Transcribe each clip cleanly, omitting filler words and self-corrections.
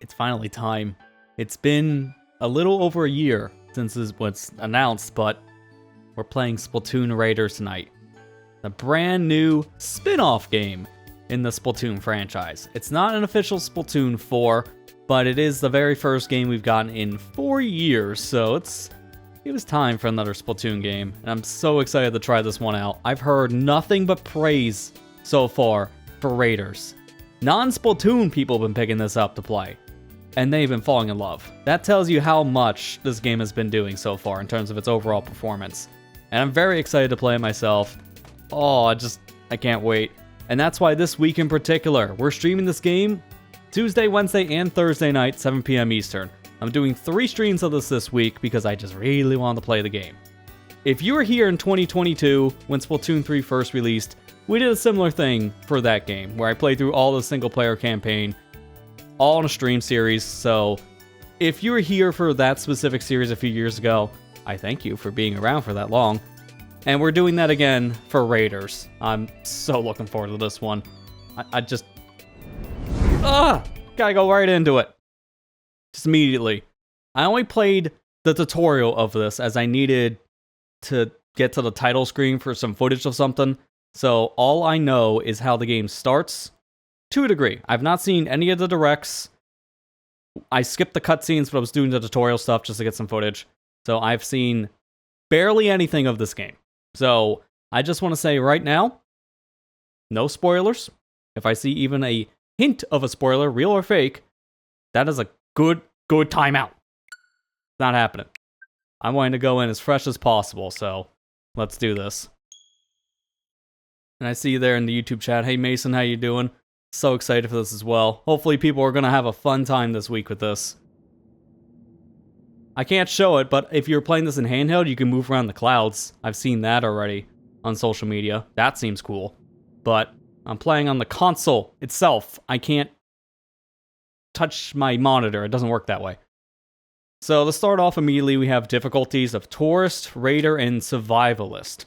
It's finally time. It's been a little over a year since this was announced, but we're playing Splatoon Raiders tonight. A brand new spin-off game in the Splatoon franchise. It's not an official Splatoon 4, but it is the very first game we've gotten in 4 years, so it was time for another Splatoon game, and I'm so excited to try this one out. I've heard nothing but praise so far for Raiders. Non-Splatoon people have been picking this up to play, and they've been falling in love. That tells you how much this game has been doing so far in terms of its overall performance. And I'm very excited to play it myself. Oh, I can't wait. And that's why this week in particular, we're streaming this game Tuesday, Wednesday, and Thursday night, 7 p.m. Eastern. I'm doing 3 streams of this week because I just really wanted to play the game. If you were here in 2022 when Splatoon 3 first released, we did a similar thing for that game, where I played through all the single-player campaign, all in a stream series. So if you were here for that specific series a few years ago, I thank you for being around for that long. And we're doing that again for Raiders. I'm so looking forward to this one. Gotta go right into it. Just immediately. I only played the tutorial of this as I needed to get to the title screen for some footage of something. So all I know is how the game starts, to a degree. I've not seen any of the directs. I skipped the cutscenes, but I was doing the tutorial stuff just to get some footage. So I've seen barely anything of this game. So I just want to say right now, no spoilers. If I see even a hint of a spoiler, real or fake, that is a good timeout. It's not happening. I'm wanting to go in as fresh as possible, so let's do this. And I see you there in the YouTube chat. Hey Mason, how you doing? So excited for this as well. Hopefully people are going to have a fun time this week with this. I can't show it, but if you're playing this in handheld, you can move around the clouds. I've seen that already on social media. That seems cool. But I'm playing on the console itself. I can't touch my monitor. It doesn't work that way. So to start off immediately, we have difficulties of Tourist, Raider, and Survivalist.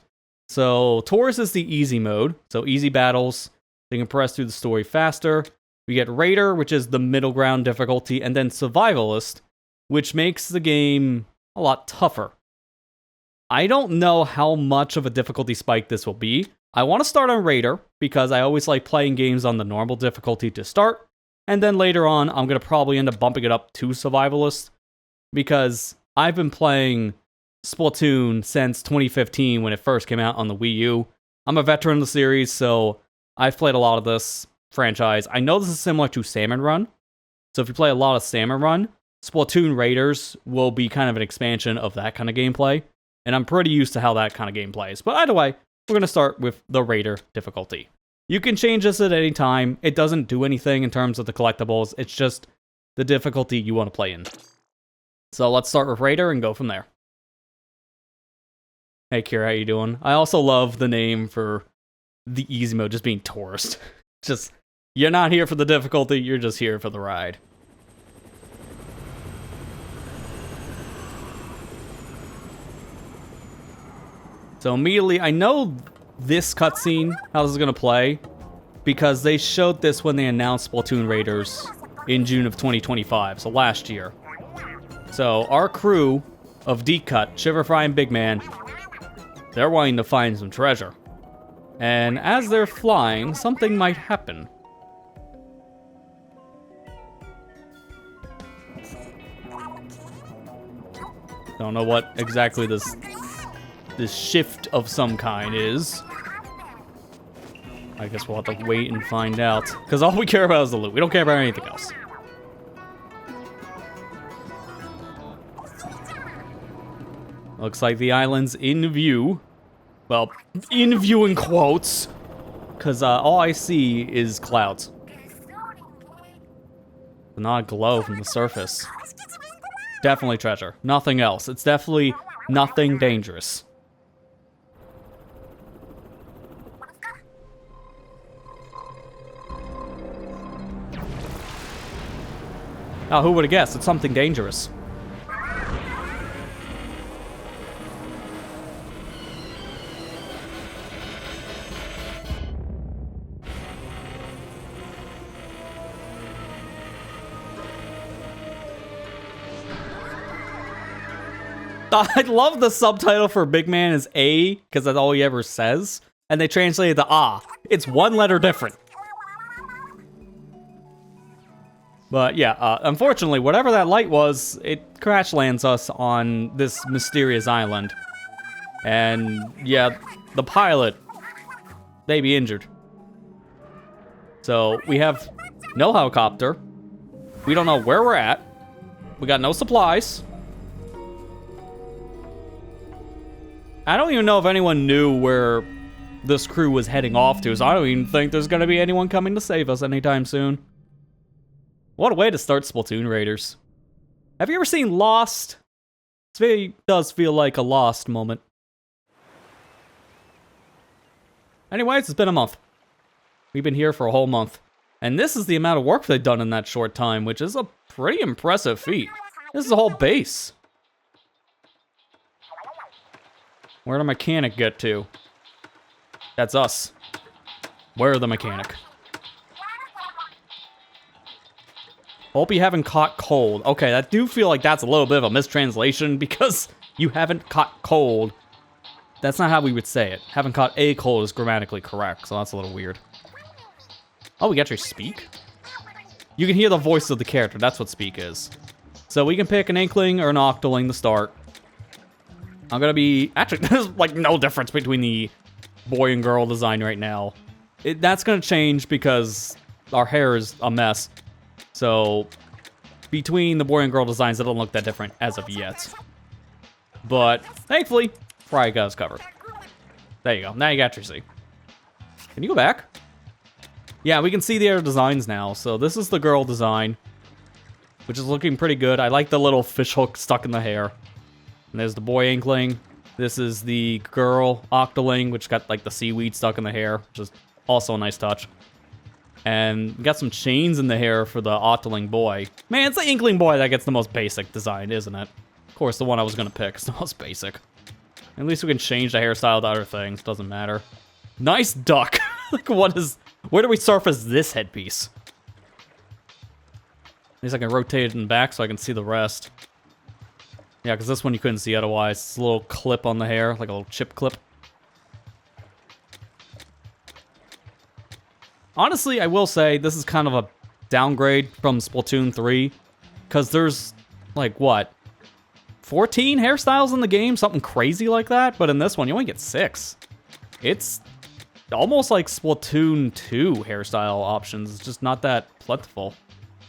So Tourist is the easy mode. So easy battles. They can press through the story faster. We get Raider, which is the middle ground difficulty, and then Survivalist, which makes the game a lot tougher. I don't know how much of a difficulty spike this will be. I want to start on Raider, because I always like playing games on the normal difficulty to start, and then later on, I'm going to probably end up bumping it up to Survivalist, because I've been playing Splatoon since 2015 when it first came out on the Wii U. I'm a veteran of the series, so I've played a lot of this franchise. I know this is similar to Salmon Run, so if you play a lot of Salmon Run, Splatoon Raiders will be kind of an expansion of that kind of gameplay, and I'm pretty used to how that kind of gameplay is. But either way, we're going to start with the Raider difficulty. You can change this at any time. It doesn't do anything in terms of the collectibles. It's just the difficulty you want to play in. So let's start with Raider and go from there. Hey Kira, how you doing? I also love the name for the easy mode just being Tourist. Just, you're not here for the difficulty, you're just here for the ride. So immediately, I know this cutscene, how this is going to play, because they showed this when they announced Splatoon Raiders in June of 2025, so last year. So our crew of D-Cut, Shiverfry, and Big Man, they're wanting to find some treasure. And as they're flying, something might happen. Don't know what exactly this shift of some kind is. I guess we'll have to wait and find out. Because all we care about is the loot. We don't care about anything else. Looks like the island's in view. Well, in view in quotes. Because all I see is clouds. Not a glow from the surface. Definitely treasure. Nothing else. It's definitely nothing dangerous. Oh, who would have guessed? It's something dangerous. I love the subtitle for Big Man is A, because that's all he ever says. And they translated the ah. It's one letter different. But yeah, unfortunately, whatever that light was, it crash lands us on this mysterious island. And yeah, the pilot may be injured. So we have no helicopter. We don't know where we're at. We got no supplies. I don't even know if anyone knew where this crew was heading off to, so I don't even think there's gonna be anyone coming to save us anytime soon. What a way to start Splatoon Raiders. Have you ever seen Lost? This really does feel like a Lost moment. Anyways, it's been a month. We've been here for a whole month. And this is the amount of work they've done in that short time, which is a pretty impressive feat. This is a whole base. Where'd the mechanic get to? That's us. Where's the mechanic? Hope you haven't caught cold. Okay, I do feel like that's a little bit of a mistranslation because you haven't caught cold. That's not how we would say it. Haven't caught a cold is grammatically correct, so that's a little weird. Oh, we actually speak? You can hear the voice of the character. That's what speak is. So we can pick an Inkling or an Octoling to start. I'm gonna be... Actually, there's like no difference between the boy and girl design right now. That's gonna change because our hair is a mess. So between the boy and girl designs, it don't look that different as of yet. But thankfully, Fry got us covered. There you go. Now you got your C. Can you go back? Yeah, we can see the other designs now. So this is the girl design, which is looking pretty good. I like the little fish hook stuck in the hair. And there's the boy Inkling. This is the girl Octoling, which got like the seaweed stuck in the hair, which is also a nice touch. And we got some chains in the hair for the Octoling boy. Man, it's the Inkling boy that gets the most basic design, isn't it? Of course, the one I was gonna pick is the most basic. At least we can change the hairstyle to other things. Doesn't matter. Nice duck. Like, where do we surface this headpiece? At least I can rotate it in the back so I can see the rest. Yeah, because this one you couldn't see otherwise. It's a little clip on the hair, like a little chip clip. Honestly, I will say this is kind of a downgrade from Splatoon 3. Because there's, like, what? 14 hairstyles in the game? Something crazy like that? But in this one, you only get 6. It's almost like Splatoon 2 hairstyle options. It's just not that plentiful.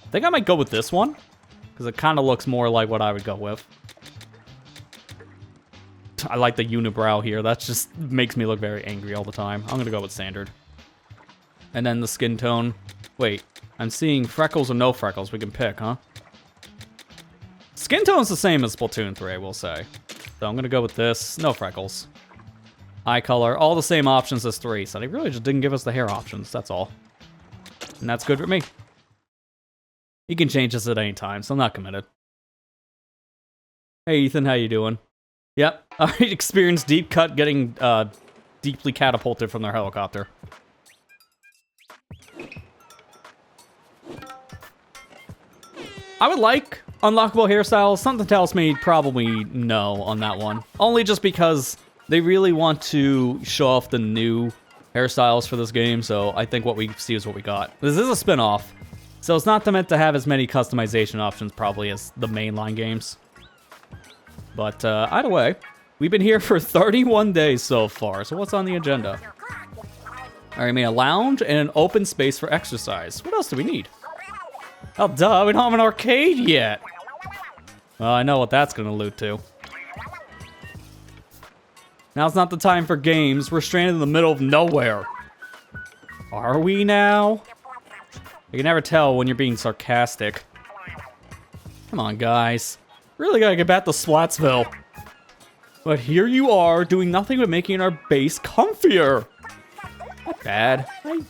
I think I might go with this one. Because it kind of looks more like what I would go with. I like the unibrow here. That just makes me look very angry all the time. I'm going to go with standard. And then the skin tone. Wait, I'm seeing freckles or no freckles. We can pick, huh? Skin tone's the same as Splatoon 3, I will say. So I'm going to go with this. No freckles. Eye color. All the same options as 3. So they really just didn't give us the hair options. That's all. And that's good for me. You can change this at any time, so I'm not committed. Hey, Ethan, how you doing? Yep, I experienced Deep Cut getting deeply catapulted from their helicopter. I would like unlockable hairstyles. Something tells me probably no on that one. Only just because they really want to show off the new hairstyles for this game, so I think what we see is what we got. This is a spin-off, so it's not meant to have as many customization options probably as the mainline games. But either way, we've been here for 31 days so far, so what's on the agenda? Alright, made a lounge and an open space for exercise. What else do we need? Oh, duh, we don't have an arcade yet. Well, I know what that's gonna allude to. Now's not the time for games. We're stranded in the middle of nowhere. Are we now? You can never tell when you're being sarcastic. Come on, guys. Really gotta get back to Splatsville. But here you are, doing nothing but making our base comfier. Not bad. I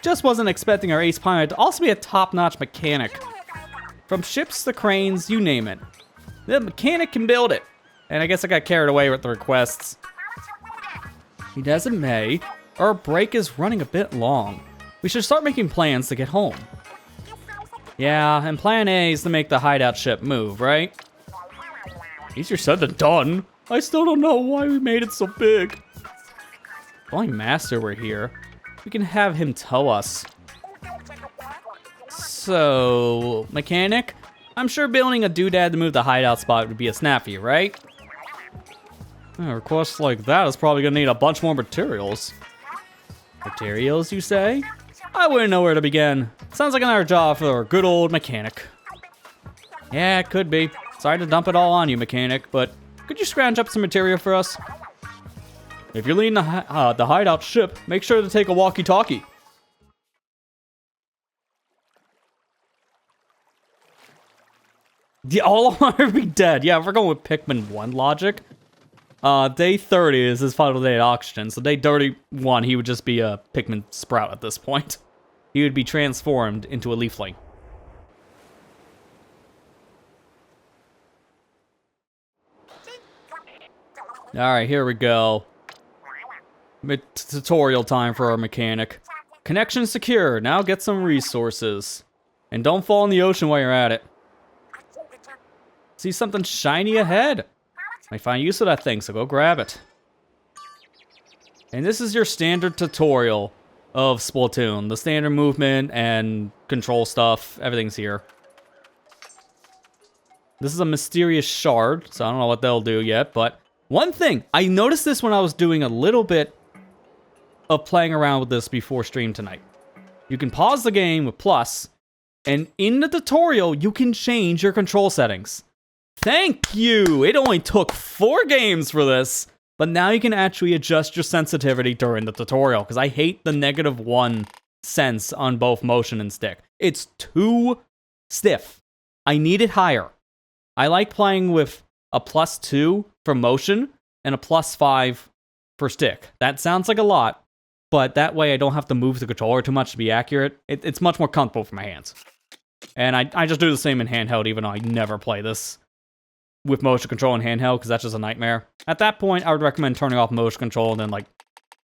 just wasn't expecting our ace pilot to also be a top-notch mechanic. From ships to cranes, you name it. The mechanic can build it. And I guess I got carried away with the requests. Be as it may, our break is running a bit long. We should start making plans to get home. Yeah, and plan A is to make the hideout ship move, right? Easier said than done. I still don't know why we made it so big. Only Master were here. We can have him tell us. So, mechanic? I'm sure building a doodad to move the hideout spot would be a snap for you, right? A request like that is probably gonna need a bunch more materials. Materials, you say? I wouldn't know where to begin. Sounds like another job for a good old mechanic. Yeah, it could be. Sorry to dump it all on you, mechanic, but could you scrounge up some material for us? If you're leading the hideout ship, make sure to take a walkie-talkie. Yeah, all are be dead. Yeah, we're going with Pikmin 1 logic. Day 30 is his final day at oxygen, so day 31, he would just be a Pikmin sprout at this point. He would be transformed into a leafling. Alright, here we go. Tutorial time for our mechanic. Connection secure. Now get some resources. And don't fall in the ocean while you're at it. See something shiny ahead. Might find use of that thing, so go grab it. And this is your standard tutorial of Splatoon. The standard movement and control stuff. Everything's here. This is a mysterious shard, so I don't know what they'll do yet, but one thing, I noticed this when I was doing a little bit of playing around with this before stream tonight. You can pause the game with plus, and in the tutorial, you can change your control settings. Thank you! It only took 4 games for this, but now you can actually adjust your sensitivity during the tutorial, because I hate the -1 sense on both motion and stick. It's too stiff. I need it higher. I like playing with a +2 for motion and a +5 for stick. That sounds like a lot, but that way I don't have to move the controller too much to be accurate. It's much more comfortable for my hands. And I just do the same in handheld, even though I never play this with motion control in handheld, because that's just a nightmare. At that point, I would recommend turning off motion control and then, like,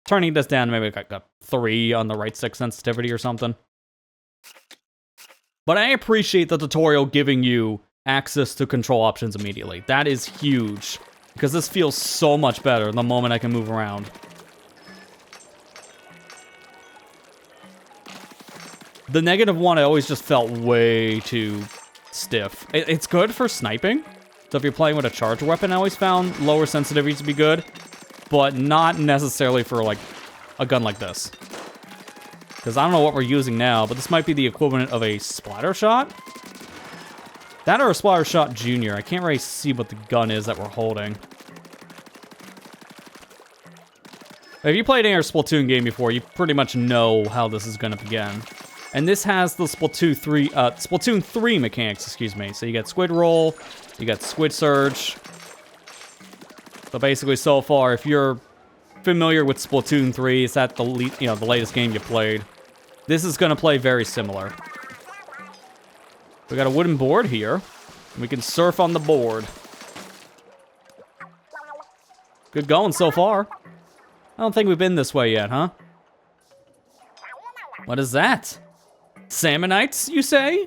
turning this down to maybe like a 3 on the right stick sensitivity or something. But I appreciate the tutorial giving you access to control options immediately. That is huge, because this feels so much better the moment I can move around. The -1 I always just felt way too stiff. It's good for sniping, so if you're playing with a charge weapon, I always found lower sensitivity to be good, but not necessarily for like a gun like this. Because I don't know what we're using now, but this might be the equivalent of a splatter shot? That or a Splatter Shot Junior. I can't really see what the gun is that we're holding. If you played any other Splatoon game before, you pretty much know how this is going to begin. And this has the Splatoon 3 mechanics, excuse me. So you got Squid Roll, you got Squid Surge. So basically, so far, if you're familiar with Splatoon 3, it's at the latest game you played. This is going to play very similar. We got a wooden board here. We can surf on the board. Good going so far. I don't think we've been this way yet, huh? What is that? Salmonites, you say?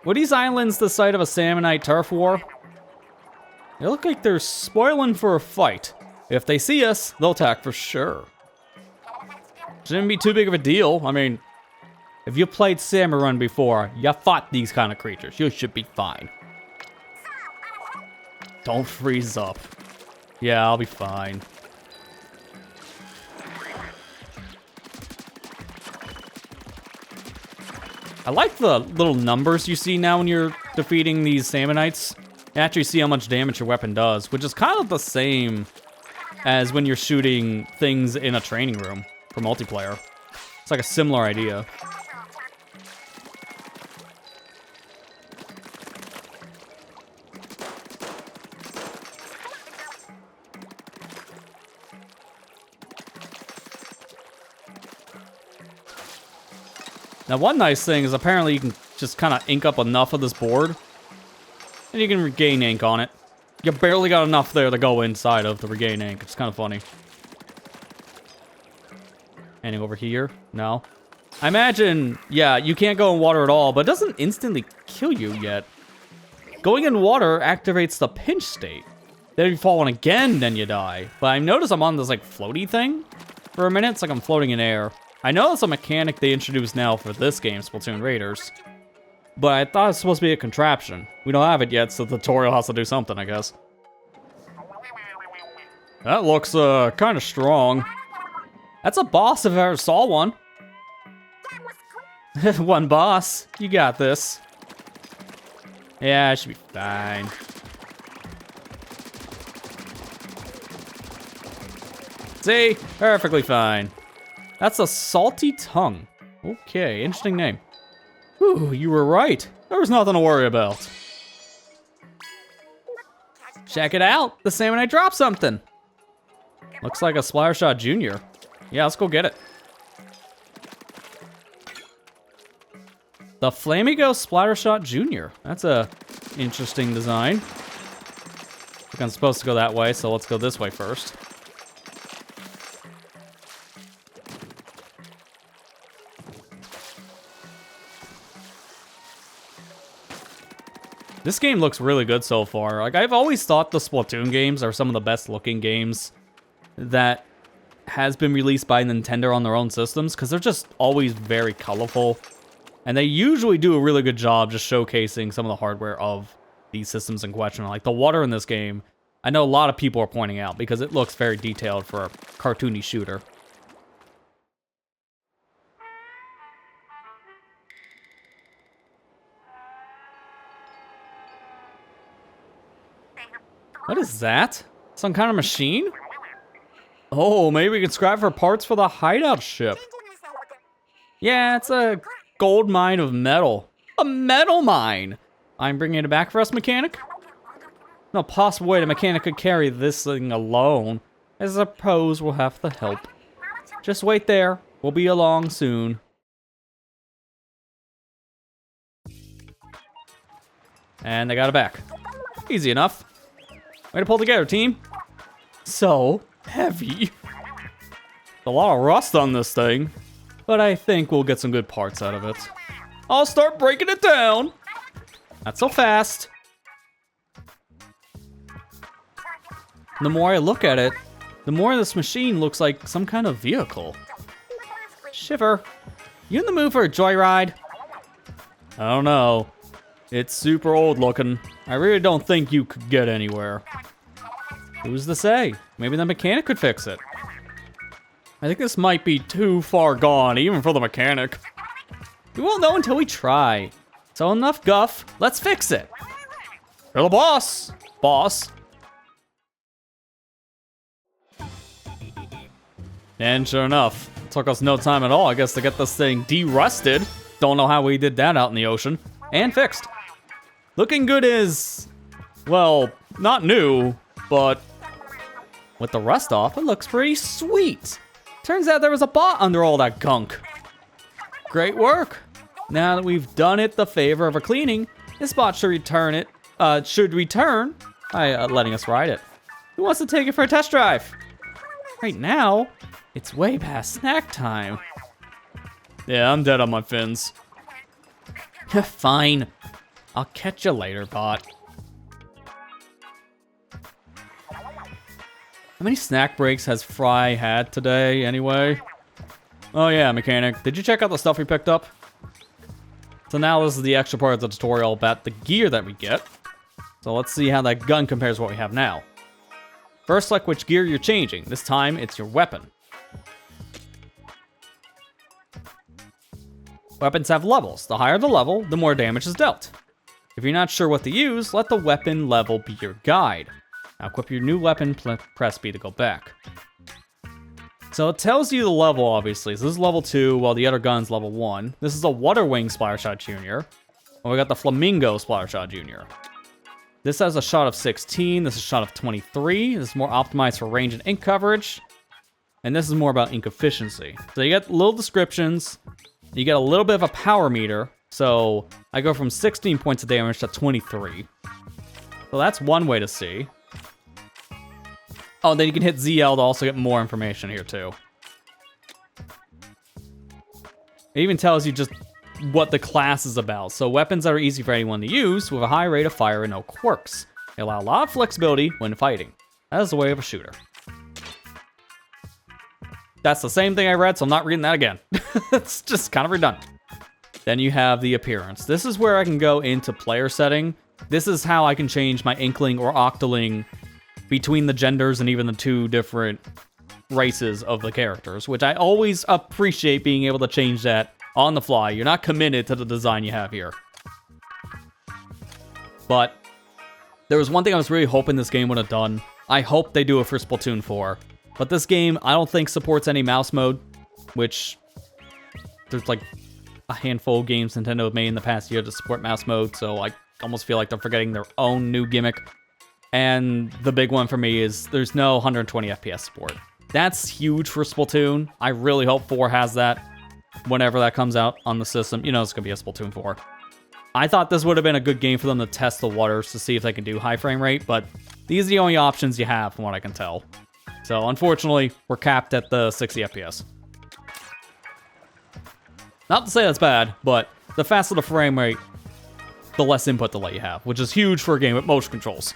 Were these islands the site of a Salmonite turf war? They look like they're spoiling for a fight. If they see us, they'll attack for sure. Shouldn't be too big of a deal. I mean, if you played Salmon Run before, you fought these kind of creatures. You should be fine. Don't freeze up. Yeah, I'll be fine. I like the little numbers you see now when you're defeating these Salmonites. You actually see how much damage your weapon does, which is kind of the same as when you're shooting things in a training room for multiplayer. It's like a similar idea. Now, one nice thing is apparently you can just kind of ink up enough of this board, and you can regain ink on it. You barely got enough there to go inside of to regain ink. It's kind of funny. Anything over here? No. I imagine, yeah, you can't go in water at all, but it doesn't instantly kill you yet. going in water activates the pinch state. Then if you fall in again, then you die. But I notice I'm on this like floaty thing for a minute. It's like I'm floating in air. I know it's a mechanic they introduced now for this game, Splatoon Raiders. But I thought it was supposed to be a contraption. We don't have it yet, so the tutorial has to do something, I guess. That looks kind of strong. That's a boss if I ever saw one. One boss. You got this. Yeah, I should be fine. See? Perfectly fine. That's a salty tongue. Okay, interesting name. Whew, you were right. There was nothing to worry about. Check it out. The same when I drop something. Looks like a Splattershot Jr. Yeah, let's go get it. The SonicGhost Splattershot Jr. That's a interesting design. I think I'm supposed to go that way, so let's go this way first. This game looks really good so far. Like, I've always thought the Splatoon games are some of the best looking games that has been released by Nintendo on their own systems, because they're just always very colorful. And they usually do a really good job just showcasing some of the hardware of these systems in question. Like the water in this game, I know a lot of people are pointing out because it looks very detailed for a cartoony shooter. What is that? Some kind of machine? Oh, maybe we can scrap for parts for the hideout ship. Yeah, it's a gold mine of metal. A metal mine! I'm bringing it back for us, mechanic? No possible way the mechanic could carry this thing alone. I suppose we'll have to help. Just wait there. We'll be along soon. And they got it back. Easy enough. Way to pull together, team. So heavy. A lot of rust on this thing, but I think we'll get some good parts out of it. I'll start breaking it down. Not so fast. The more I look at it, the more this machine looks like some kind of vehicle. Shiver. You in the mood for a joyride? I don't know. It's super old looking. I really don't think you could get anywhere. Who's to say? Maybe the mechanic could fix it. I think this might be too far gone, even for the mechanic. We won't know until we try. So enough guff, let's fix it. You're the boss, boss. And sure enough, it took us no time at all, I guess, to get this thing de-rusted. Don't know how we did that out in the ocean. And fixed. Looking good is, well, not new, but with the rust off, it looks pretty sweet. Turns out there was a bot under all that gunk. Great work. Now that we've done it the favor of a cleaning, this bot should return by letting us ride it. Who wants to take it for a test drive? Right now, it's way past snack time. Yeah, I'm dead on my fins. Fine. I'll catch you later, bot. How many snack breaks has Fry had today, anyway? Oh yeah, mechanic. Did you check out the stuff we picked up? So now this is the extra part of the tutorial about the gear that we get. So let's see how that gun compares to what we have now. First, select which gear you're changing. This time, it's your weapon. Weapons have levels. The higher the level, the more damage is dealt. If you're not sure what to use, let the weapon level be your guide. Now equip your new weapon, press B to go back. So it tells you the level, obviously. So this is level 2, while the other gun's level 1. This is a Water Wing Splattershot Jr. And we got the Flamingo Splattershot Jr. This has a shot of 16, this is a shot of 23. This is more optimized for range and ink coverage. And this is more about ink efficiency. So you get little descriptions, you get a little bit of a power meter. So I go from 16 points of damage to 23. So that's one way to see. Oh, then you can hit ZL to also get more information here too. It even tells you just what the class is about. So weapons that are easy for anyone to use with a high rate of fire and no quirks. They allow a lot of flexibility when fighting. That is the way of a shooter. That's the same thing I read, so I'm not reading that again. It's just kind of redundant. Then you have the appearance. This is where I can go into player setting. This is how I can change my Inkling or Octoling between the genders and even the two different races of the characters, which I always appreciate being able to change that on the fly. You're not committed to the design you have here. But there was one thing I was really hoping this game would have done. I hope they do it for Splatoon 4. But this game, I don't think supports any mouse mode, which there's like a handful of games Nintendo have made in the past year to support mouse mode, so I almost feel like they're forgetting their own new gimmick. And the big one for me is there's no 120 FPS support. That's huge for Splatoon. I really hope 4 has that whenever that comes out on the system. You know it's going to be a Splatoon 4. I thought this would have been a good game for them to test the waters to see if they can do high frame rate, but these are the only options you have from what I can tell. So unfortunately, we're capped at the 60 FPS. Not to say that's bad, but the faster the frame rate, the less input delay you have, which is huge for a game with motion controls.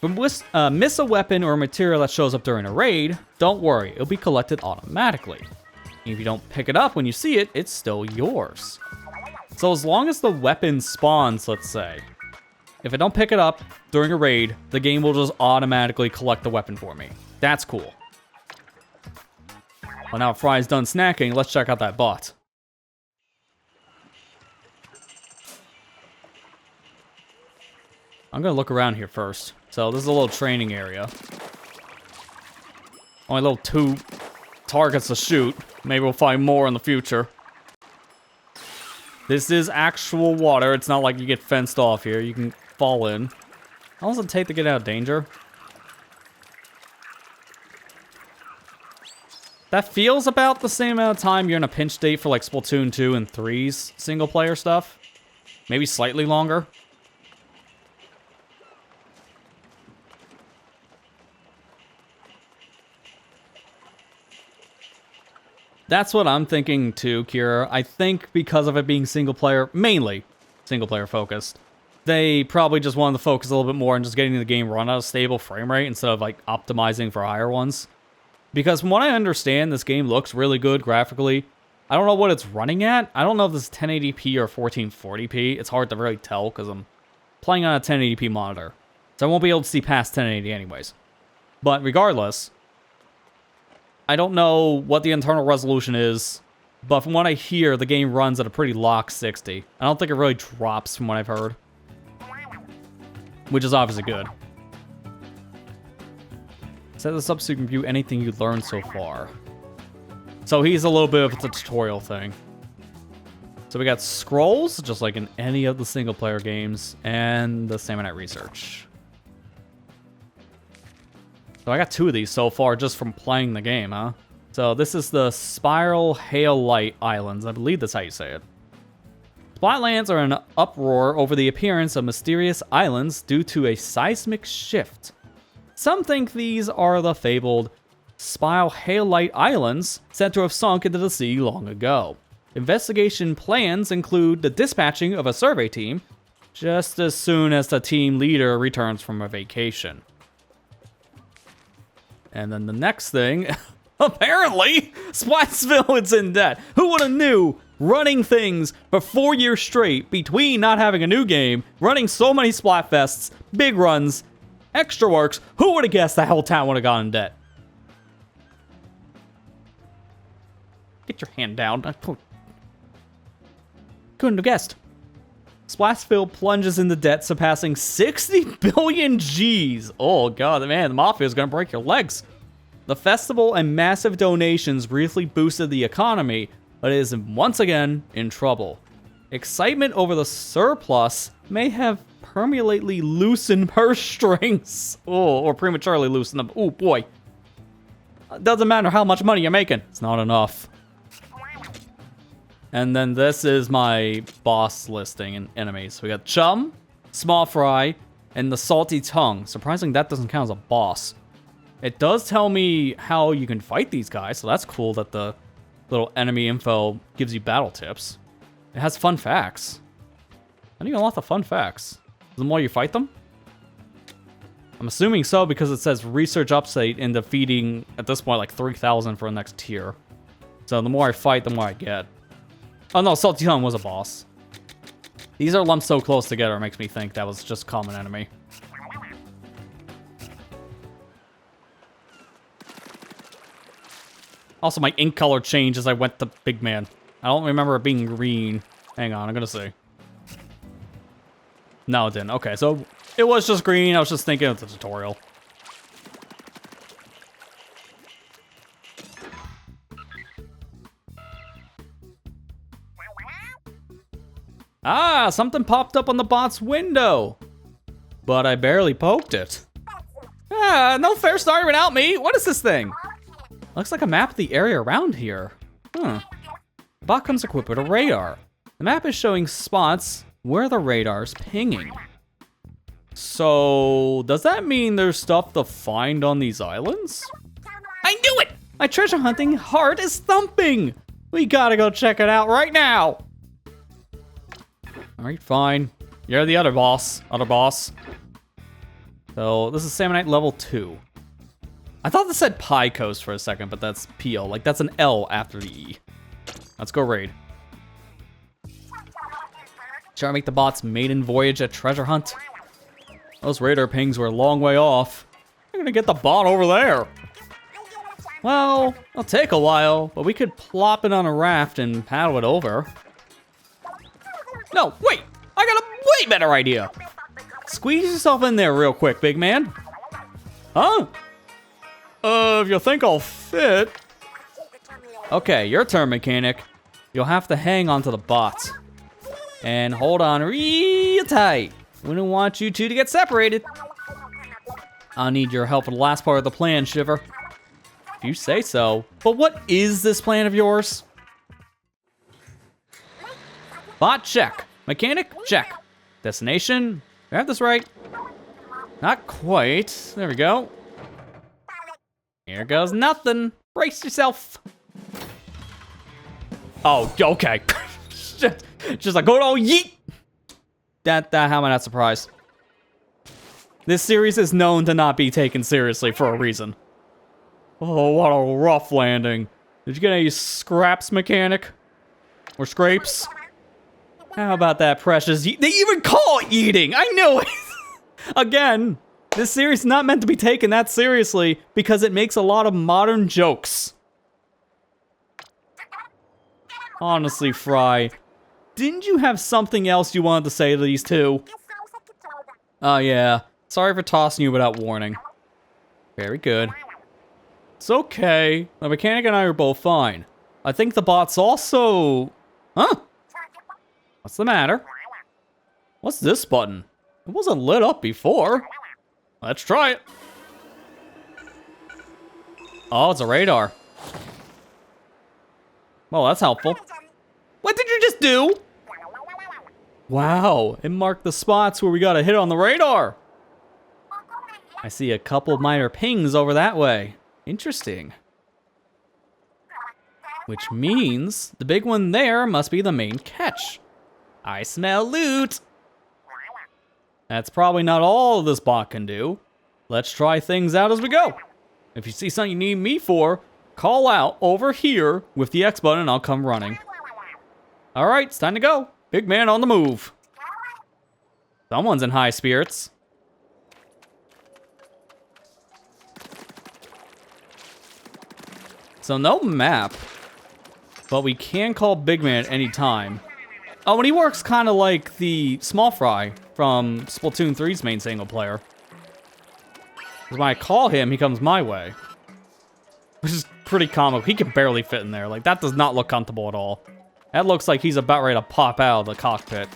If you miss a weapon or a material that shows up during a raid, don't worry, it'll be collected automatically. And if you don't pick it up when you see it, it's still yours. So as long as the weapon spawns, let's say, if I don't pick it up during a raid, the game will just automatically collect the weapon for me. That's cool. Well, now Fry's done snacking, let's check out that bot. I'm gonna look around here first. So this is a little training area. Only little 2 targets to shoot. Maybe we'll find more in the future. This is actual water. It's not like you get fenced off here. You can fall in. How long does it take to get out of danger? That feels about the same amount of time you're in a pinch state for like Splatoon 2 and 3's single player stuff. Maybe slightly longer. That's what I'm thinking too, Kira. I think because of it being single player, mainly single player focused, they probably just wanted to focus a little bit more on just getting the game run at a stable frame rate instead of like optimizing for higher ones. Because from what I understand, this game looks really good graphically. I don't know what it's running at. I don't know if this is 1080p or 1440p. It's hard to really tell because I'm playing on a 1080p monitor. So I won't be able to see past 1080 anyways. But regardless, I don't know what the internal resolution is, but from what I hear, the game runs at a pretty locked 60. I don't think it really drops from what I've heard, which is obviously good. Set this up so you can view anything you learned so far. So he's a little bit of a tutorial thing. So we got scrolls, just like in any of the single player games, and the Samonite research. So I got 2 of these so far just from playing the game, huh? So this is the Spiral Hail Light Islands. I believe that's how you say it. Splatlands are in an uproar over the appearance of mysterious islands due to a seismic shift. Some think these are the fabled Spiral Hail Light Islands, said to have sunk into the sea long ago. Investigation plans include the dispatching of a survey team just as soon as the team leader returns from a vacation. And then the next thing, apparently, Splatsville is in debt. Who would have knew running things for 4 years straight between not having a new game, running so many Splatfests, big runs, extra works, who would have guessed the whole town would have gone in debt? Get your hand down. Couldn't have guessed. Splatsville plunges into debt, surpassing 60 billion G's. Oh god, man, the mafia is gonna break your legs. The festival and massive donations briefly boosted the economy, but it is once again in trouble. Excitement over the surplus may have permanently loosened purse strings. Oh, or prematurely loosened them. Oh boy. Doesn't matter how much money you're making. It's not enough. And then this is my boss listing and enemies. We got Chum, Small Fry, and the Salty Tongue. Surprising that doesn't count as a boss. It does tell me how you can fight these guys, so that's cool that the little enemy info gives you battle tips. It has fun facts. How do you unlock the fun facts? The more you fight them? I'm assuming so because it says research upstate in defeating, at this point, like 3,000 for the next tier. So the more I fight, the more I get. Oh no, Salty Tongue was a boss. These are lumped so close together, it makes me think that was just a common enemy. Also, my ink color changed as I went to Big Man. I don't remember it being green. Hang on, I'm gonna see. No, it didn't. Okay, so it was just green. I was just thinking of the tutorial. Ah, something popped up on the bot's window. But I barely poked it. Ah, no fair start without me. What is this thing? Looks like a map of the area around here. Huh. The bot comes equipped with a radar. The map is showing spots where the radar's pinging. So, does that mean there's stuff to find on these islands? I knew it! My treasure hunting heart is thumping! We gotta go check it out right now! Alright, fine. You're the other boss. So, this is Salmonite level 2. I thought this said Pie Coast for a second, but that's P-O. Like, that's an L after the E. Let's go raid. Try to make the bot's maiden voyage a treasure hunt. Those radar pings were a long way off. I'm gonna get the bot over there. Well, it'll take a while, but we could plop it on a raft and paddle it over. No, wait! I got a way better idea! Squeeze yourself in there real quick, big man. Huh? If you think I'll fit. Okay, your turn, mechanic. You'll have to hang onto the bot. And hold on real tight. We don't want you two to get separated. I'll need your help with the last part of the plan, Shiver. If you say so. But what is this plan of yours? Bot check. Mechanic check. Destination. Do I have this right? Not quite. There we go. Here goes nothing. Brace yourself. Oh, okay. Just like, go on, yeet. That, how am I not surprised? This series is known to not be taken seriously for a reason. Oh, what a rough landing. Did you get any scraps, mechanic? Or scrapes? How about that precious They even call it eating! I knew it! Again, this series is not meant to be taken that seriously because it makes a lot of modern jokes. Honestly, Fry, didn't you have something else you wanted to say to these two? Oh yeah, sorry for tossing you without warning. Very good. It's okay, the mechanic and I are both fine. I think the bot's also... Huh? What's the matter? What's this button? It wasn't lit up before. Let's try it. Oh, it's a radar. Well, that's helpful. What did you just do? Wow, it marked the spots where we got a hit on the radar. I see a couple minor pings over that way. Interesting. Which means the big one there must be the main catch. I smell loot. That's probably not all this bot can do. Let's try things out as we go. If you see something you need me for, call out over here with the X button and I'll come running. Alright, it's time to go. Big man on the move. Someone's in high spirits. So no map, but we can call Big Man at any time. Oh, and he works kind of like the Small Fry from Splatoon 3's main single player. Because when I call him, he comes my way. Which is pretty comical. He can barely fit in there. Like, that does not look comfortable at all. That looks like he's about ready to pop out of the cockpit.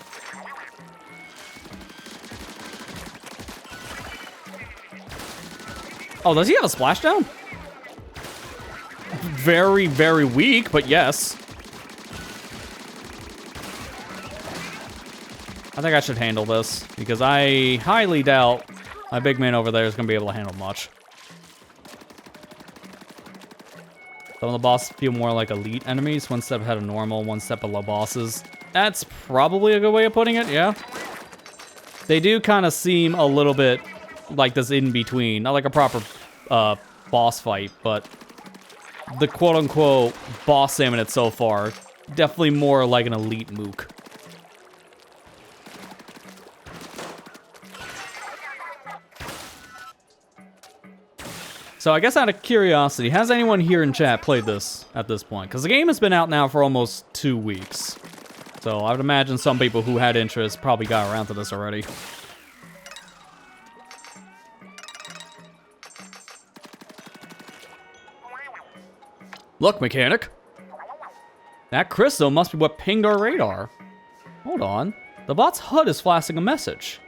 Oh, does he have a splashdown? Very, very weak, but yes. I think I should handle this, because I highly doubt my big man over there is going to be able to handle much. Some of the bosses feel more like elite enemies, one step ahead of normal, one step below bosses. That's probably a good way of putting it, yeah. They do kind of seem a little bit like this in-between. Not like a proper boss fight, but the quote-unquote boss salmon so far, definitely more like an elite mook. So I guess out of curiosity, has anyone here in chat played this at this point? Because the game has been out now for almost 2 weeks. So I would imagine some people who had interest probably got around to this already. Look, mechanic. That crystal must be what pinged our radar. Hold on. The bot's HUD is flashing a message.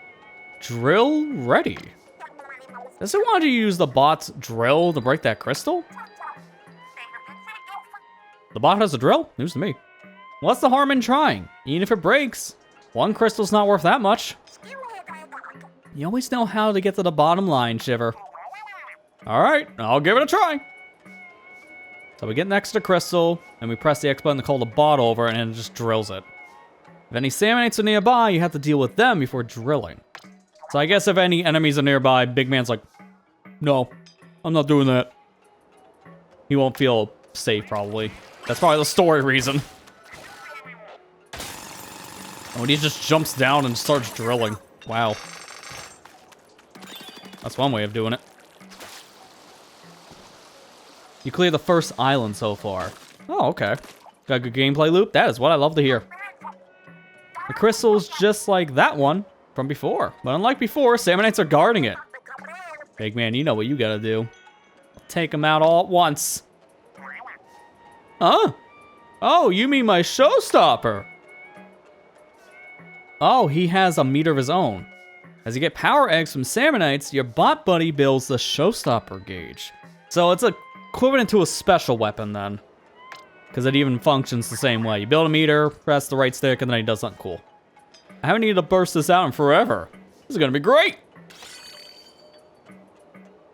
Drill ready. Does it want you to use the bot's drill to break that crystal? The bot has a drill? News to me. What's the harm in trying? Even if it breaks, one crystal's not worth that much. You always know how to get to the bottom line, Shiver. Alright, I'll give it a try. So we get next to the crystal, and we press the X button to call the bot over, and it just drills it. If any salmonites are nearby, you have to deal with them before drilling. So I guess if any enemies are nearby, Big Man's like, no, I'm not doing that. He won't feel safe, probably. That's probably the story reason. Oh, and he just jumps down and starts drilling. Wow. That's one way of doing it. You clear the first island so far. Oh, okay. Got a good gameplay loop? That is what I love to hear. The crystal's just like that one from before. But unlike before, Salmonites are guarding it. Big Man, you know what you gotta do. Take them out all at once. Huh? Oh, you mean my showstopper? Oh, he has a meter of his own. As you get power eggs from Salmonites, your bot buddy builds the showstopper gauge. So it's equivalent to a special weapon then. Because it even functions the same way. You build a meter, press the right stick, and then he does something cool. I haven't needed to burst this out in forever. This is gonna be great!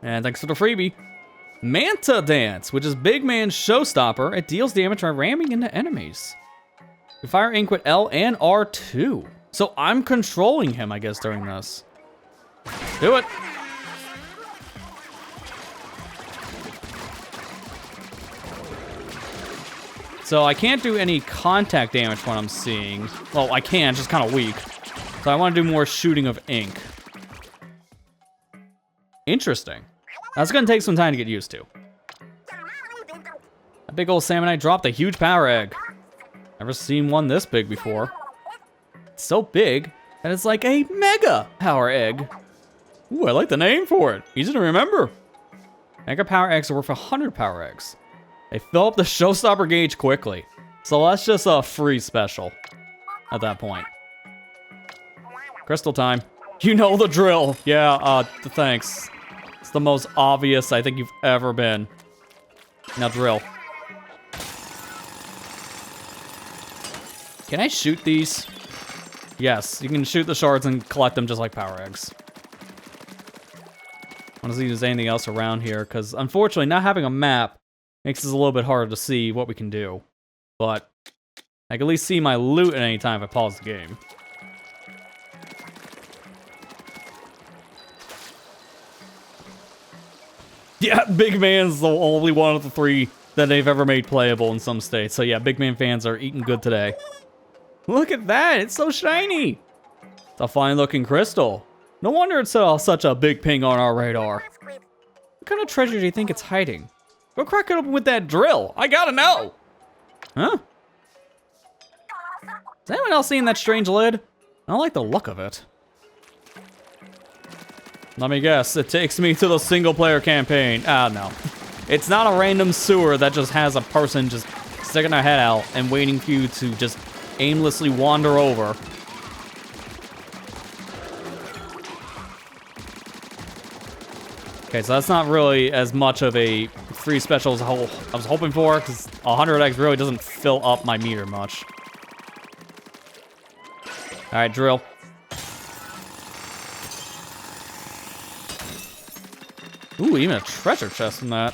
And thanks for the freebie. Manta Dance, which is Big Man's showstopper. It deals damage by ramming into enemies. You fire ink with L and R2. So I'm controlling him, I guess, during this. Do it! So I can't do any contact damage when I'm seeing. Well, I can, it's just kind of weak. So I want to do more shooting of ink. Interesting. That's going to take some time to get used to. A big old Salmonite dropped a huge power egg. Never seen one this big before. It's so big that it's like a mega power egg. Ooh, I like the name for it. Easy to remember. Mega power eggs are worth 100 power eggs. They fill up the showstopper gauge quickly. So that's just a free special at that point. Crystal time. You know the drill. Yeah, thanks. It's the most obvious I think you've ever been. Now drill. Can I shoot these? Yes, you can shoot the shards and collect them just like power eggs. I want to see if there's anything else around here, because unfortunately not having a map makes it a little bit harder to see what we can do. But I can at least see my loot at any time if I pause the game. Yeah, Big Man's the only one of the 3 that they've ever made playable in some states. So yeah, Big Man fans are eating good today. Look at that, it's so shiny. It's a fine looking crystal. No wonder it's such a big ping on our radar. What kind of treasure do you think it's hiding? Go crack it open with that drill. I gotta know. Huh? Has anyone else seen that strange lid? I don't like the look of it. Let me guess, it takes me to the single player campaign. Ah, no. It's not a random sewer that just has a person just sticking their head out and waiting for you to just aimlessly wander over. Okay, so that's not really as much of a free special as I was hoping for, because 100 eggs really doesn't fill up my meter much. Alright, drill. Ooh, even a treasure chest from that.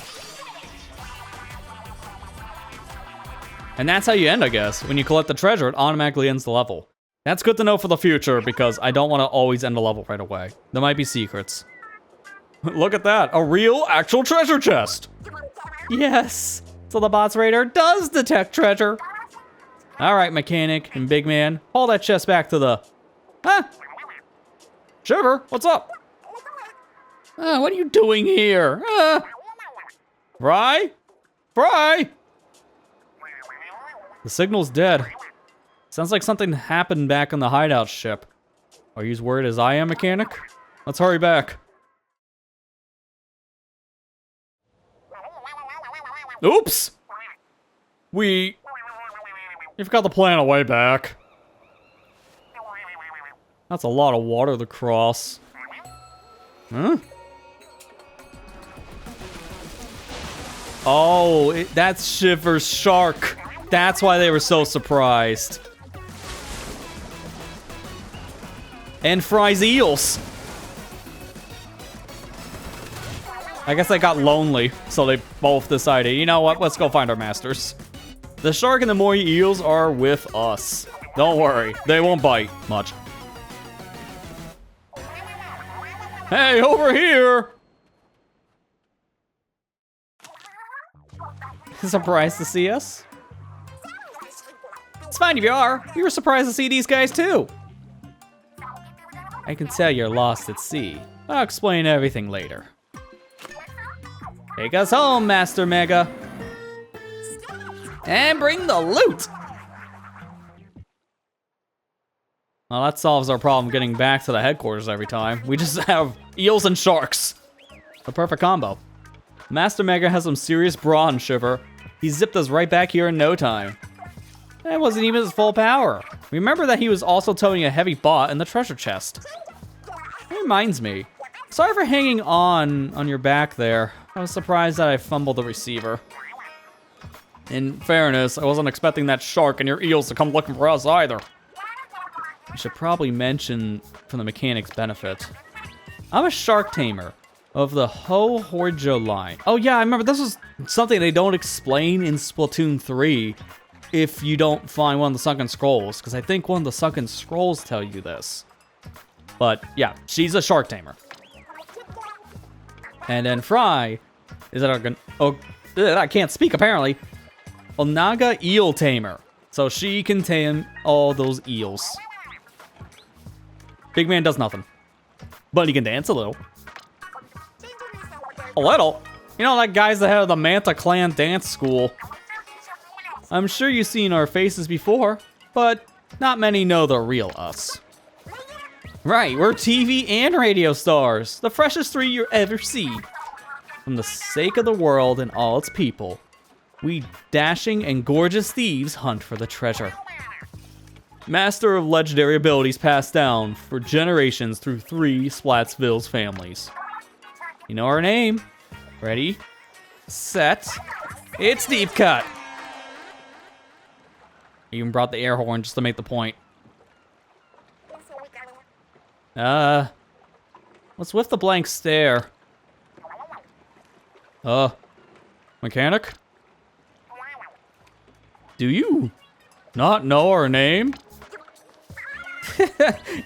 And that's how you end, I guess. When you collect the treasure, it automatically ends the level. That's good to know for the future, because I don't want to always end a level right away. There might be secrets. Look at that, a real, actual treasure chest! Yes! So the boss raider does detect treasure! Alright, mechanic and big man, haul that chest back to the... Huh? Shiver, what's up? What are you doing here? Fry? Fry? The signal's dead. Sounds like something happened back on the hideout ship. Are you as worried as I am, mechanic? Let's hurry back. Oops! You forgot the plan on the way back. That's a lot of water to cross. Huh? Oh, that's Shiver's shark. That's why they were so surprised. And Fry's eels. I guess they got lonely, so they both decided, you know what, let's go find our masters. The shark and the Moy eels are with us. Don't worry, they won't bite much. Hey, over here! Surprised to see us? It's fine if you are. We were surprised to see these guys too. I can tell you're lost at sea. I'll explain everything later. Take us home, Master Mega. And bring the loot! Well, that solves our problem getting back to the headquarters every time. We just have eels and sharks. The perfect combo. Master Mega has some serious brawn, Shiver. He zipped us right back here in no time. That wasn't even his full power. Remember that he was also towing a heavy bot in the treasure chest. It reminds me. Sorry for hanging on your back there. I was surprised that I fumbled the receiver. In fairness, I wasn't expecting that shark and your eels to come looking for us either. I should probably mention for the mechanic's benefit. I'm a shark tamer of the Ho-Horjo line. Oh yeah, I remember this was something they don't explain in Splatoon 3 if you don't find one of the sunken scrolls, because I think one of the sunken scrolls tell you this. But yeah, she's a shark tamer. And then Fry is I can't speak apparently. Onaga eel tamer. So she can tame all those eels. Big man does nothing. But he can dance a little. A little? You know, that guy's the head of the Manta Clan dance school. I'm sure you've seen our faces before, but not many know the real us. Right, we're TV and radio stars. The freshest three you ever see. For the sake of the world and all its people, we dashing and gorgeous thieves hunt for the treasure. Master of legendary abilities passed down for generations through 3 Splatsville's families. You know our name. Ready, set, it's Deep Cut. I even brought the air horn just to make the point. What's with the blank stare? Mechanic? Do you not know our name?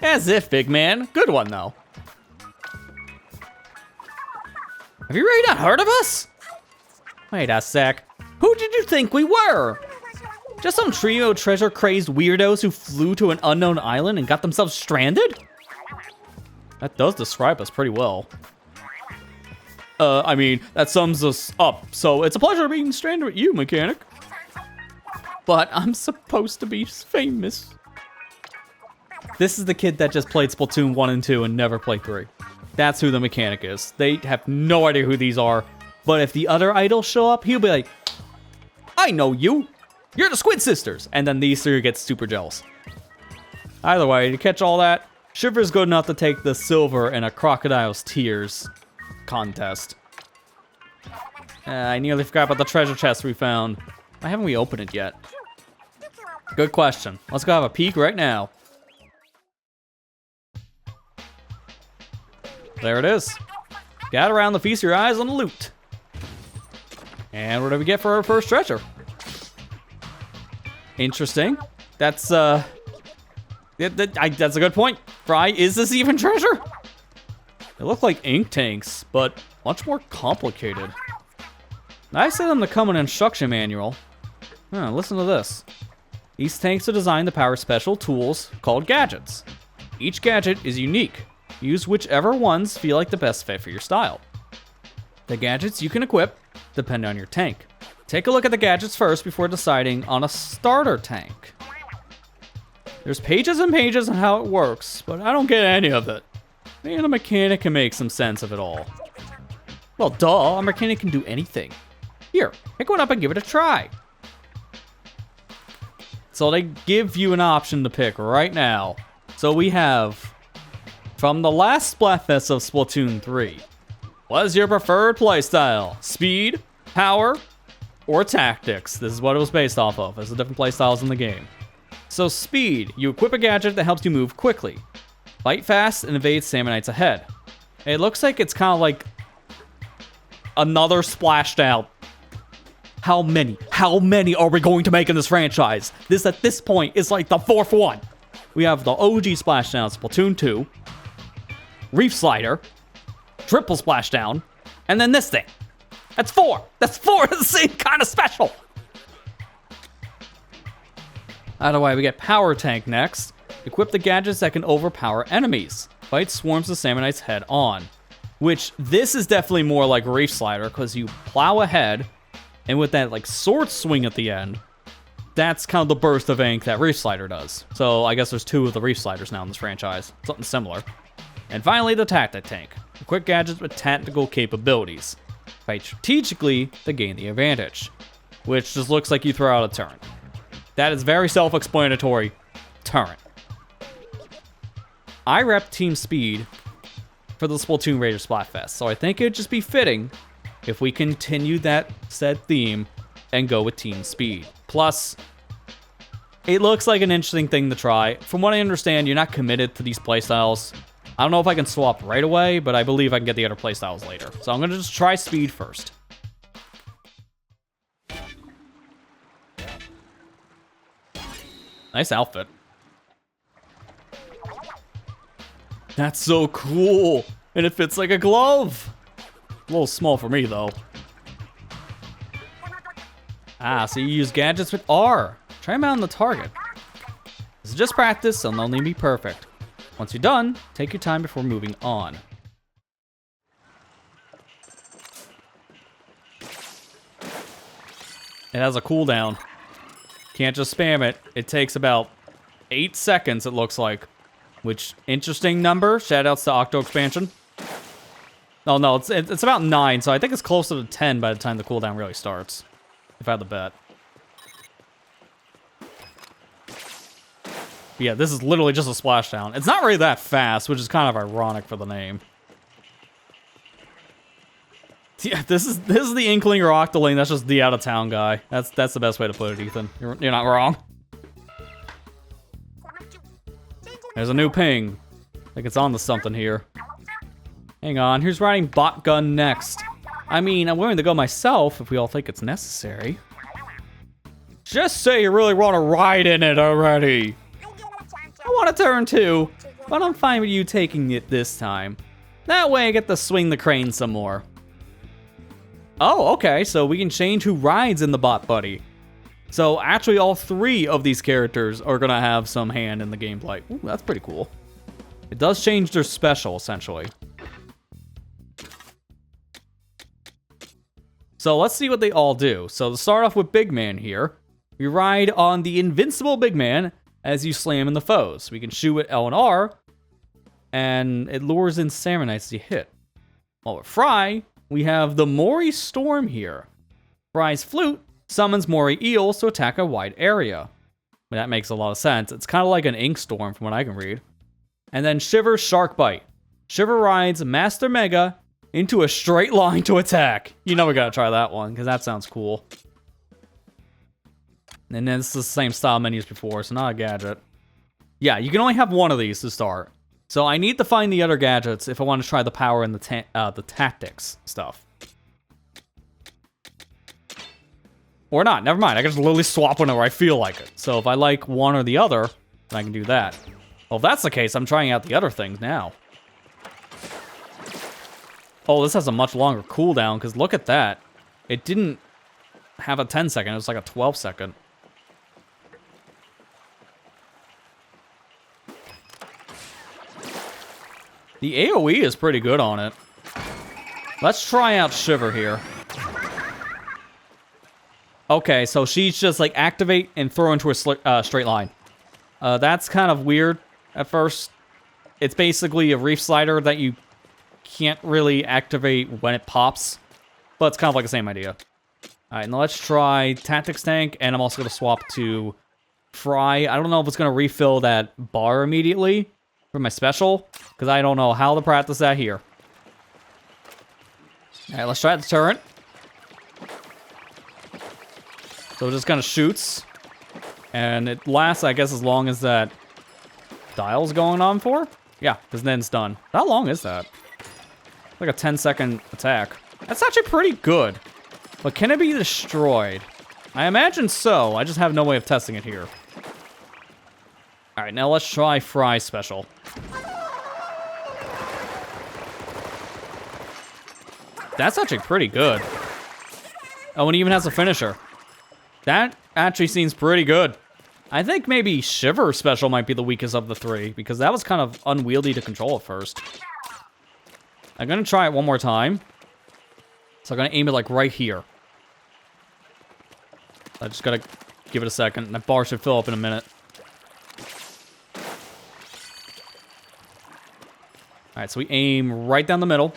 As if, big man. Good one, though. Have you really not heard of us? Wait a sec. Who did you think we were? Just some trio of treasure-crazed weirdos who flew to an unknown island and got themselves stranded? That does describe us pretty well. I mean, that sums us up. So it's a pleasure being stranded with you, mechanic. But I'm supposed to be famous. This is the kid that just played Splatoon 1 and 2 and never played 3. That's who the mechanic is. They have no idea who these are. But if the other idols show up, he'll be like, I know you. You're the Squid Sisters. And then these three get super jealous. Either way, to catch all that, Shiver's good enough to take the silver in a Crocodile's Tears contest. I nearly forgot about the treasure chest we found. Why haven't we opened it yet? Good question. Let's go have a peek right now. There it is. Gather around to feast your eyes on the loot. And what do we get for our first treasure? Interesting. That's a good point. Fry, is this even treasure? They look like ink tanks, but much more complicated. I sent them to come in an instruction manual. Listen to this. These tanks are designed to power special tools called gadgets. Each gadget is unique. Use whichever ones feel like the best fit for your style. The gadgets you can equip depend on your tank. Take a look at the gadgets first before deciding on a starter tank. There's pages and pages on how it works, but I don't get any of it. Maybe a mechanic can make some sense of it all. Well, duh, a mechanic can do anything. Here, pick one up and give it a try. So they give you an option to pick right now. So we have, from the last Splatfest of Splatoon 3, what is your preferred playstyle? Speed, power, or tactics? This is what it was based off of. There's the different playstyles in the game. So speed, you equip a gadget that helps you move quickly. Fight fast and evade Salmonites ahead. It looks like it's kind of like another splashed out. How many are we going to make in this franchise? This, at this point, is like the fourth one. We have the OG Splashdown, Splatoon 2, Reef Slider, Triple Splashdown, and then this thing. That's four. That's four of the same kind of special. Out of the way, we get Power Tank next. Equip the gadgets that can overpower enemies. Fight swarms of Salmonites head on. Which, this is definitely more like Reef Slider, because you plow ahead, and with that like sword swing at the end, that's kind of the burst of ink that Reef Slider does. So I guess there's two of the Reef Sliders now in this franchise. Something similar. And finally, the Tactic Tank. Equip gadgets with tactical capabilities. Fight strategically to gain the advantage. Which just looks like you throw out a turret. That is very self-explanatory. Turret. I rep Team Speed for the Splatoon Raiders Splatfest, so I think it'd just be fitting if we continue that said theme and go with Team Speed. Plus, it looks like an interesting thing to try. From what I understand, you're not committed to these playstyles. I don't know if I can swap right away, but I believe I can get the other playstyles later. So I'm going to just try Speed first. Nice outfit. That's so cool. And it fits like a glove. A little small for me, though. So you use gadgets with R. Try them out on the target. This is just practice, so they'll need to be perfect. Once you're done, take your time before moving on. It has a cooldown. Can't just spam it. It takes about 8 seconds, it looks like. Which, interesting number. Shoutouts to Octo Expansion. Oh no, it's about 9, so I think it's closer to 10 by the time the cooldown really starts. If I had to bet. But yeah, this is literally just a splashdown. It's not really that fast, which is kind of ironic for the name. Yeah, this is the Inkling or Octoling. That's just the out-of-town guy. That's the best way to put it, Ethan. You're not wrong. There's a new ping. I think it's on to something here. Hang on, who's riding Bot Gun next? I mean, I'm willing to go myself if we all think it's necessary. Just say you really want to ride in it already. I want to turn too, but I'm fine with you taking it this time. That way I get to swing the crane some more. Oh, okay, so we can change who rides in the Bot Buddy. So actually all 3 of these characters are gonna have some hand in the gameplay. Ooh, that's pretty cool. It does change their special, essentially. So let's see what they all do. So to start off with Big Man here, we ride on the invincible Big Man as you slam in the foes. We can shoot with L and R, and it lures in Salmonites to hit. While with Fry, we have the Mori Storm here. Fry's flute summons Mori eels to attack a wide area. That makes a lot of sense. It's kind of like an ink storm from what I can read. And then Shiver's Shark Bite. Shiver rides Master Mega into a straight line to attack. You know we gotta try that one, because that sounds cool. And then it's the same style menu as before, so not a gadget. Yeah, you can only have one of these to start. So I need to find the other gadgets if I want to try the power and the tactics stuff. Or not, never mind. I can just literally swap whenever I feel like it. So if I like one or the other, then I can do that. Well, if that's the case, I'm trying out the other things now. Oh, this has a much longer cooldown, because look at that. It didn't have a 10-second, it was like a 12-second. The AoE is pretty good on it. Let's try out Shiver here. Okay, so she's just like activate and throw into a straight line. That's kind of weird at first. It's basically a reef slider that you can't really activate when it pops, but it's kind of like the same idea. All right, now let's try Tactics Tank, and I'm also going to swap to Fry. I don't know if it's going to refill that bar immediately for my special, because I don't know how to practice that here. All right, let's try the turret. So it just kind of shoots, and it lasts, I guess, as long as that dial's going on for. Yeah, because then it's done. How long is that? Like a 10-second attack. That's actually pretty good. But can it be destroyed? I imagine so. I just have no way of testing it here. Alright, now let's try Fry's special. That's actually pretty good. Oh, and it even has a finisher. That actually seems pretty good. I think maybe Shiver special might be the weakest of the three, because that was kind of unwieldy to control at first. I'm gonna try it one more time. So I'm gonna aim it like right here. I just gotta give it a second. That bar should fill up in a minute. Alright, so we aim right down the middle.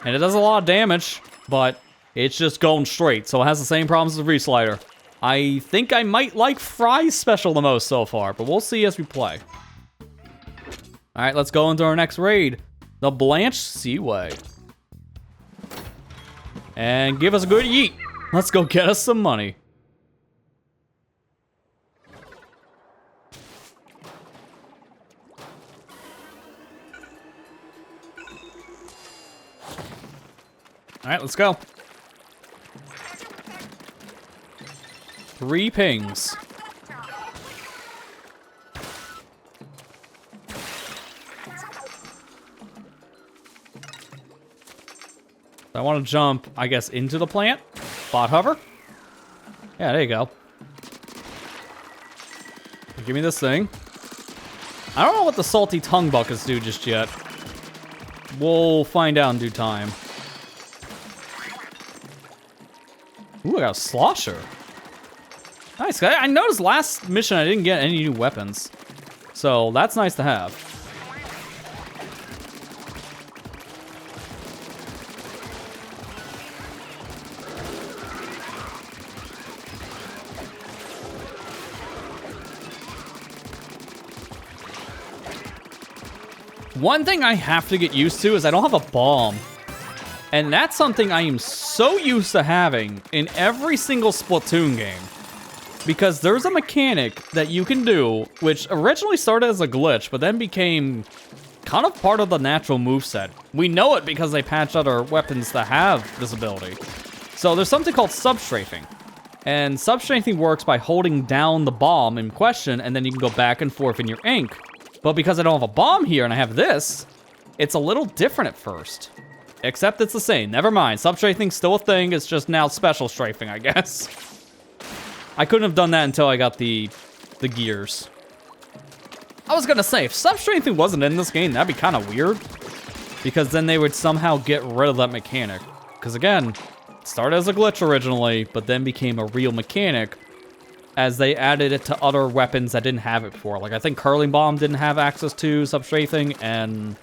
And it does a lot of damage, but it's just going straight, so it has the same problems as the Re-Slider. I think I might like Fry's special the most so far, but we'll see as we play. Alright, let's go into our next raid. The Blanche Seaway. And give us a good yeet. Let's go get us some money. Alright, let's go. 3 pings. I want to jump, I guess, into the plant. Bot hover. Yeah, there you go. Give me this thing. I don't know what the salty tongue buckets do just yet. We'll find out in due time. Ooh, I got a slosher. Nice. I noticed last mission I didn't get any new weapons. So that's nice to have. One thing I have to get used to is I don't have a bomb. And that's something I am so used to having in every single Splatoon game. Because there's a mechanic that you can do, which originally started as a glitch, but then became kind of part of the natural moveset. We know it because they patched other weapons that have this ability. So there's something called substrafing. And substrafing works by holding down the bomb in question, and then you can go back and forth in your ink. But because I don't have a bomb here and I have this, it's a little different at first. Except it's the same. Never mind. Substrafing's still a thing. It's just now special strafing, I guess. I couldn't have done that until I got the gears. I was gonna say, if substrafing wasn't in this game, that'd be kind of weird. Because then they would somehow get rid of that mechanic. Because again, it started as a glitch originally, but then became a real mechanic as they added it to other weapons that didn't have it before. Like, I think Curling Bomb didn't have access to substrafing, and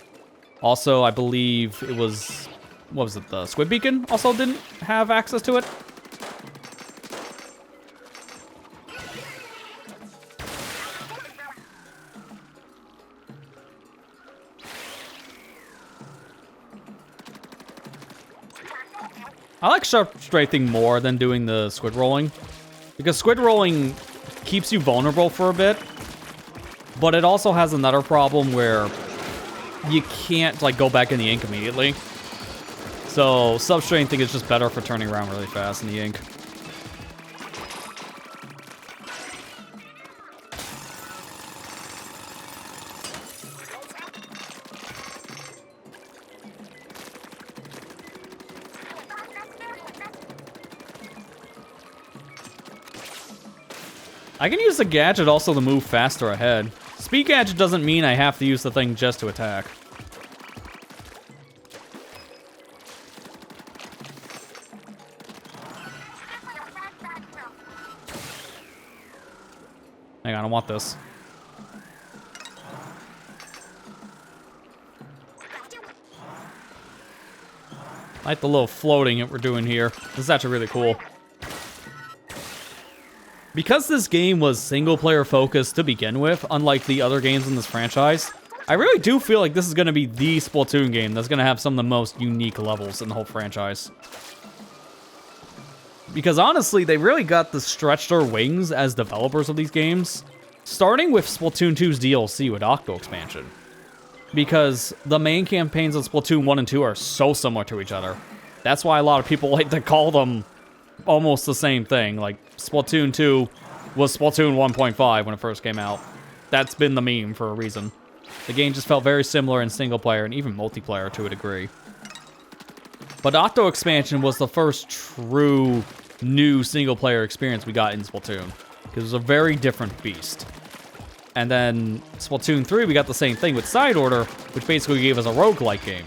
also, I believe it was, what was it, the Squid Beacon also didn't have access to it? I like substrafing more than doing the squid rolling. Because squid rolling keeps you vulnerable for a bit, but it also has another problem where you can't like go back in the ink immediately. So Substrate, I think, is just better for turning around really fast in the ink. I can use the gadget also to move faster ahead. Speed gadget doesn't mean I have to use the thing just to attack. Hang on, I want this. I like the little floating that we're doing here. This is actually really cool. Because this game was single-player focused to begin with, unlike the other games in this franchise, I really do feel like this is going to be the Splatoon game that's going to have some of the most unique levels in the whole franchise. Because honestly, they really got to stretch their wings as developers of these games, starting with Splatoon 2's DLC with O.C.A expansion. Because the main campaigns of Splatoon 1 and 2 are so similar to each other. That's why a lot of people like to call them almost the same thing. Like, Splatoon 2 was Splatoon 1.5 when it first came out. That's been the meme for a reason. The game just felt very similar in single player and even multiplayer to a degree. But O.C.A expansion was the first true new single player experience we got in Splatoon, because it was a very different beast. And then Splatoon 3, we got the same thing with Side Order, which basically gave us a roguelike game.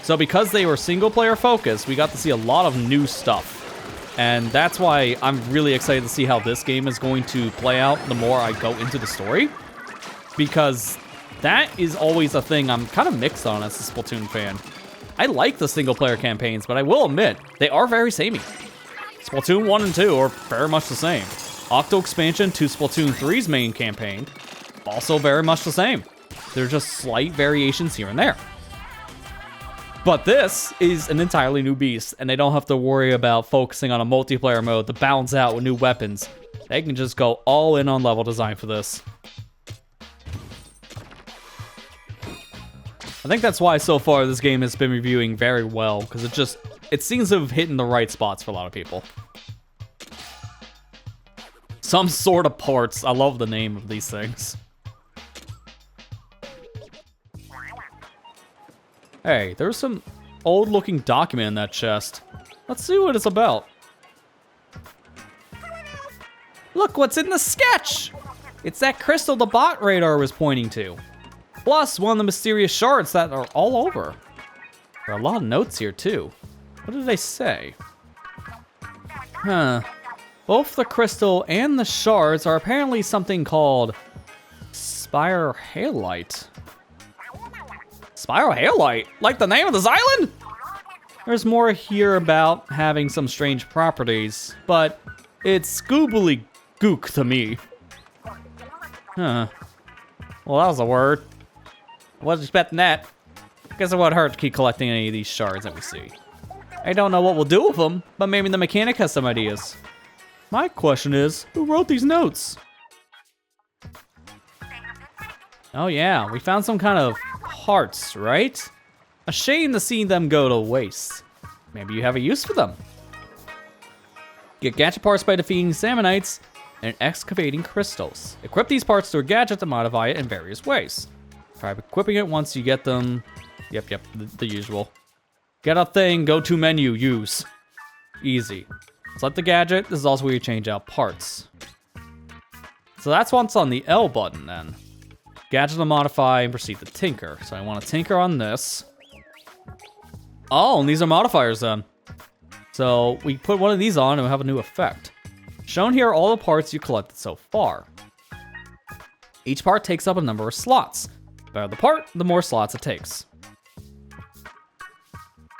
So because they were single player focused, we got to see a lot of new stuff. And that's why I'm really excited to see how this game is going to play out the more I go into the story. Because that is always a thing I'm kind of mixed on as a Splatoon fan. I like the single player campaigns, but I will admit, they are very samey. Splatoon 1 and 2 are very much the same. O.C.A expansion to Splatoon 3's main campaign, also very much the same. They're just slight variations here and there. But this is an entirely new beast, and they don't have to worry about focusing on a multiplayer mode to balance out with new weapons. They can just go all in on level design for this. I think that's why so far this game has been reviewing very well, because it seems to have hit in the right spots for a lot of people. Some sort of parts. I love the name of these things. Hey, there's some old-looking document in that chest. Let's see what it's about. Look what's in the sketch! It's that crystal the bot radar was pointing to. Plus, one of the mysterious shards that are all over. There are a lot of notes here, too. What did they say? Huh. Both the crystal and the shards are apparently something called Spire Halite. Spiral Halite? Like the name of this island? There's more here about having some strange properties, but it's scoobly gook to me. Huh. Well, that was a word. I wasn't expecting that. Guess it won't hurt to keep collecting any of these shards that we see. I don't know what we'll do with them, but maybe the mechanic has some ideas. My question is, who wrote these notes? Oh yeah, we found some kind of parts, right? A shame to see them go to waste. Maybe you have a use for them. Get gadget parts by defeating Salmonites and excavating crystals. Equip these parts to a gadget to modify it in various ways. Try equipping it once you get them. Yep, the usual. Get a thing, go to menu, use. Easy. Select the gadget. This is also where you change out parts. So that's what's on the L button then. Gadget to modify and proceed to tinker. So I want to tinker on this. Oh, and these are modifiers then. So we put one of these on and we have a new effect. Shown here are all the parts you collected so far. Each part takes up a number of slots. The better the part, the more slots it takes.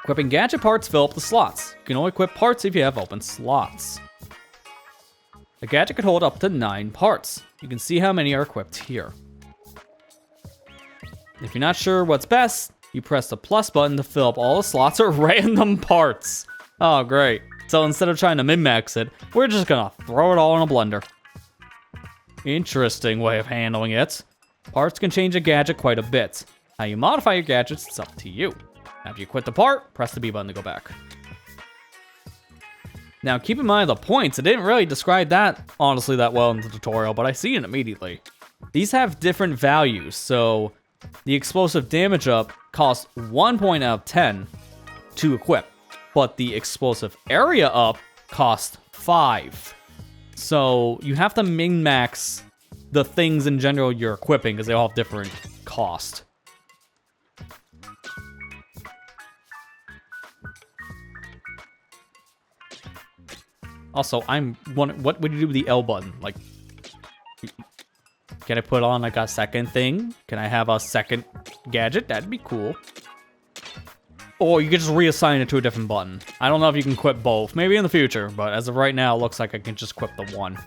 Equipping gadget parts fill up the slots. You can only equip parts if you have open slots. A gadget can hold up to 9 parts. You can see how many are equipped here. If you're not sure what's best, you press the plus button to fill up all the slots or random parts. Oh, great. So instead of trying to min-max it, we're just gonna throw it all in a blender. Interesting way of handling it. Parts can change a gadget quite a bit. How you modify your gadgets is up to you. After you quit the part, press the B button to go back. Now, keep in mind the points. It didn't really describe that, honestly, that well in the tutorial, but I see it immediately. These have different values, so the explosive damage up costs 1 point out of 10 to equip, but the explosive area up costs 5. So you have to min-max the things in general you're equipping because they all have different cost. Also, what would you do with the L button? Like, can I put on like a second thing? Can I have a second gadget? That'd be cool. Or you could just reassign it to a different button. I don't know if you can equip both. Maybe in the future, but as of right now, it looks like I can just equip the one.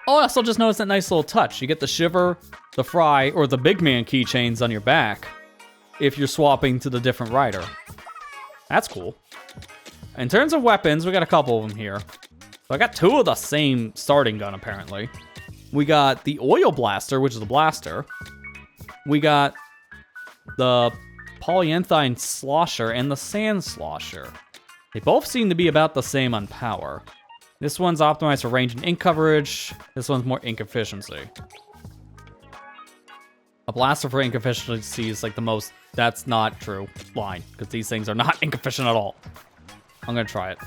Oh, I also just noticed that nice little touch. You get the Shiver, the Fry, or the Big Man keychains on your back if you're swapping to the different rider. That's cool. In terms of weapons, we got a couple of them here. So I got 2 of the same starting gun, apparently. We got the Oil Blaster, which is the blaster. We got the Polyethylene Slosher and the Sand Slosher. They both seem to be about the same on power. This one's optimized for range and ink coverage. This one's more ink efficiency. A blaster for ink efficiency is like the most... That's not true line, because these things are not ink efficient at all. I'm gonna try it.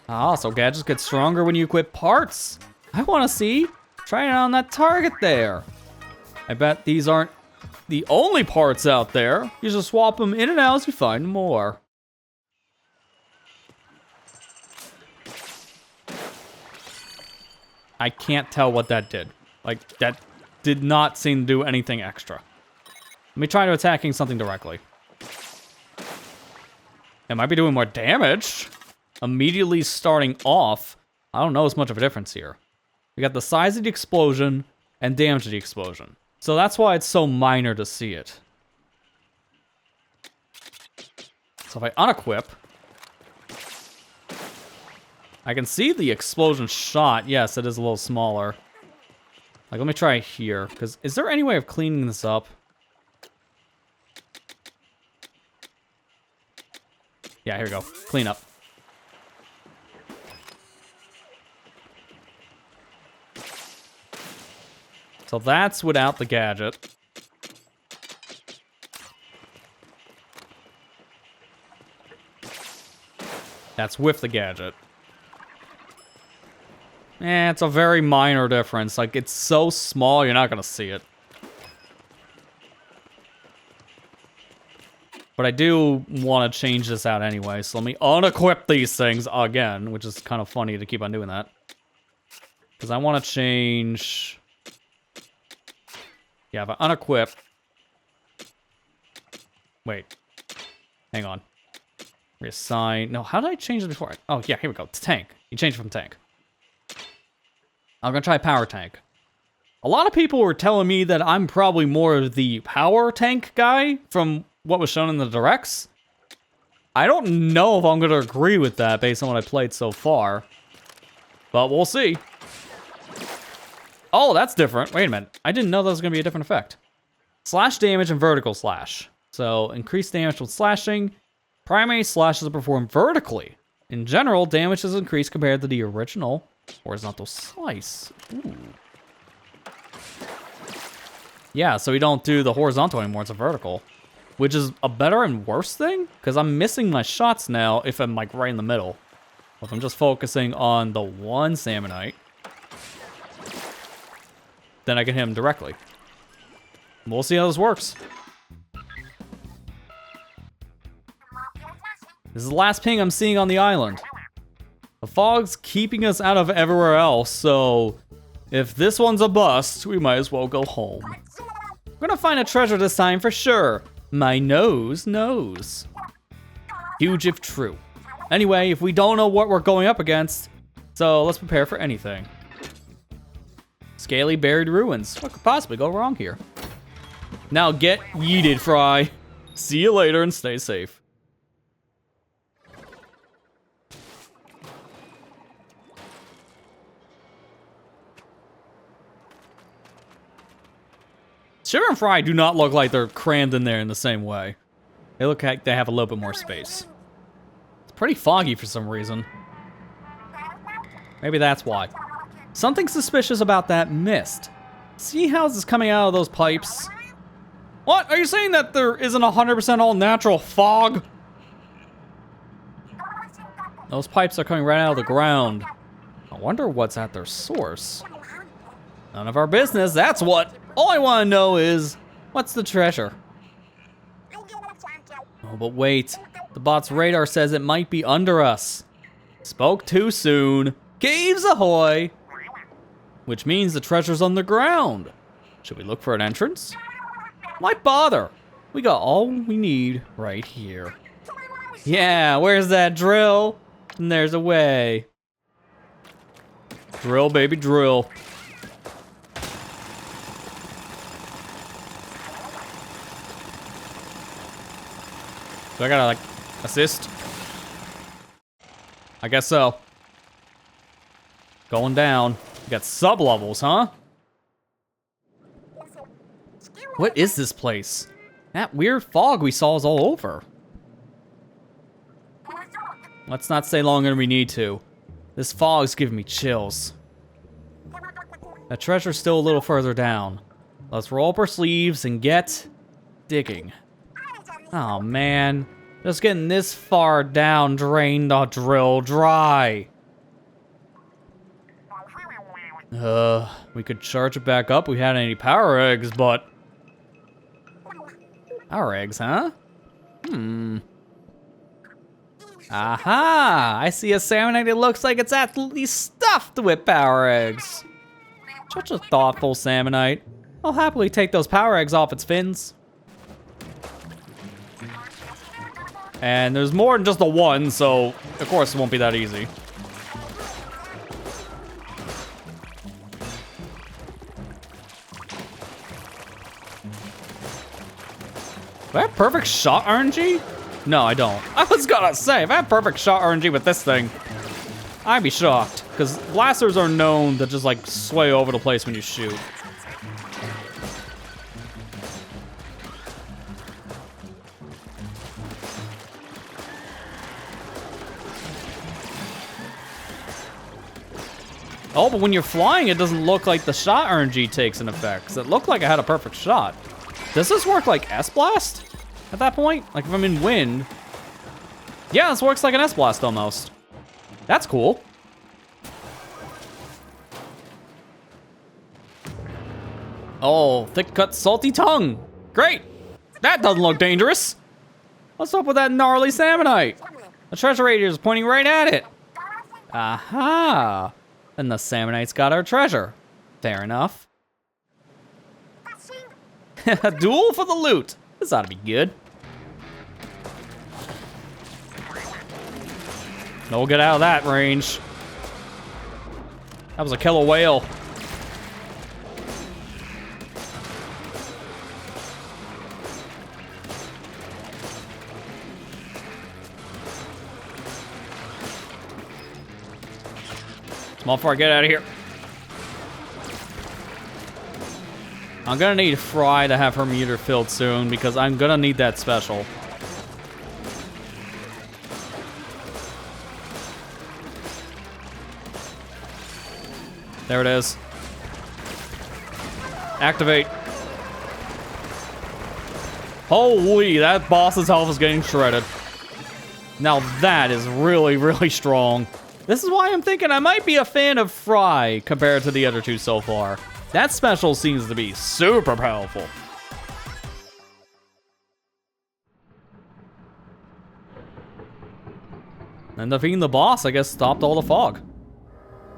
Ah, so gadgets get stronger when you equip parts. I want to see. Try it on that target there. I bet these aren't the only parts out there. You just swap them in and out as you find more. I can't tell what that did. Like, that did not seem to do anything extra. Let me try to attacking something directly. It might be doing more damage. Immediately starting off, I don't know as much of a difference here. We got the size of the explosion and damage of the explosion. So that's why it's so minor to see it. So if I unequip, I can see the explosion shot. Yes, it is a little smaller. Like, let me try here, because is there any way of cleaning this up? Yeah, here we go. Clean up. So that's without the gadget. That's with the gadget. It's a very minor difference. Like, it's so small, you're not gonna see it. But I do want to change this out anyway, so let me unequip these things again, which is kind of funny to keep on doing that. Because I want to change... Yeah, if I unequip... Wait. Hang on. Reassign... No, how did I change it before? Oh, yeah, here we go. It's tank. You changed it from tank. I'm gonna try power tank. A lot of people were telling me that I'm probably more of the power tank guy from what was shown in the directs. I don't know if I'm gonna agree with that based on what I played so far. But we'll see. Oh, that's different. Wait a minute. I didn't know that was gonna be a different effect. Slash damage and vertical slash. So, increased damage with slashing. Primary slashes are performed vertically. In general, damage is increased compared to the original horizontal slice. Ooh. Yeah, so we don't do the horizontal anymore, it's a vertical. Which is a better and worse thing? Because I'm missing my shots now if I'm like right in the middle. If I'm just focusing on the one Salmonite, then I can hit him directly. We'll see how this works. This is the last ping I'm seeing on the island. The fog's keeping us out of everywhere else, so if this one's a bust, we might as well go home. We're gonna find a treasure this time for sure. My nose knows. Huge if true. Anyway, if we don't know what we're going up against, so let's prepare for anything. Scaly buried ruins. What could possibly go wrong here? Now get yeeted, Fry. See you later and stay safe. Sugar and Fry do not look like they're crammed in there in the same way. They look like they have a little bit more space. It's pretty foggy for some reason. Maybe that's why. Something suspicious about that mist. See how this is coming out of those pipes? What? Are you saying that there isn't 100% all natural fog? Those pipes are coming right out of the ground. I wonder what's at their source. None of our business, that's what. All I want to know is, what's the treasure? Oh, but wait. The bot's radar says it might be under us. Spoke too soon. Caves ahoy! Which means the treasure's underground. Should we look for an entrance? Why bother? We got all we need right here. Yeah, where's that drill? And there's a way. Drill, baby, drill. So I gotta, like, assist? I guess so. Going down. We got sub-levels, huh? What is this place? That weird fog we saw is all over. Let's not stay longer than we need to. This fog's giving me chills. The treasure's still a little further down. Let's roll up our sleeves and get digging. Oh man, just getting this far down drained the drill dry. We could charge it back up if we had any power eggs, but... Power eggs, huh? Aha! I see a salmonite that looks like it's absolutely stuffed with power eggs. Such a thoughtful salmonite. I'll happily take those power eggs off its fins. And there's more than just the one, so of course it won't be that easy. Do I have perfect shot RNG? No, I don't. I was gonna say, if I had perfect shot RNG with this thing, I'd be shocked. Because blasters are known to just like sway over the place when you shoot. Oh, but when you're flying, it doesn't look like the shot RNG takes an effect. 'Cause it looked like I had a perfect shot. Does this work like S-Blast at that point? Like if I'm in wind? Yeah, this works like an S-Blast almost. That's cool. Oh, thick cut salty tongue. Great. That doesn't look dangerous. What's up with that gnarly salmonite? The treasure raider is pointing right at it. Aha. And the salmonite's got our treasure. Fair enough. A duel for the loot. This ought to be good. No, we'll get out of that range. That was a killer whale. Come on, before I get out of here. I'm gonna need Fry to have her meter filled soon because I'm gonna need that special. There it is. Activate. Holy, that boss's health is getting shredded. Now that is really, really strong. This is why I'm thinking I might be a fan of Fry compared to the other two so far. That special seems to be super powerful. And defeating the boss, I guess, stopped all the fog.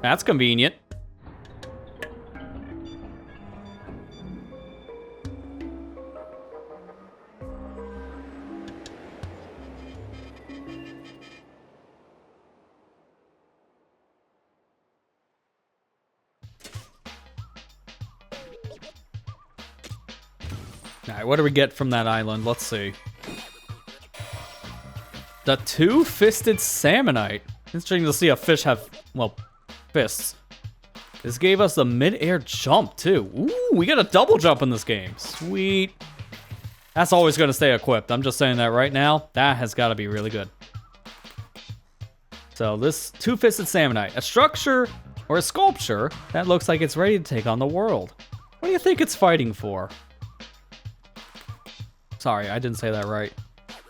That's convenient. Alright, what do we get from that island? Let's see. The two-fisted salmonite. Interesting to see a fish have, well, fists. This gave us a mid-air jump, too. Ooh, we got a double jump in this game. Sweet. That's always going to stay equipped. I'm just saying that right now. That has got to be really good. So this two-fisted Salmonite, a structure or a sculpture that looks like it's ready to take on the world. What do you think it's fighting for? Sorry, I didn't say that right.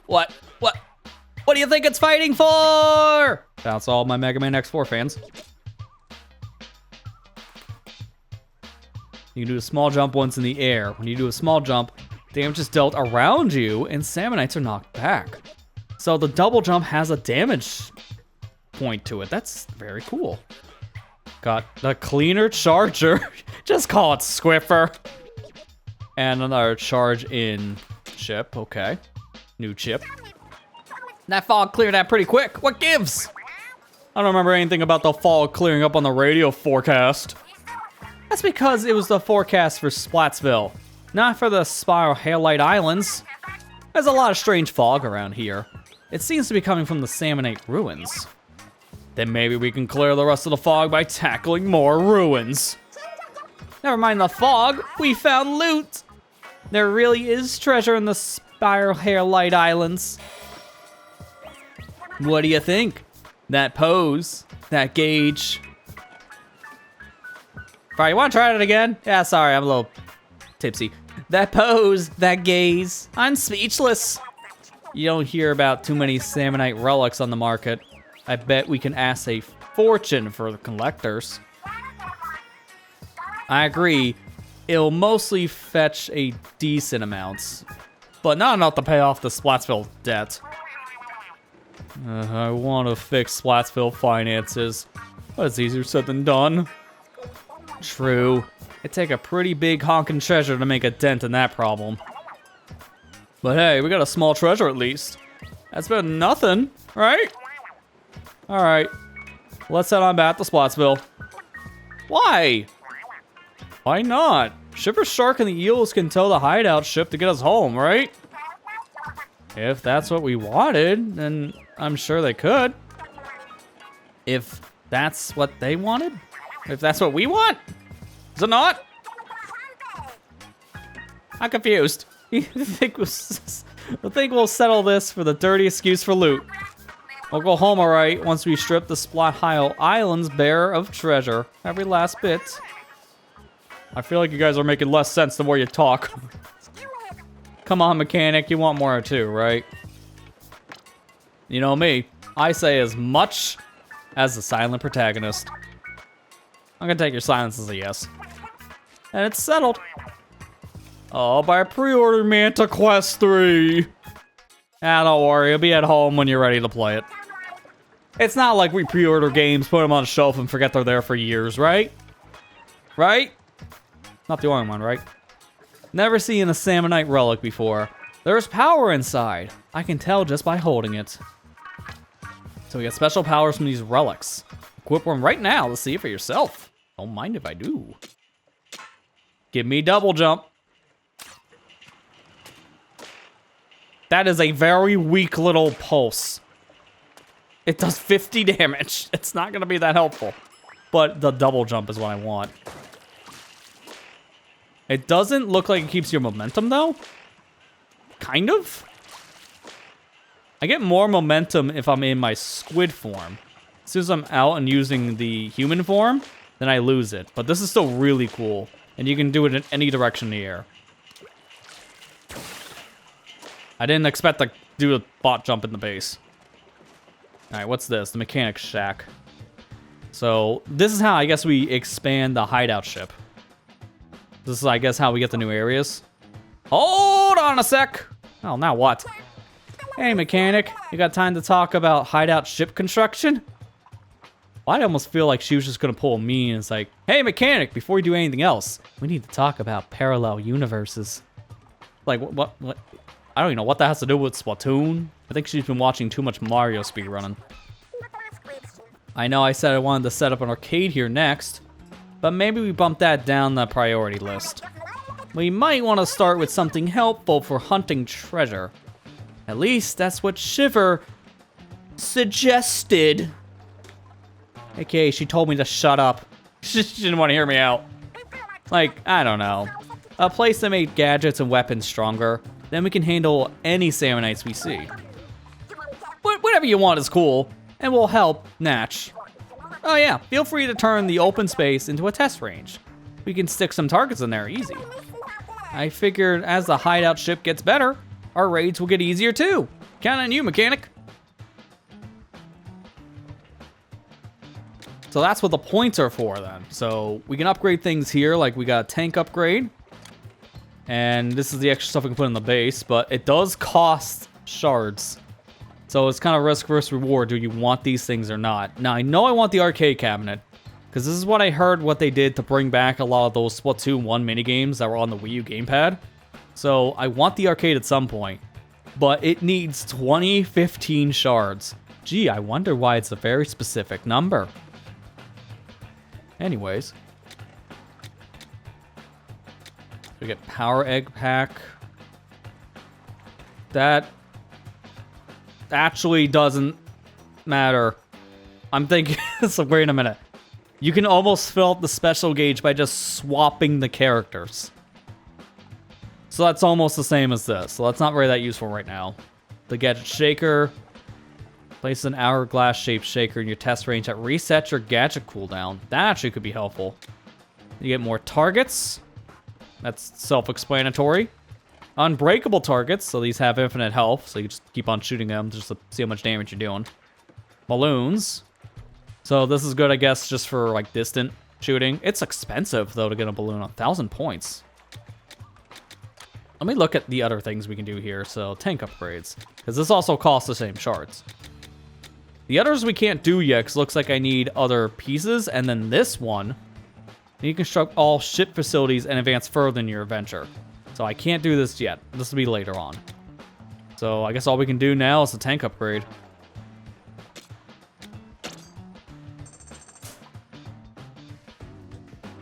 What? What do you think it's fighting for? That's all my Mega Man X4 fans. You can do a small jump once in the air. When you do a small jump, damage is dealt around you and Salmonites are knocked back. So the double jump has a damage point to it. That's very cool. Got the cleaner charger. Just call it Squiffer. And another charge in chip. Okay. New chip. That fog cleared out pretty quick. What gives? I don't remember anything about the fog clearing up on the radio forecast. That's because it was the forecast for Splatsville, not for the Spiral Halite Islands. There's a lot of strange fog around here. It seems to be coming from the Salmonite ruins. Then maybe we can clear the rest of the fog by tackling more ruins. Never mind the fog, we found loot. There really is treasure in the Spiral Halite Islands. What do you think? That pose, that gauge. Alright, you wanna try it again? Yeah, sorry, I'm a little tipsy. That pose, that gaze, I'm speechless. You don't hear about too many Salmonite relics on the market. I bet we can ask a fortune for the collectors. I agree, it'll mostly fetch a decent amount, but not enough to pay off the Splatsville debt. I want to fix Splatsville finances, but it's easier said than done. True, it'd take a pretty big honking treasure to make a dent in that problem. But hey, we got a small treasure at least. That's better than nothing, right? Alright, let's head on back to Splatsville. Why? Why not? Shipper Shark and the Eels can tow the hideout ship to get us home, right? If that's what we wanted, then I'm sure they could. If that's what they wanted? If that's what we want? Is it not? I'm confused. I think we'll settle this for the dirty excuse for loot. We'll go home alright once we strip the Splat Islands bare of treasure. Every last bit. I feel like you guys are making less sense the more you talk. Come on, mechanic, you want more too, right? You know me, I say as much as the silent protagonist. I'm gonna take your silence as a yes. And it's settled. Oh, by pre-order Manta Quest 3. Ah, don't worry, it'll be at home when you're ready to play it. It's not like we pre-order games, put them on a shelf, and forget they're there for years, right? Right? Not the only one, right? Never seen a Salmonite relic before. There's power inside. I can tell just by holding it. So we get special powers from these relics. Equip one right now to see it for yourself. Don't mind if I do. Give me double jump. That is a very weak little pulse. It does 50 damage. It's not gonna be that helpful. But the double jump is what I want. It doesn't look like it keeps your momentum though. Kind of. I get more momentum if I'm in my squid form. As soon as I'm out and using the human form, then I lose it. But this is still really cool. And you can do it in any direction in the air. I didn't expect to do a bot jump in the base. Alright, what's this? The mechanic shack. So, this is how I guess we expand the hideout ship. This is, I guess, how we get the new areas. Hold on a sec! Oh, now what? Hey, mechanic. You got time to talk about hideout ship construction? Well, I almost feel like she was just gonna pull me and it's like, hey, mechanic, before we do anything else, we need to talk about parallel universes. Like, what? I don't even know what that has to do with Splatoon. I think she's been watching too much Mario speedrunning. I know I said I wanted to set up an arcade here next, but maybe we bump that down the priority list. We might want to start with something helpful for hunting treasure. At least that's what Shiver suggested. AKA, she told me to shut up. She didn't want to hear me out. Like, I don't know. A place that made gadgets and weapons stronger, then we can handle any Sammonites we see. But whatever you want is cool, and will help Natch. Oh yeah, feel free to turn the open space into a test range. We can stick some targets in there easy. I figured as the hideout ship gets better, our raids will get easier too. Count on you, mechanic. So that's what the points are for then. So we can upgrade things here, like we got a tank upgrade. And this is the extra stuff we can put in the base, but it does cost shards. So it's kind of risk versus reward. Do you want these things or not? Now, I know I want the arcade cabinet, because this is what I heard what they did to bring back a lot of those Splatoon 1 minigames that were on the Wii U gamepad. So I want the arcade at some point, but it needs 2015 shards. Gee, I wonder why it's a very specific number. Anyways. We get power egg pack. That actually doesn't matter. I'm thinking, so wait a minute. You can almost fill up the special gauge by just swapping the characters. So that's almost the same as this. So that's not really that useful right now. The gadget shaker. Place an hourglass shaped shaker in your test range that resets your gadget cooldown. That actually could be helpful. You get more targets. That's self-explanatory. Unbreakable targets, so these have infinite health, so you just keep on shooting them just to see how much damage you're doing. Balloons. So this is good, I guess, just for like distant shooting. It's expensive though to get a balloon, 1,000 points. Let me look at the other things we can do here. So tank upgrades, because this also costs the same shards. The others we can't do yet, because it looks like I need other pieces, and then this one. You construct all ship facilities and advance further in your adventure. So I can't do this yet. This will be later on. So I guess all we can do now is the tank upgrade.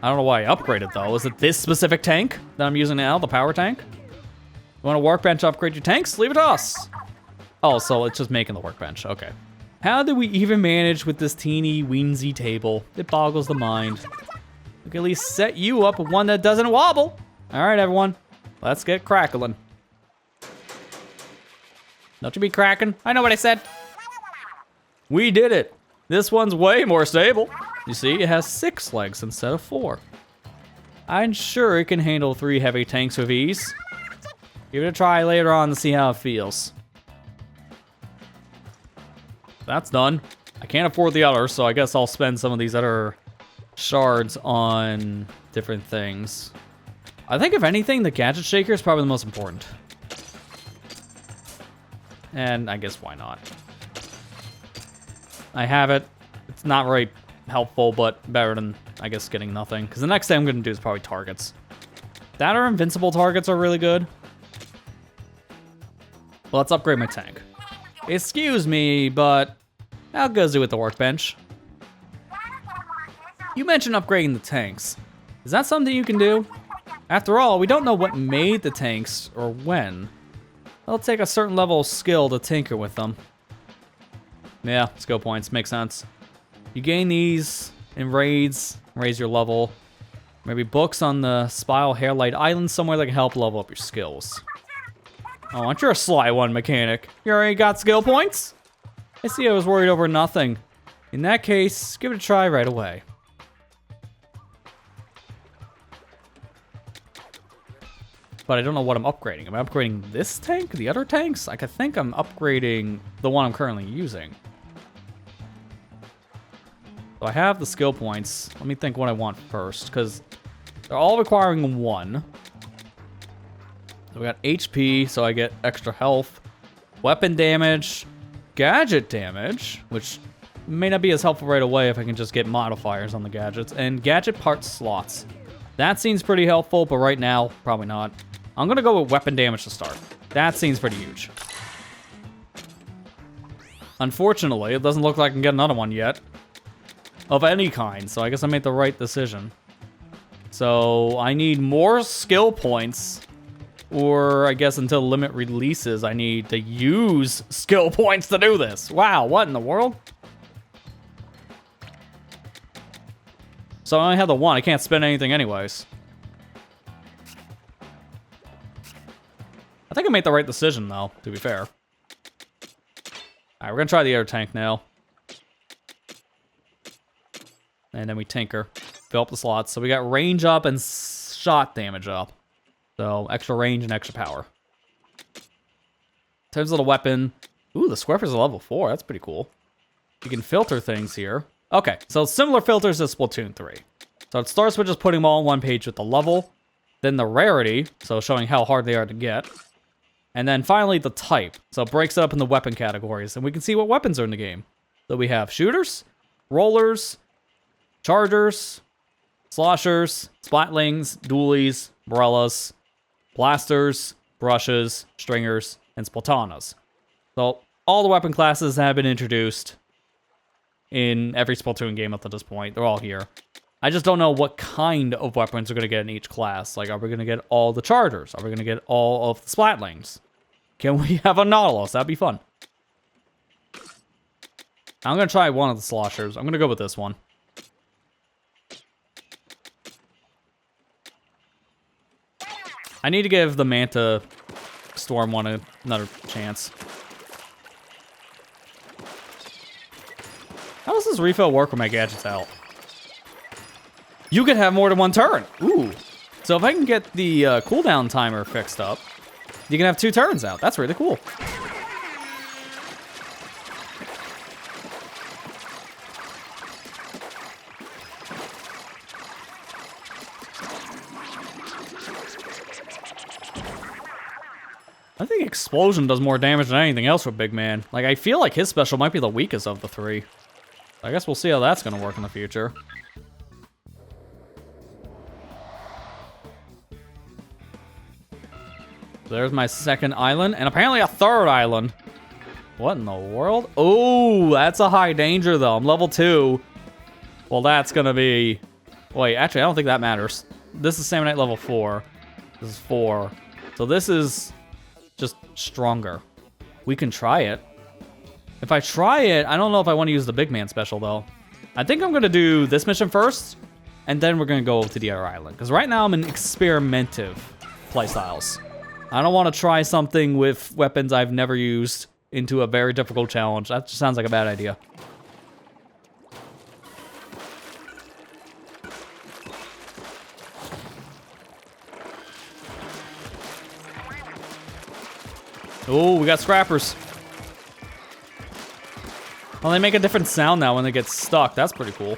I don't know why I upgraded though. Is it this specific tank that I'm using now, the power tank? You want a workbench to upgrade your tanks? Leave it to us. Oh, so it's just making the workbench. Okay. How did we even manage with this teeny weensy table? It boggles the mind. We can at least set you up with one that doesn't wobble. All right, everyone. Let's get crackling. Don't you be cracking. I know what I said. We did it. This one's way more stable. You see, it has 6 legs instead of 4. I'm sure it can handle 3 heavy tanks with ease. Give it a try later on to see how it feels. That's done. I can't afford the others, so I guess I'll spend some of these other shards on different things. I think if anything, the gadget shaker is probably the most important. And I guess why not? I have it. It's not very helpful, but better than, I guess, getting nothing. Because the next thing I'm going to do is probably targets. That or invincible targets are really good. Well, let's upgrade my tank. Excuse me, but how goes it with the workbench? You mentioned upgrading the tanks. Is that something you can do? After all, we don't know what made the tanks or when. It'll take a certain level of skill to tinker with them. Yeah, skill points, makes sense. You gain these in raids, raise your level. Maybe books on the Spile Hairlight Island somewhere that can help level up your skills. Oh, aren't you a sly one, mechanic? You already got skill points? I see I was worried over nothing. In that case, give it a try right away. But I don't know what I'm upgrading. Am I upgrading this tank? The other tanks? Like, I think I'm upgrading the one I'm currently using. So I have the skill points. Let me think what I want first, because they're all requiring 1. So we got HP, so I get extra health. Weapon damage. Gadget damage, which may not be as helpful right away if I can just get modifiers on the gadgets. And gadget parts slots. That seems pretty helpful, but right now, probably not. I'm gonna go with weapon damage to start. That seems pretty huge. Unfortunately, it doesn't look like I can get another one yet. Of any kind, so I guess I made the right decision. So I need more skill points, or I guess until limit releases, I need to use skill points to do this. Wow, what in the world? So I only have the one. I can't spin anything anyways. I think I made the right decision, though, to be fair. Alright, we're gonna try the air tank now. And then we tinker. Fill up the slots. So we got range up and shot damage up. So extra range and extra power. In terms of the weapon... Ooh, the Squirper's a level 4. That's pretty cool. You can filter things here. Okay, so similar filters to Splatoon 3. So it starts with just putting them all on one page with the level. Then the rarity, so showing how hard they are to get. And then finally the type. So it breaks it up in the weapon categories. And we can see what weapons are in the game. So we have shooters, rollers, chargers, sloshers, splatlings, dualies, umbrellas, blasters, brushes, stringers, and splatanas. So all the weapon classes have been introduced in every Splatoon game up to this point. They're all here. I just don't know what kind of weapons we're going to get in each class. Like, are we going to get all the chargers? Are we going to get all of the splatlings? Can we have a Nautilus? That'd be fun. I'm going to try one of the sloshers. I'm going to go with this one. I need to give the Manta Storm one another chance. How does this refill work with my gadgets out? You can have more than one turn. Ooh. So if I can get the cooldown timer fixed up, you can have 2 turns out. That's really cool. I think Explosion does more damage than anything else with Big Man. Like, I feel like his special might be the weakest of the 3. I guess we'll see how that's going to work in the future. There's my second island, and apparently a third island. What in the world? Oh, that's a high danger, though. I'm level 2. Well, that's going to be... Wait, actually, I don't think that matters. This is Salmonite level 4. This is 4. So this is just stronger. We can try it. If I try it, I don't know if I want to use the big man special, though. I think I'm going to do this mission first, and then we're going to go over to the other island. Because right now I'm in experimentative playstyles. I don't want to try something with weapons I've never used into a very difficult challenge. That just sounds like a bad idea. Oh, we got scrappers. Well, they make a different sound now when they get stuck. That's pretty cool.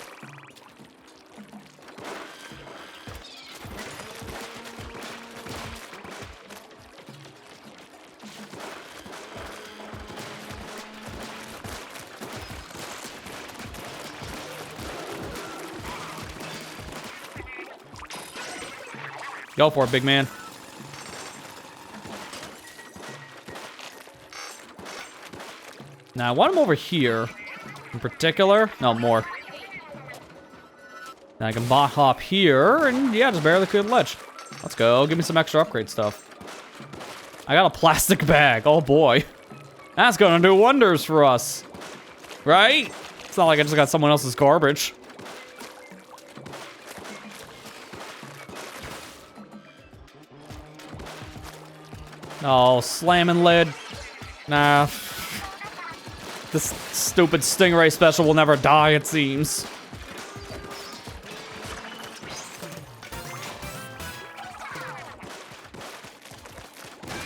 Go for it, big man. Now, I want him over here in particular. No, more. Now I can bot hop here, and yeah, just barely clear the ledge. Let's go. Give me some extra upgrade stuff. I got a plastic bag. Oh, boy. That's gonna do wonders for us. Right? It's not like I just got someone else's garbage. Oh, slamming lid. Nah. This stupid Stingray special will never die, it seems.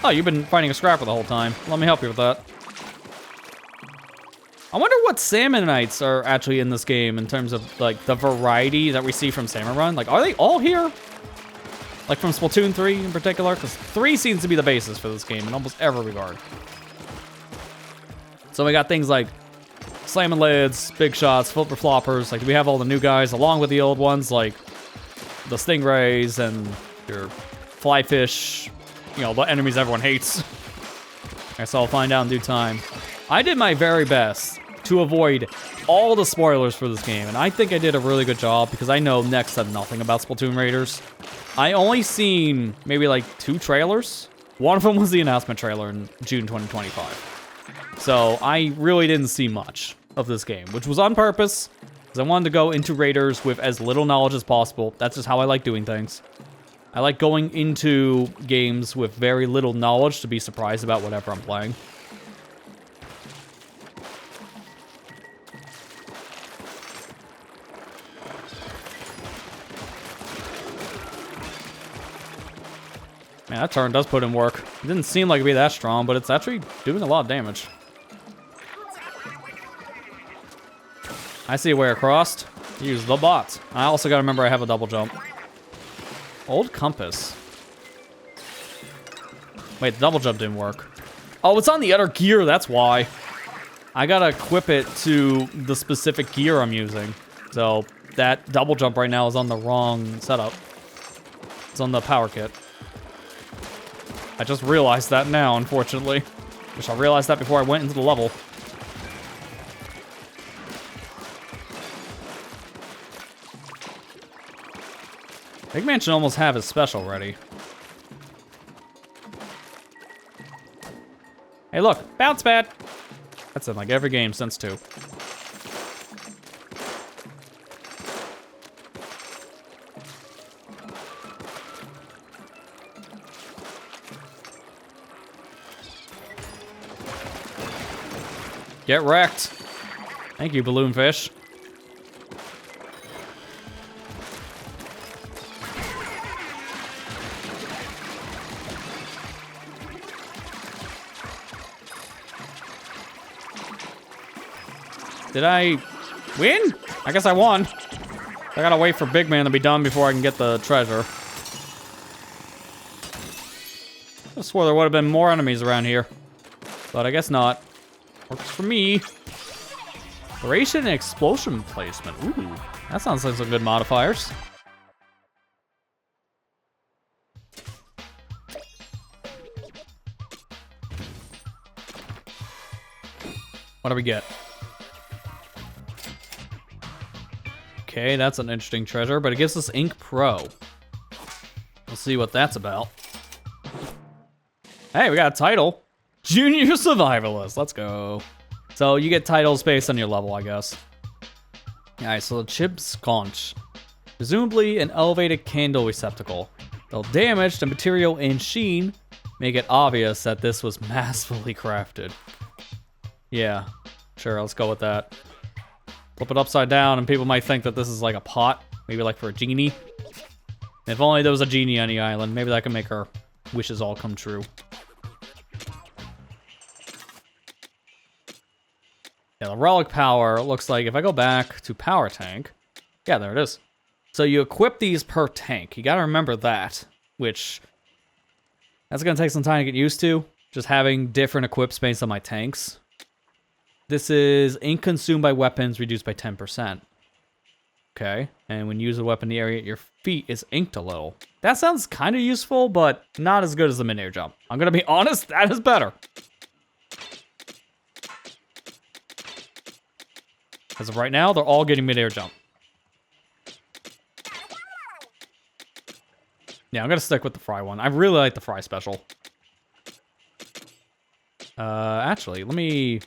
Oh, you've been fighting a scrapper the whole time. Let me help you with that. I wonder what Salmonites are actually in this game in terms of, like, the variety that we see from Salmon Run. Like, are they all here? Like from Splatoon 3 in particular? Because 3 seems to be the basis for this game in almost every regard. So we got things like slamming lids, big shots, flipper floppers. Like, we have all the new guys along with the old ones, like the Stingrays and your flyfish, you know, the enemies everyone hates. I guess I'll find out in due time. I did my very best to avoid all the spoilers for this game, and I think I did a really good job because I know next to nothing about Splatoon Raiders. I only seen maybe like 2 trailers. One of them was the announcement trailer in June 2025. So I really didn't see much of this game, which was on purpose, Because I wanted to go into Raiders with as little knowledge as possible. That's just how I like doing things. I like going into games with very little knowledge to be surprised about whatever I'm playing. Man, that turn does put in work. It didn't seem like it'd be that strong, but it's actually doing a lot of damage. I see a way across. Use the bot. I also gotta remember I have a double jump. Old compass. Wait, the double jump didn't work. Oh, it's on the other gear, that's why. I gotta equip it to the specific gear I'm using. So, that double jump right now is on the wrong setup. It's on the power kit. I just realized that now, unfortunately. Wish I realized that before I went into the level. Big Man should almost have his special ready. Hey look, bounce pad! That's in like every game since 2. Get wrecked. Thank you, balloon fish. Did I win? I guess I won. I gotta wait for Big Man to be done before I can get the treasure. I swore there would have been more enemies around here. But I guess not. Works for me. Duration and explosion placement. Ooh, that sounds like some good modifiers. What do we get? Okay, that's an interesting treasure, but it gives us Ink Pro. We'll see what that's about. Hey, we got a title. Junior Survivalist, let's go. So you get titles based on your level, I guess. Alright, so the Chip's Conch. Presumably an elevated candle receptacle. Though damage, the material and sheen make it obvious that this was masterfully crafted. Yeah, sure, let's go with that. Flip it upside down and people might think that this is like a pot. Maybe like for a genie. If only there was a genie on the island, maybe that could make our wishes all come true. Yeah, the relic power looks like if I go back to power tank, yeah, there it is. So you equip these per tank. You gotta remember that, which that's gonna take some time to get used to. Just having different equips based on my tanks. This is ink consumed by weapons reduced by 10%. Okay, and when you use a weapon, the area at your feet is inked a little. That sounds kind of useful, but not as good as the mid-air jump. I'm gonna be honest, that is better. As of right now, they're all getting mid-air jump. Yeah, I'm gonna stick with the fry one. I really like the fry special. Actually, let me...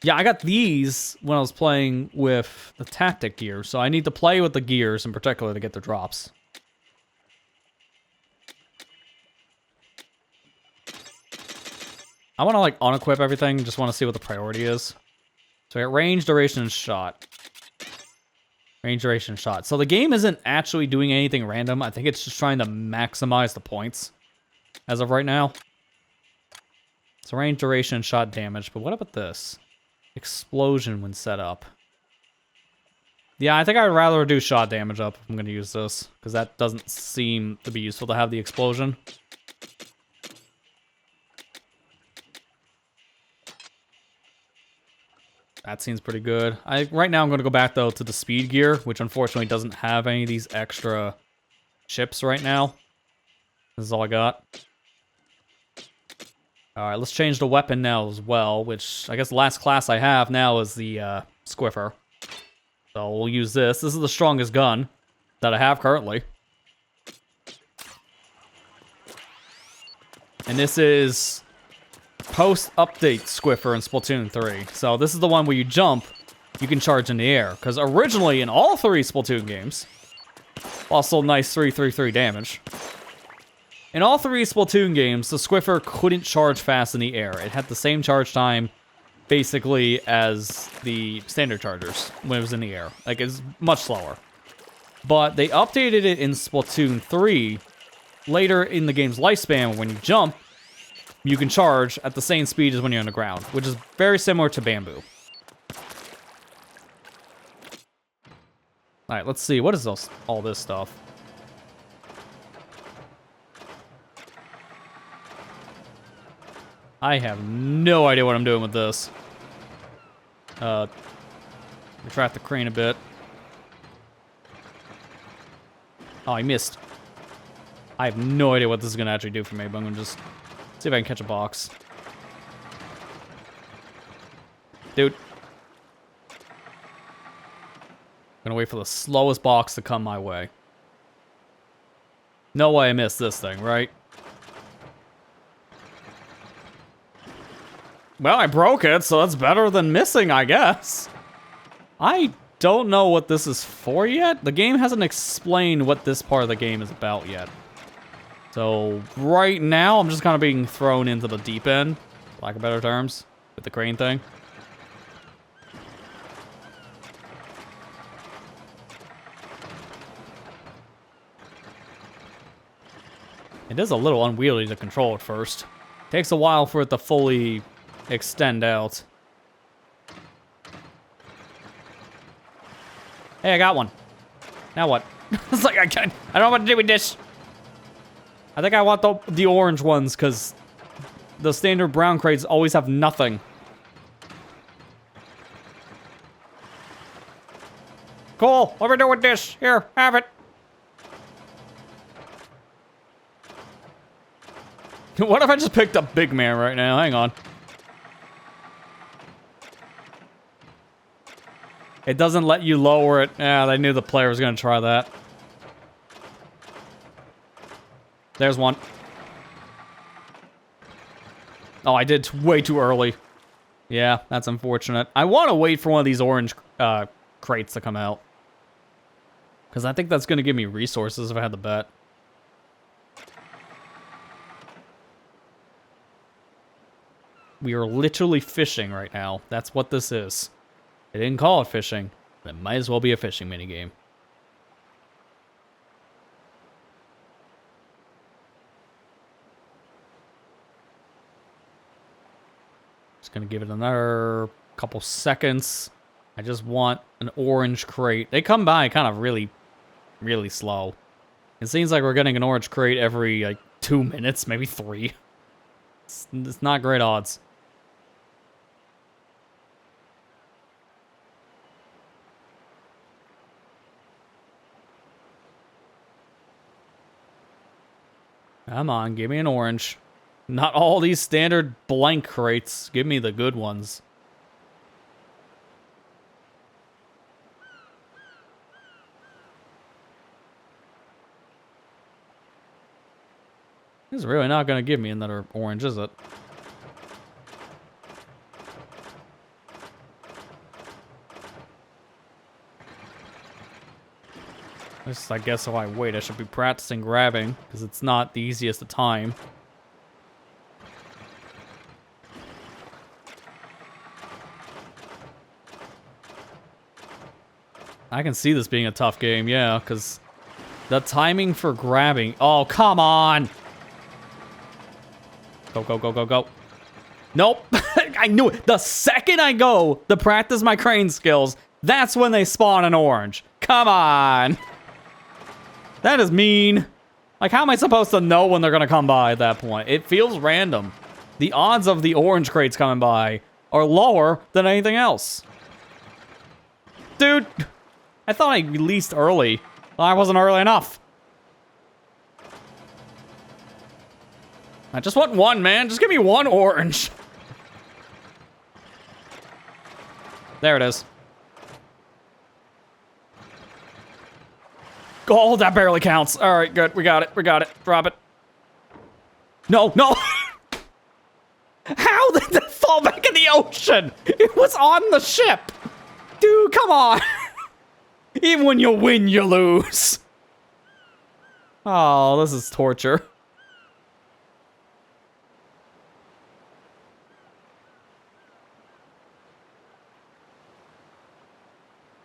Yeah, I got these when I was playing with the tactic gear, so I need to play with the gears in particular to get the drops. I want to like unequip everything, just want to see what the priority is. So I got range, duration, and shot. Range, duration, shot. So the game isn't actually doing anything random. I think it's just trying to maximize the points as of right now. So range, duration, and shot damage. But what about this? Explosion when set up. Yeah, I think I'd rather do shot damage up if I'm going to use this. Because that doesn't seem to be useful to have the explosion. That seems pretty good. Right now I'm going to go back, though, to the speed gear, which unfortunately doesn't have any of these extra chips right now. This is all I got. Alright, let's change the weapon now as well, which I guess the last class I have now is the Squiffer. So we'll use this. This is the strongest gun that I have currently. And this is post-update Squiffer in Splatoon 3. So this is the one where you jump, you can charge in the air. Because originally, in all 3 Splatoon games, also nice 333 damage. In all 3 Splatoon games, the Swiffer couldn't charge fast in the air. It had the same charge time, basically, as the standard chargers when it was in the air. Like, it's much slower. But they updated it in Splatoon 3. Later in the game's lifespan, when you jump, you can charge at the same speed as when you're on the ground, which is very similar to Bamboo. Alright, let's see. What is all this stuff? I have no idea what I'm doing with this. Retract the crane a bit. Oh, I missed. I have no idea what this is going to actually do for me, but I'm going to just see if I can catch a box. Dude. I'm gonna wait for the slowest box to come my way. No way I missed this thing, right? Well, I broke it, so that's better than missing, I guess. I don't know what this is for yet. The game hasn't explained what this part of the game is about yet. So, right now, I'm just kind of being thrown into the deep end, for lack of better terms, with the crane thing. It is a little unwieldy to control at first. Takes a while for it to fully extend out. Hey, I got one. Now what? It's like I don't know what to do with this. I think I want the orange ones because the standard brown crates always have nothing. Cool. What do we do with this? Here, have it. What if I just picked up Big Man right now? Hang on. It doesn't let you lower it. Yeah, they knew the player was going to try that. There's one. Oh, I did way too early. Yeah, that's unfortunate. I want to wait for one of these orange crates to come out. Because I think that's going to give me resources if I had to bet. We are literally fishing right now. That's what this is. They didn't call it fishing. It might as well be a fishing minigame. Just gonna give it another couple seconds. I just want an orange crate. They come by kind of really, really slow. It seems like we're getting an orange crate every, like, 2 minutes, maybe 3. It's not great odds. Come on, give me an orange. Not all these standard blank crates. Give me the good ones. This is really not going to give me another orange, is it? I guess if I wait, I should be practicing grabbing, because it's not the easiest of time. I can see this being a tough game, yeah, because the timing for grabbing... Oh, come on! Go, go, go, go, go. Nope! I knew it! The second I go to practice my crane skills, that's when they spawn an orange. Come on! That is mean. Like, how am I supposed to know when they're going to come by at that point? It feels random. The odds of the orange crates coming by are lower than anything else. Dude, I thought I released early. Well, I wasn't early enough. I just want one, man. Just give me one orange. There it is. Oh, that barely counts. All right, good. We got it. We got it. Drop it. No, no. How did that fall back in the ocean? It was on the ship. dude, come on! Even when you win, you lose. Oh, this is torture.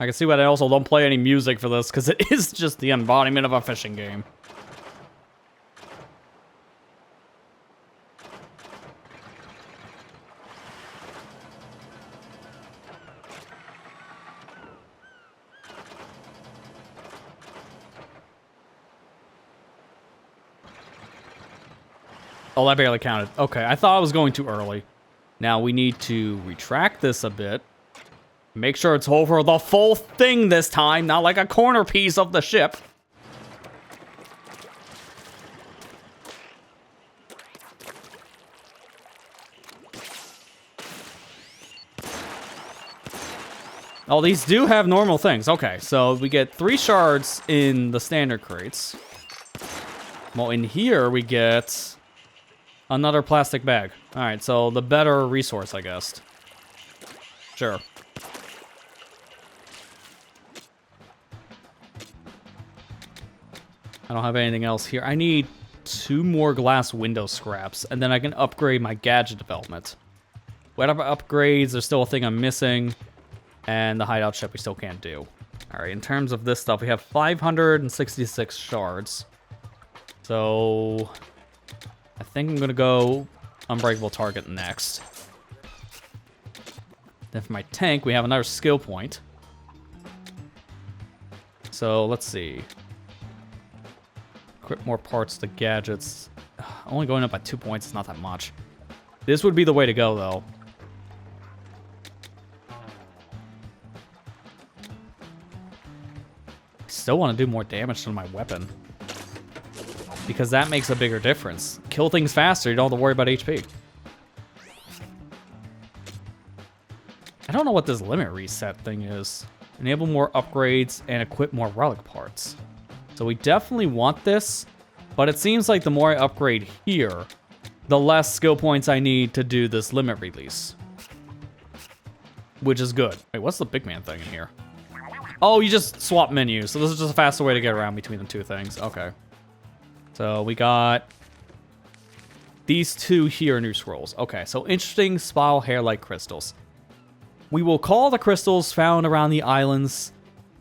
I can see why they also don't play any music for this, because it is just the embodiment of a fishing game. Oh, that barely counted. Okay, I thought I was going too early. Now we need to retract this a bit. Make sure it's over the full thing this time, not like a corner piece of the ship. Oh, these do have normal things. Okay, so we get 3 shards in the standard crates. Well, in here we get another plastic bag. All right, so the better resource, I guess. Sure. I don't have anything else here. I need 2 more glass window scraps, and then I can upgrade my gadget development. Whatever upgrades, there's still a thing I'm missing, and the hideout ship we still can't do. All right, in terms of this stuff, we have 566 shards. So I think I'm gonna go Unbreakable Target next. Then for my tank, we have another skill point. So let's see. Equip more parts to gadgets. Only going up by 2 points is not that much. This would be the way to go, though. Still want to do more damage to my weapon, because that makes a bigger difference. Kill things faster, you don't have to worry about HP. I don't know what this limit reset thing is. Enable more upgrades and equip more relic parts. So we definitely want this, but it seems like the more I upgrade here, the less skill points I need to do this limit release. Which is good. Wait, what's the big man thing in here? Oh, you just swap menus. So this is just a faster way to get around between the 2 things. Okay. So we got these 2 here, new scrolls. Okay, so interesting spiral hair-like crystals. We will call the crystals found around the islands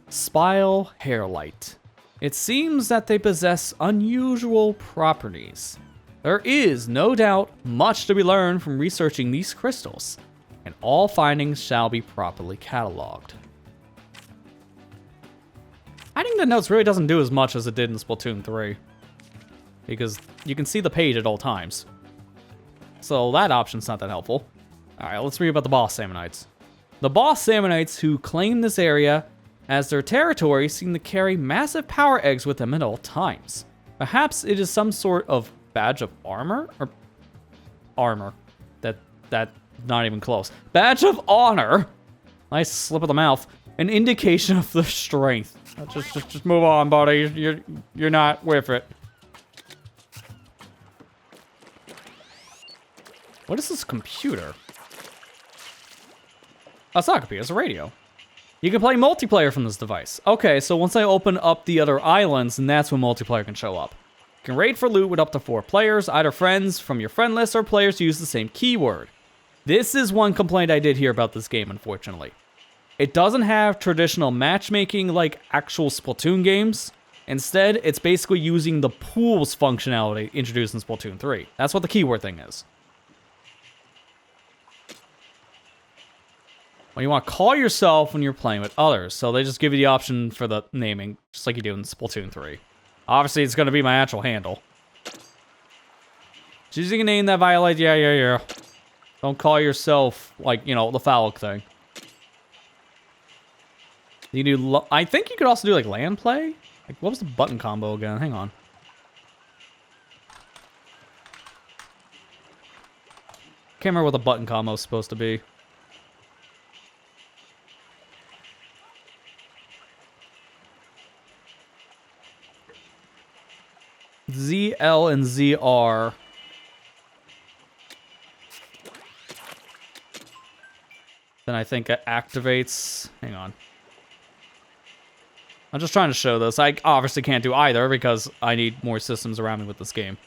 Spiral Hairlight. It seems that they possess unusual properties. There is, no doubt, much to be learned from researching these crystals, and all findings shall be properly cataloged. I think the notes really doesn't do as much as it did in Splatoon 3, because you can see the page at all times. So that option's not that helpful. Alright, let's read about the boss Salmonites. The boss Salmonites who claim this area as their territory seem to carry massive power eggs with them at all times. Perhaps it is some sort of badge of armor? Or armor. That not even close. Badge of honor! Nice slip of the mouth. An indication of their strength. Just move on, buddy. You're not with it. What is this computer? Oh, it's not a computer, it's a radio. You can play multiplayer from this device. Okay, so once I open up the other islands, and that's when multiplayer can show up. You can raid for loot with up to 4 players, either friends from your friend list or players who use the same keyword. This is one complaint I did hear about this game, unfortunately. It doesn't have traditional matchmaking like actual Splatoon games. Instead, it's basically using the pools functionality introduced in Splatoon 3. That's what the keyword thing is. Well, you want to call yourself when you're playing with others, so they just give you the option for the naming, just like you do in Splatoon 3. Obviously, it's going to be my actual handle. Choosing a name that violates, yeah. Don't call yourself, like, you know, the foul thing. You do, I think you could also do, like, land play? Like, what was the button combo again? Hang on. Can't remember what the button combo is supposed to be. ZL and ZR. then I think it activates... Hang on. I'm just trying to show this. I obviously can't do either because I need more systems around me with this game.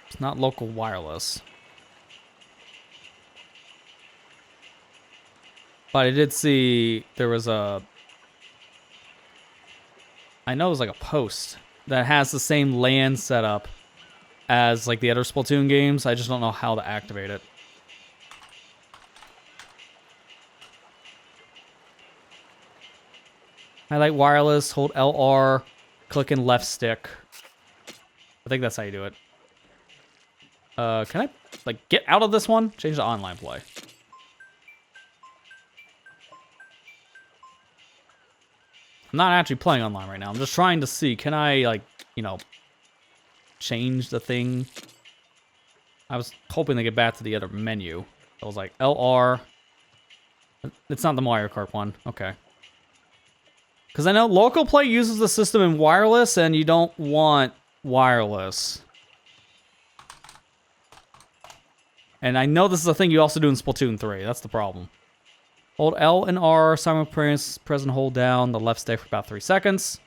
It's not local wireless. But I did see there was a... I know it was like a post that has the same LAN setup as like the other Splatoon games. I just don't know how to activate it. Highlight wireless, hold LR, click and left stick. I think that's how you do it. Can I like get out of this one? Change to online play. I'm not actually playing online right now. I'm just trying to see, can I like, you know, change the thing? I was hoping to get back to the other menu. I was like, LR. It's not the Mario Kart one. Okay. Because I know local play uses the system in wireless, and you don't want wireless. And I know this is a thing you also do in Splatoon 3. That's the problem. Hold L and R, simultaneous, press and hold down the left stick for about 3 seconds.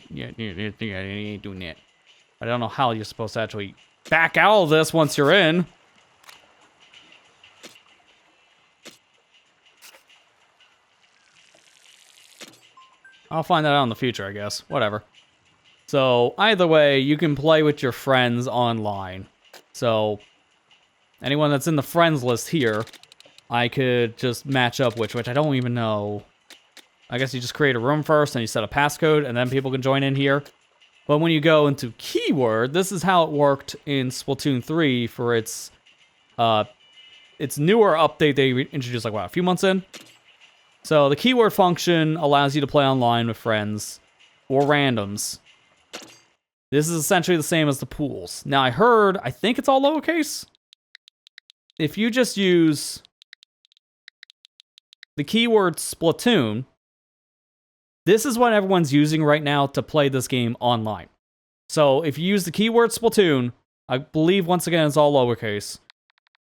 Yeah, you ain't doing that. I don't know how you're supposed to actually back out of this once you're in. I'll find that out in the future, I guess. Whatever. So, either way, you can play with your friends online. So, anyone that's in the friends list here, I could just match up which I don't even know. I guess you just create a room first, and you set a passcode, and then people can join in here. But when you go into keyword, this is how it worked in Splatoon 3 for its newer update they introduced, like, what, a few months in? So, the keyword function allows you to play online with friends or randoms. This is essentially the same as the pools. Now, I think it's all lowercase. If you just use the keyword Splatoon, this is what everyone's using right now to play this game online. So, if you use the keyword Splatoon, I believe, once again, it's all lowercase.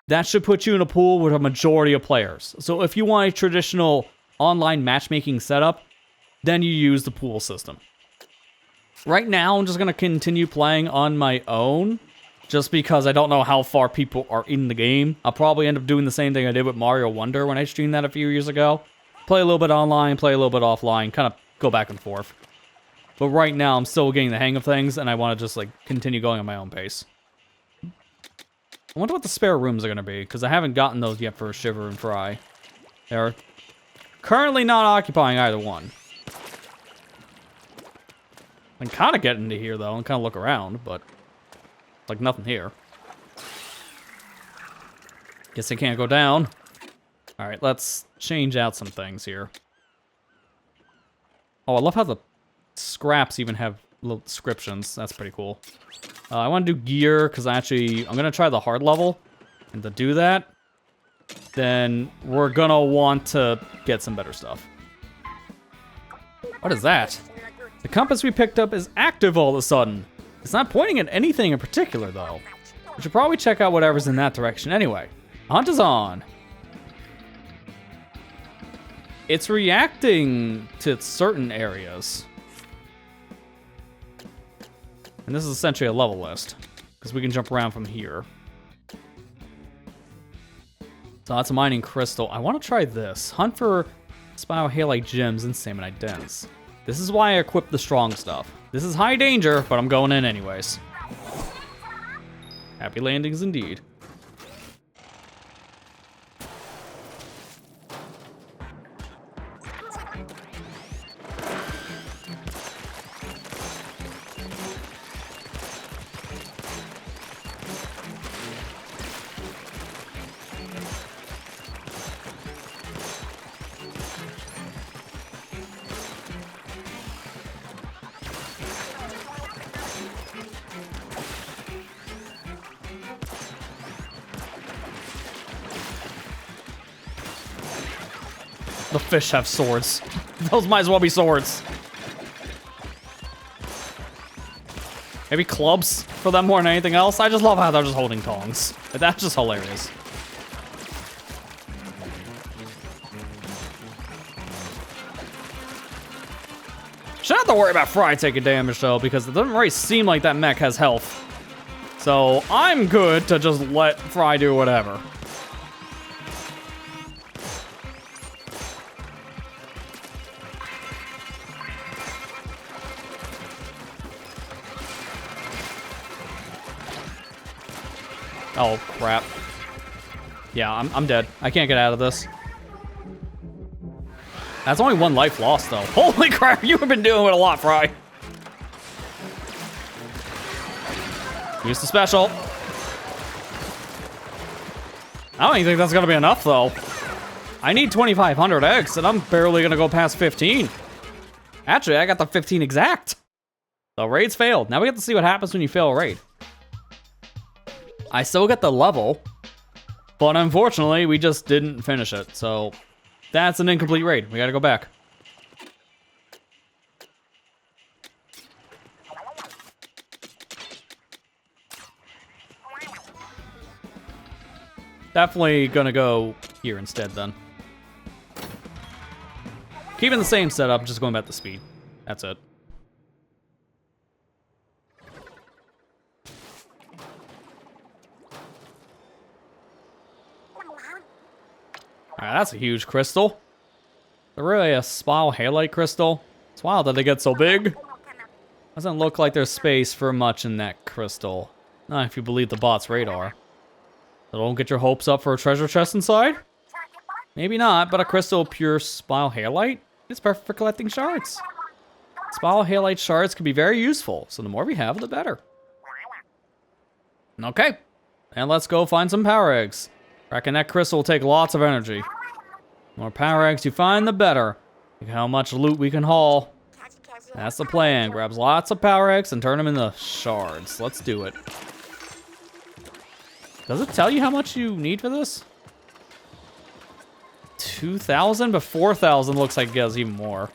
That should put you in a pool with a majority of players. So, if you want a traditional online matchmaking setup, then you use the pool system. Right now, I'm just going to continue playing on my own, just because I don't know how far people are in the game. I'll probably end up doing the same thing I did with Mario Wonder when I streamed that a few years ago. Play a little bit online, play a little bit offline, kind of go back and forth. But right now, I'm still getting the hang of things, and I want to just like continue going at my own pace. I wonder what the spare rooms are going to be, because I haven't gotten those yet for Shiver and Fry. They're currently not occupying either one. I can kind of get into here, though, and kind of look around, but like nothing here. Guess I can't go down. All right, let's change out some things here. Oh, I love how the scraps even have little descriptions. That's pretty cool. I want to do gear, because I'm going to try the hard level. And to do that, then we're going to want to get some better stuff. What is that? The compass we picked up is active all of a sudden. It's not pointing at anything in particular, though. We should probably check out whatever's in that direction anyway. Hunt is on. It's reacting to certain areas. And this is essentially a level list, because we can jump around from here. So that's a mining crystal. I want to try this. Hunt for Spinal Halite gems and Samonite dens. This is why I equipped the strong stuff. This is high danger, but I'm going in anyways. Happy landings indeed. The fish have swords. Those might as well be swords. Maybe clubs for them more than anything else. I just love how they're just holding tongs. That's just hilarious. Shouldn't have to worry about Fry taking damage though, because it doesn't really seem like that mech has health. So I'm good to just let Fry do whatever. Oh, crap. Yeah, I'm dead. I can't get out of this. That's only 1 life lost, though. Holy crap, you have been dealing with a lot, Fry. Use the special. I don't even think that's gonna be enough, though. I need 2,500 eggs, and I'm barely gonna go past 15. Actually, I got the 15 exact. The raid's failed. Now we have to see what happens when you fail a raid. I still get the level, but unfortunately, we just didn't finish it. So that's an incomplete raid. We gotta go back. Definitely gonna go here instead then. Keeping the same setup, just going back to speed. That's it. Alright, that's a huge crystal. They're really a small halite crystal. It's wild that they get so big. Doesn't look like there's space for much in that crystal. Not if you believe the bot's radar. So don't get your hopes up for a treasure chest inside? Maybe not, but a crystal of pure spiral halite is perfect for collecting shards. Spiral halite shards can be very useful, so the more we have, the better. Okay, and let's go find some power eggs. Cracking that crystal will take lots of energy. The more power eggs you find, the better. Look how much loot we can haul. That's the plan. Grab lots of power eggs and turn them into shards. Let's do it. Does it tell you how much you need for this? 2,000, but 4,000 looks like it gives even more.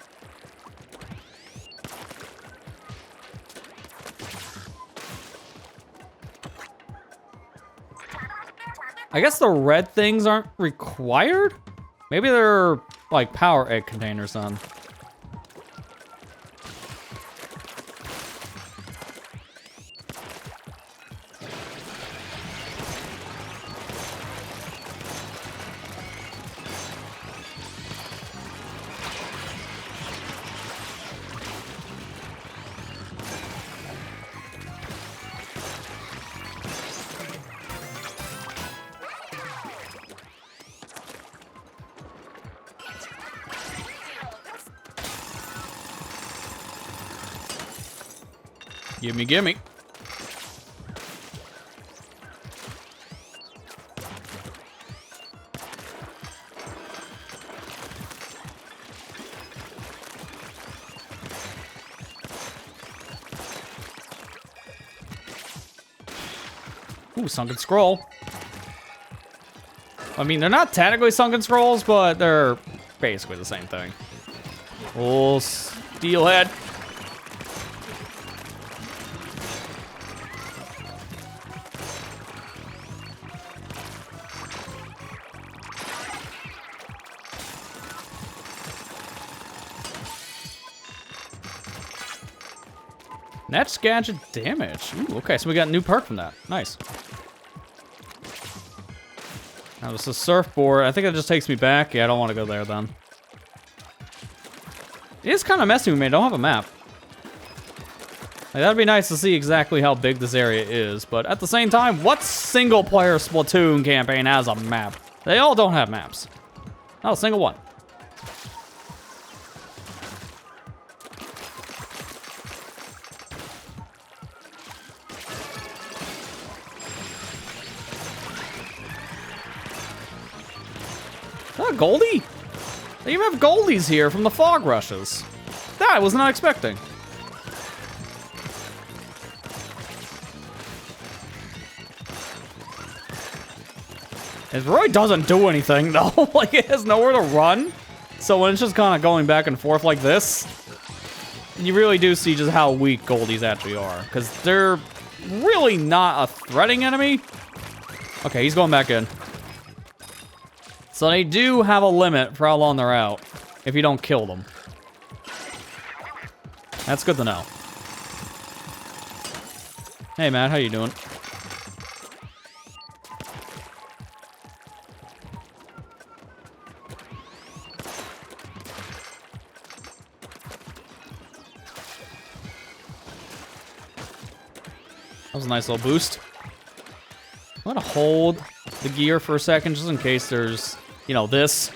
I guess the red things aren't required? Maybe they're like power egg containers then. Gimme, gimme. Ooh, sunken scroll. I mean, they're not technically sunken scrolls, but they're basically the same thing. Oh, steelhead. That's gadget damage. Ooh, okay, so we got a new perk from that. Nice. Now this is surfboard. I think it just takes me back. Yeah, I don't want to go there then. It is kind of messy with me. I don't have a map. Like, that'd be nice to see exactly how big this area is, but at the same time, what single player Splatoon campaign has a map? They all don't have maps. Not a single one. Goldie? They even have goldies here from the fog rushes. That I was not expecting. It really doesn't do anything though. Like, it has nowhere to run. So when it's just kind of going back and forth like this, you really do see just how weak Goldies actually are. Because they're really not a threatening enemy. Okay, he's going back in. So they do have a limit for how long they're out if you don't kill them. That's good to know. Hey, Matt, how you doing? That was a nice little boost. I'm gonna hold the gear for a second just in case there's, you know, this.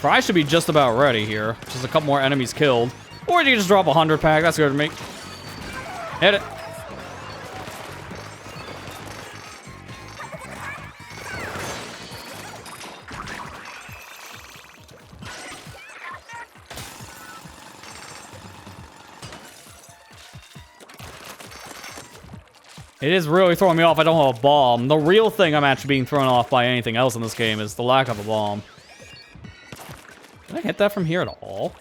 Probably should be just about ready here. Just a couple more enemies killed. Or you can just drop a 100 pack. That's good to me. Hit it. It is really throwing me off I don't have a bomb. The real thing I'm actually being thrown off by anything else in this game is the lack of a bomb. Can I hit that from here at all?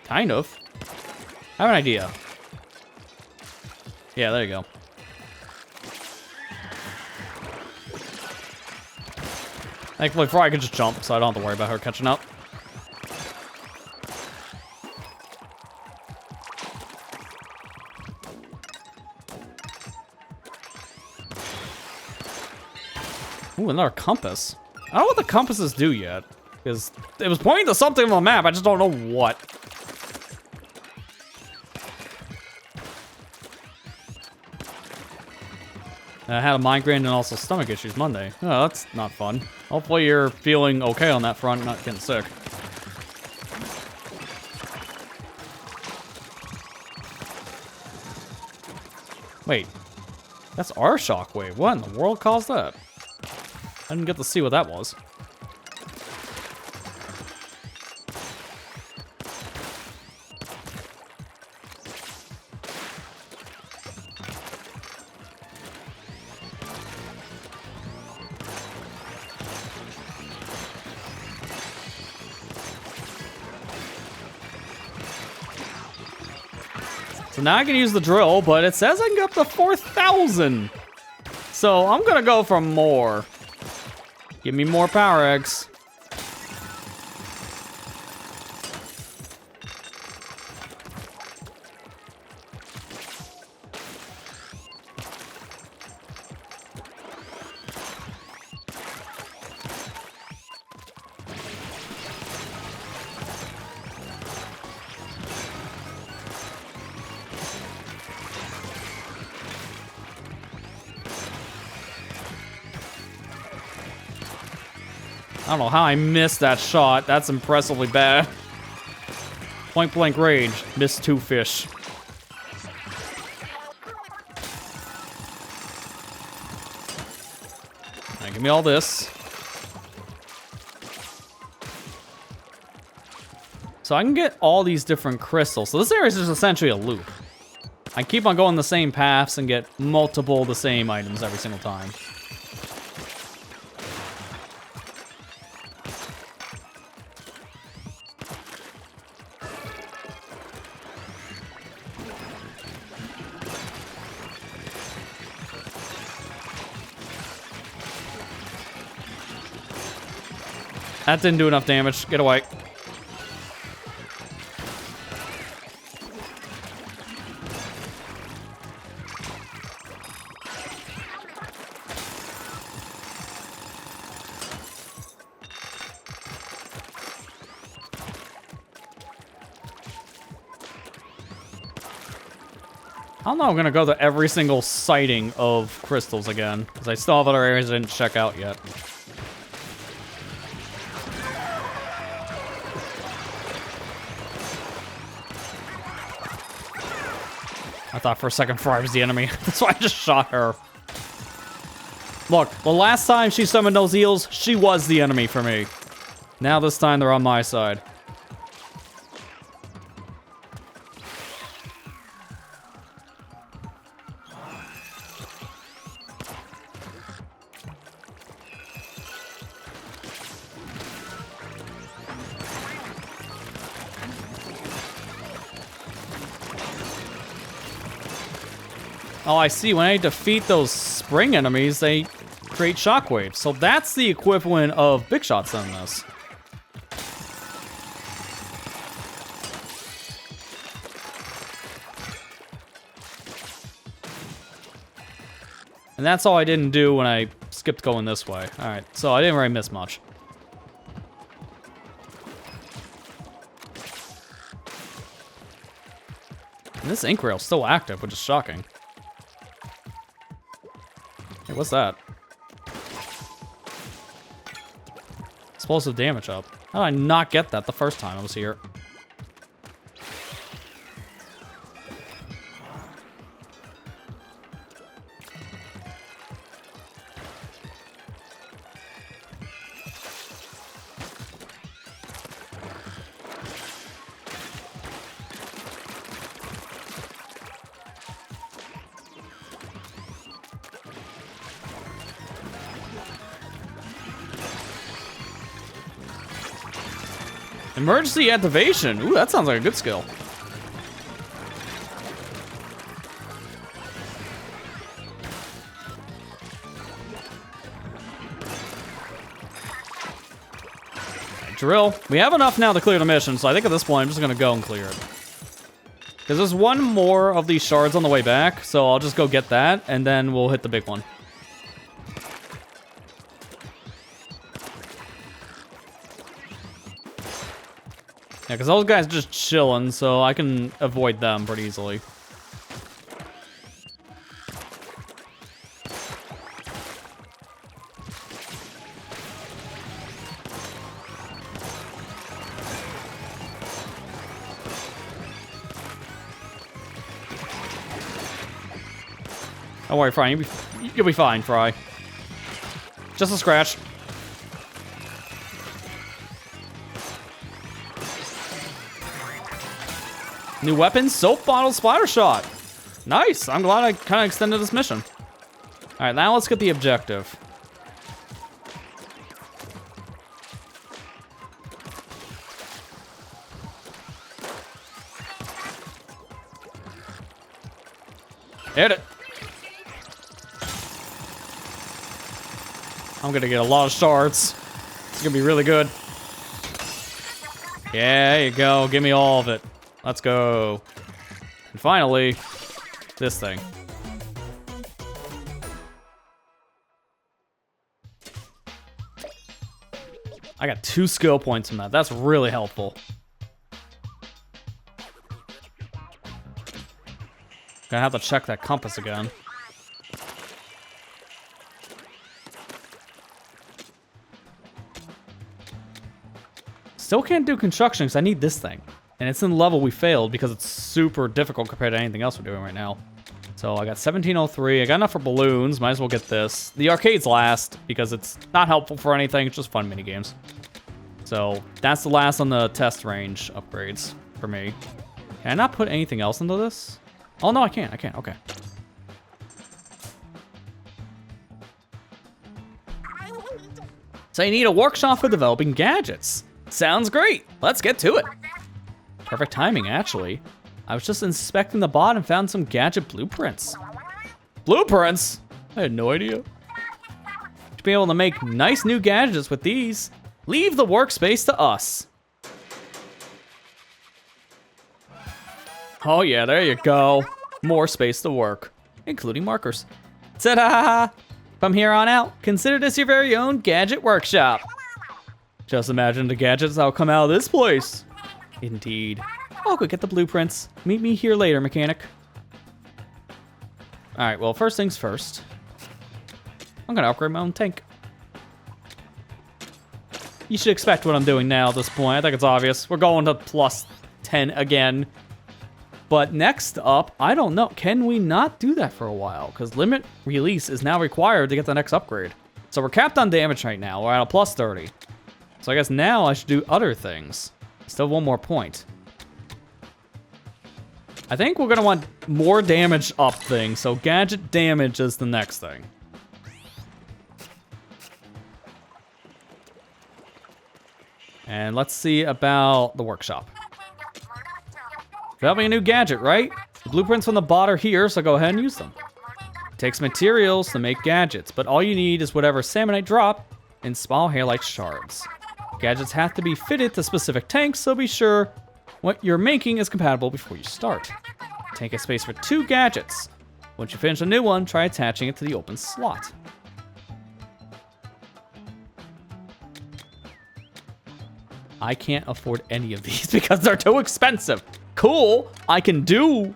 Kind of. I have an idea. Yeah, there you go. Thankfully, Fry can just jump, so I don't have to worry about her catching up. Ooh, another compass. I don't know what the compasses do yet. Because it was pointing to something on the map, I just don't know what. I had a migraine and also stomach issues Monday. Oh, that's not fun. Hopefully you're feeling okay on that front, not getting sick. Wait. That's our shockwave. What in the world caused that? I didn't get to see what that was. So now I can use the drill, but it says I can get up to 4,000. So I'm gonna go for more. Give me more power eggs. I don't know how I missed that shot. That's impressively bad. Point blank range. Missed 2 fish. Alright, give me all this. So I can get all these different crystals. So this area is just essentially a loop. I keep on going the same paths and get multiple the same items every single time. That didn't do enough damage. Get away. I don't know, I'm gonna go to every single sighting of crystals again, because I still have other areas I didn't check out yet. I thought for a second Fry was the enemy. That's why I just shot her. Look, the last time she summoned those eels, she was the enemy for me. Now this time they're on my side. Oh, I see. When I defeat those spring enemies, they create shockwaves. So that's the equivalent of big shots in this. And that's all I didn't do when I skipped going this way. Alright, so I didn't really miss much. And this ink rail's still active, which is shocking. Hey, what's that? Explosive damage up. How did I not get that the first time I was here? Emergency activation. Ooh, that sounds like a good skill. Drill. We have enough now to clear the mission, so I think at this point I'm just gonna go and clear it. Because there's one more of these shards on the way back, so I'll just go get that, and then we'll hit the big one. Yeah, because those guys are just chilling, so I can avoid them pretty easily. Don't worry, Fry. You'll be fine, Fry. Just a scratch. New weapon, soap bottle splatter shot. Nice. I'm glad I kind of extended this mission. All right, now let's get the objective. Hit it. I'm gonna get a lot of shards. It's gonna be really good. Yeah, there you go. Give me all of it. Let's go. And finally, this thing. I got 2 skill points from that. That's really helpful. Gonna have to check that compass again. Still can't do construction because I need this thing. And it's in the level we failed because it's super difficult compared to anything else we're doing right now. So I got 1703. I got enough for balloons. Might as well get this. The arcade's last because it's not helpful for anything. It's just fun minigames. So that's the last on the test range upgrades for me. Can I not put anything else into this? Oh, no, I can't. I can't. Okay. So you need a workshop for developing gadgets. Sounds great. Let's get to it. Perfect timing, actually. I was just inspecting the bot and found some gadget blueprints. Blueprints? I had no idea. To be able to make nice new gadgets with these, leave the workspace to us. Oh yeah, there you go. More space to work, including markers. Ta-da! From here on out, consider this your very own gadget workshop. Just imagine the gadgets that'll come out of this place. Indeed. I'll go get the blueprints. Meet me here later, mechanic. Alright, well, first things first. I'm gonna upgrade my own tank. You should expect what I'm doing now at this point. I think it's obvious. We're going to plus 10 again. But next up, I don't know. Can we not do that for a while? Because limit release is now required to get the next upgrade. So we're capped on damage right now. We're at a plus 30. So I guess now I should do other things. Still 1 more point. I think we're going to want more damage up things. So gadget damage is the next thing. And let's see about the workshop. Developing a new gadget, right? The blueprints from the bot are here, so go ahead and use them. It takes materials to make gadgets, but all you need is whatever Salmonite drop and small hair-like shards. Gadgets have to be fitted to specific tanks, so be sure what you're making is compatible before you start. Tank has space for 2 gadgets. Once you finish a new one, try attaching it to the open slot. I can't afford any of these because they're too expensive. Cool, I can do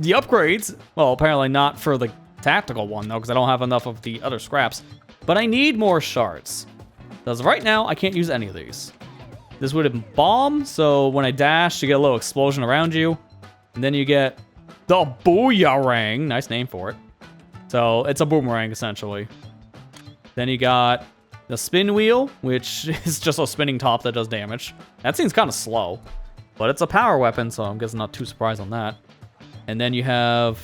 the upgrades. Well, apparently not for the tactical one, though, because I don't have enough of the other scraps. But I need more shards. As of right now, I can't use any of these. This would have bomb, so when I dash, you get a little explosion around you. And then you get the Booyarang. Nice name for it. So it's a boomerang, essentially. Then you got the spin wheel, which is just a spinning top that does damage. That seems kind of slow, but it's a power weapon, so I'm guessing not too surprised on that. And then you have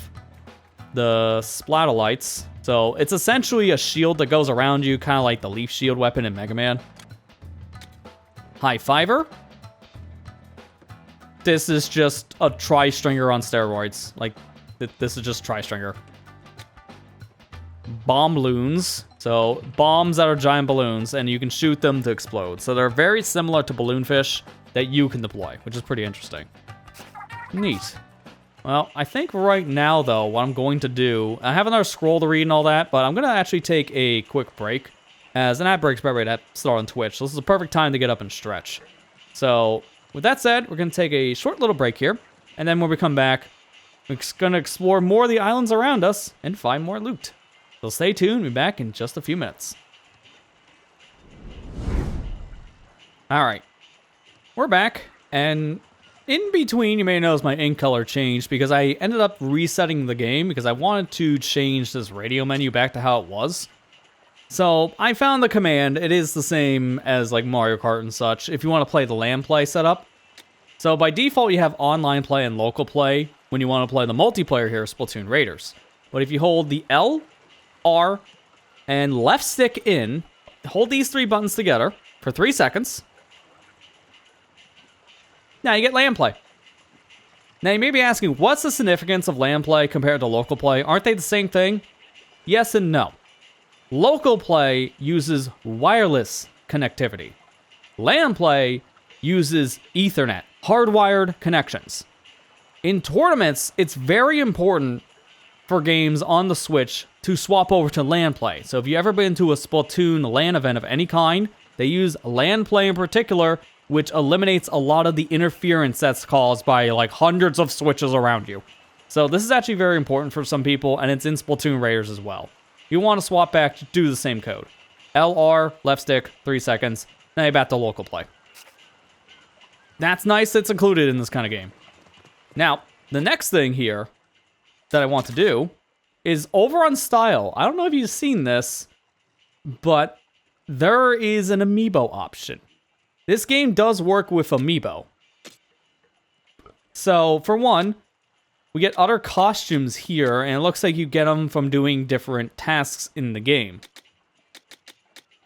the Splatolites. So it's essentially a shield that goes around you, kind of like the leaf shield weapon in Mega Man. High Fiver. This is just a tri-stringer on steroids. Like, this is just tri-stringer. Bomb balloons. So, bombs that are giant balloons, and you can shoot them to explode. So, they're very similar to balloon fish that you can deploy, which is pretty interesting. Neat. Well, I think right now, though, what I'm going to do... I have another scroll to read and all that, but I'm going to actually take a quick break. As an ad break's about ready to start on Twitch, so this is a perfect time to get up and stretch. So, with that said, we're going to take a short little break here. And then when we come back, we're going to explore more of the islands around us and find more loot. So stay tuned, we'll be back in just a few minutes. Alright, we're back, and in between you may notice my ink color changed because I ended up resetting the game because I wanted to change this radio menu back to how it was. So I found the command, it is the same as like Mario Kart and such, if you want to play the LAN play setup. So by default you have online play and local play when you want to play the multiplayer here, Splatoon Raiders. But if you hold the L, R, and left stick in, hold these 3 buttons together for 3 seconds. Now you get LAN play. Now you may be asking, what's the significance of LAN play compared to local play? Aren't they the same thing? Yes and no. Local play uses wireless connectivity. LAN play uses Ethernet, hardwired connections. In tournaments, it's very important for games on the Switch to swap over to LAN play. So if you ever been to a Splatoon LAN event of any kind, they use LAN play in particular, which eliminates a lot of the interference that's caused by like hundreds of switches around you. So this is actually very important for some people, and it's in Splatoon Raiders as well. You want to swap back, do the same code. LR, left stick, 3 seconds. Now you're back to local play. That's nice, it's included in this kind of game. Now, the next thing here that I want to do is over on style. I don't know if you've seen this, but there is an amiibo option. This game does work with amiibo. So, for one, we get other costumes here, and it looks like you get them from doing different tasks in the game.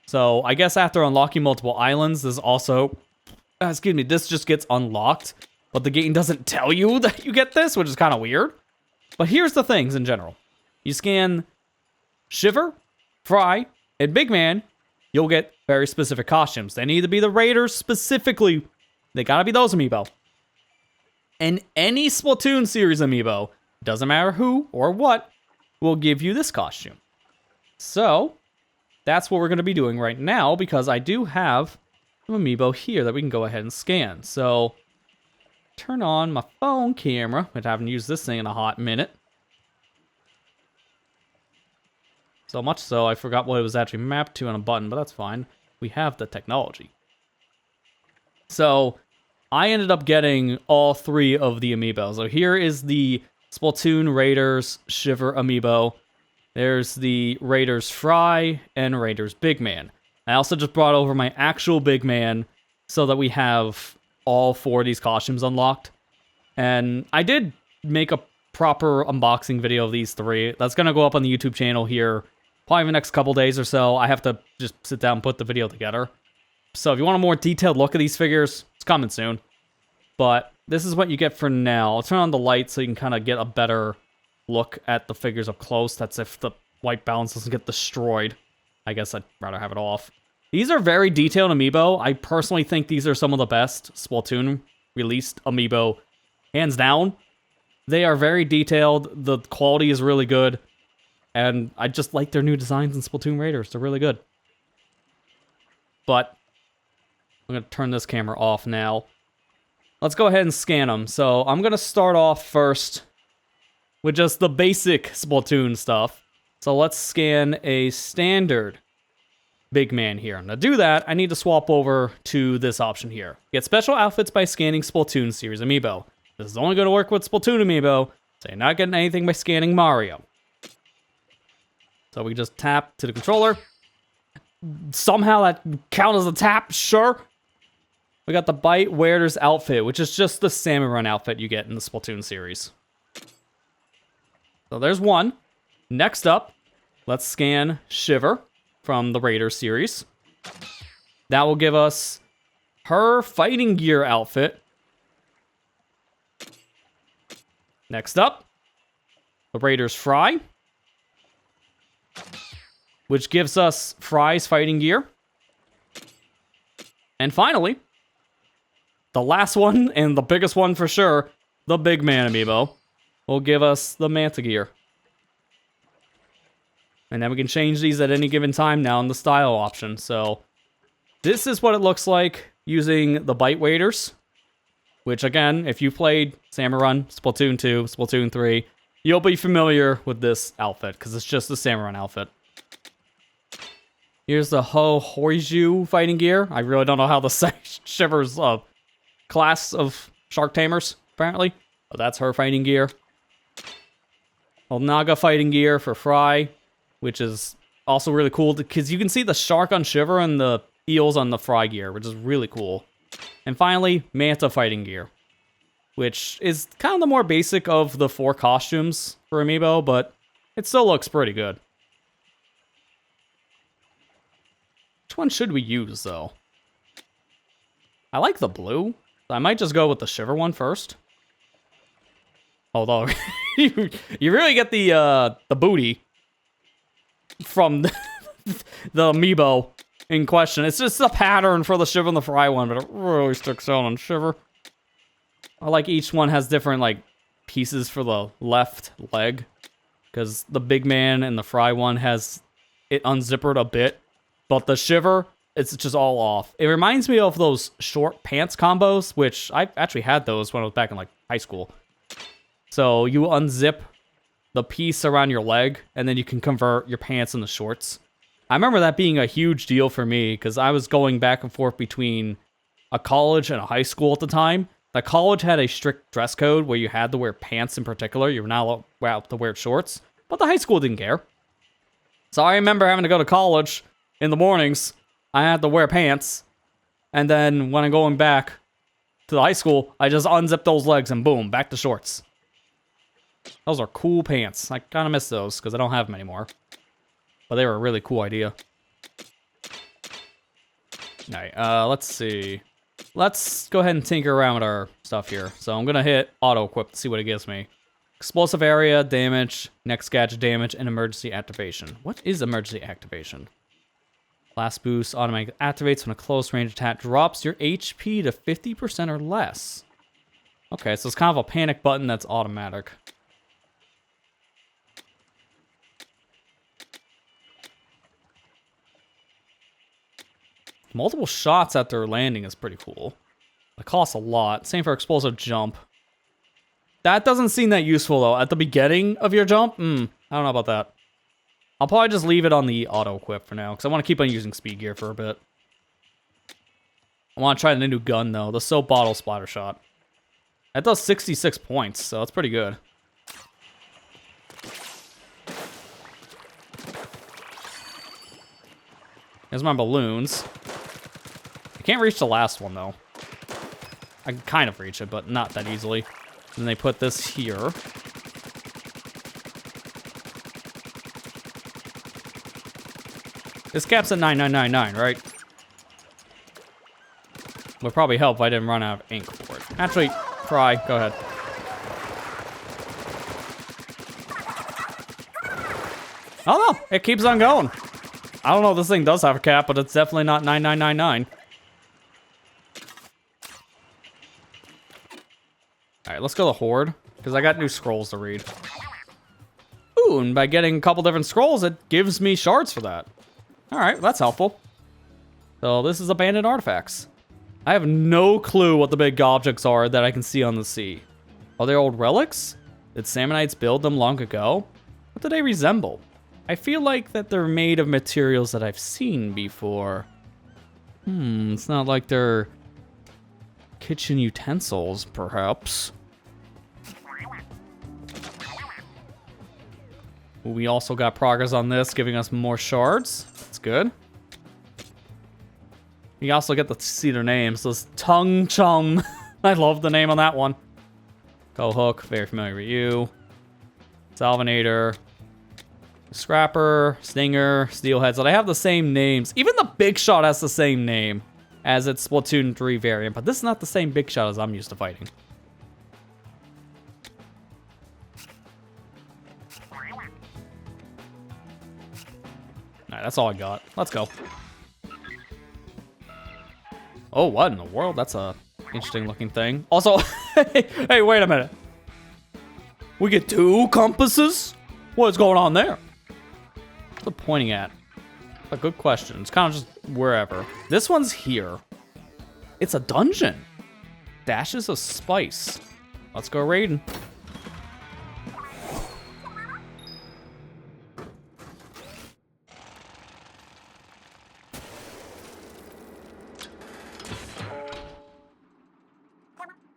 So, I guess after unlocking multiple islands, this also... this just gets unlocked, but the game doesn't tell you that you get this, which is kind of weird. But here's the things in general. You scan Shiver, Fry, and Big Man, you'll get very specific costumes. They need to be the Raiders specifically. They gotta be those amiibo. And any Splatoon series amiibo, doesn't matter who or what, will give you this costume. So, that's what we're going to be doing right now, because I do have some amiibo here that we can go ahead and scan. So, turn on my phone camera, which I haven't used this thing in a hot minute. So much so, I forgot what it was actually mapped to on a button, but that's fine. We have the technology. So, I ended up getting all 3 of the amiibo. So here is the Splatoon Raiders Shiver amiibo. There's the Raiders Fry and Raiders Big Man. I also just brought over my actual Big Man so that we have all 4 of these costumes unlocked. And I did make a proper unboxing video of these 3. That's going to go up on the YouTube channel here probably in the next couple days or so. I have to just sit down and put the video together. So if you want a more detailed look at these figures, it's coming soon. But this is what you get for now. I'll turn on the light so you can kind of get a better look at the figures up close. That's if the white balance doesn't get destroyed. I guess I'd rather have it off. These are very detailed amiibo. I personally think these are some of the best Splatoon released amiibo, hands down. They are very detailed. The quality is really good. And I just like their new designs in Splatoon Raiders. They're really good. But I'm going to turn this camera off now. Let's go ahead and scan them. So I'm going to start off first with just the basic Splatoon stuff. So let's scan a standard big man here. And to do that, I need to swap over to this option here. Get special outfits by scanning Splatoon series amiibo. This is only going to work with Splatoon amiibo, so you're not getting anything by scanning Mario. So we just tap to the controller. Somehow that counts as a tap, sure. We got the Bite Wearer's outfit, which is just the Salmon Run outfit you get in the Splatoon series. So there's one. Next up, let's scan Shiver from the Raiders series. That will give us her fighting gear outfit. Next up, the Raiders Fry, which gives us Fry's fighting gear. And finally, the last one, and the biggest one for sure, the Big Man amiibo, will give us the Manta gear. And then we can change these at any given time now in the style option. So this is what it looks like using the Bite Waders, which again, if you played Salmon Run, Splatoon 2, Splatoon 3, you'll be familiar with this outfit because it's just the Salmon Run outfit. Here's the Hoiju fighting gear. I really don't know how the Shiver's class of shark tamers, apparently. But that's her fighting gear. Naga fighting gear for Fry, which is also really cool because you can see the shark on Shiver and the eels on the Fry gear, which is really cool. And finally, Manta fighting gear, which is kind of the more basic of the 4 costumes for amiibo, but it still looks pretty good. Which one should we use, though? I like the blue. I might just go with the Shiver one first. Although, you really get the booty from the amiibo in question. It's just a pattern for the Shiver and the Fry one, but it really sticks out on Shiver. I like each one has different, like, pieces for the left leg. Because the Big Man and the Fry one has it unzippered a bit. But the Shiver, it's just all off. It reminds me of those short pants combos, which I actually had those when I was back in, like, high school. So you unzip the piece around your leg, and then you can convert your pants into shorts. I remember that being a huge deal for me, because I was going back and forth between a college and a high school at the time. The college had a strict dress code where you had to wear pants in particular. You were not allowed to wear shorts. But the high school didn't care. So I remember having to go to college in the mornings. I had to wear pants. And then when I'm going back to the high school, I just unzip those legs and boom, back to shorts. Those are cool pants. I kind of miss those because I don't have them anymore. But they were a really cool idea. Alright, let's see. Let's go ahead and tinker around with our stuff here. So I'm going to hit auto-equip to see what it gives me. Explosive area, damage, next gadget damage, and emergency activation. What is emergency activation? Blast boost automatically activates when a close range attack drops your HP to 50% or less. Okay, so it's kind of a panic button that's automatic. Multiple shots after landing is pretty cool. It costs a lot. Same for explosive jump. That doesn't seem that useful, though. At the beginning of your jump? I don't know about that. I'll probably just leave it on the auto-equip for now, because I want to keep on using speed gear for a bit. I want to try the new gun, though. The soap bottle splatter shot. That does 66 points, so that's pretty good. Here's my balloons. I can't reach the last one, though. I can kind of reach it, but not that easily. And they put this here. This cap's at 9999, right? Would probably help if I didn't run out of ink for it. Actually, Fry, go ahead. Oh no, it keeps on going. I don't know if this thing does have a cap, but it's definitely not 9999. Alright, let's go to Horde, because I got new scrolls to read. Ooh, and by getting a couple different scrolls, it gives me shards for that. Alright, that's helpful. So this is abandoned artifacts. I have no clue what the big objects are that I can see on the sea. Are they old relics? Did Salmonites build them long ago? What do they resemble? I feel like that they're made of materials that I've seen before. It's not like they're kitchen utensils, perhaps. We also got progress on this, giving us more shards. That's good. You also get to see their names. This Tung Chung. I love the name on that one. Go Hook, very familiar with you. Salvinator. Scrapper, Stinger, Steelhead. So they have the same names. Even the Big Shot has the same name as its Splatoon 3 variant, but this is not the same Big Shot as I'm used to fighting. Alright, that's all I got. Let's go. Oh, what in the world? That's a interesting looking thing. Also, hey, wait a minute. We get 2 compasses? What's going on there? What's it pointing at? A good question. It's kind of just wherever. This one's here. It's a dungeon. Dashes of spice. Let's go raiding.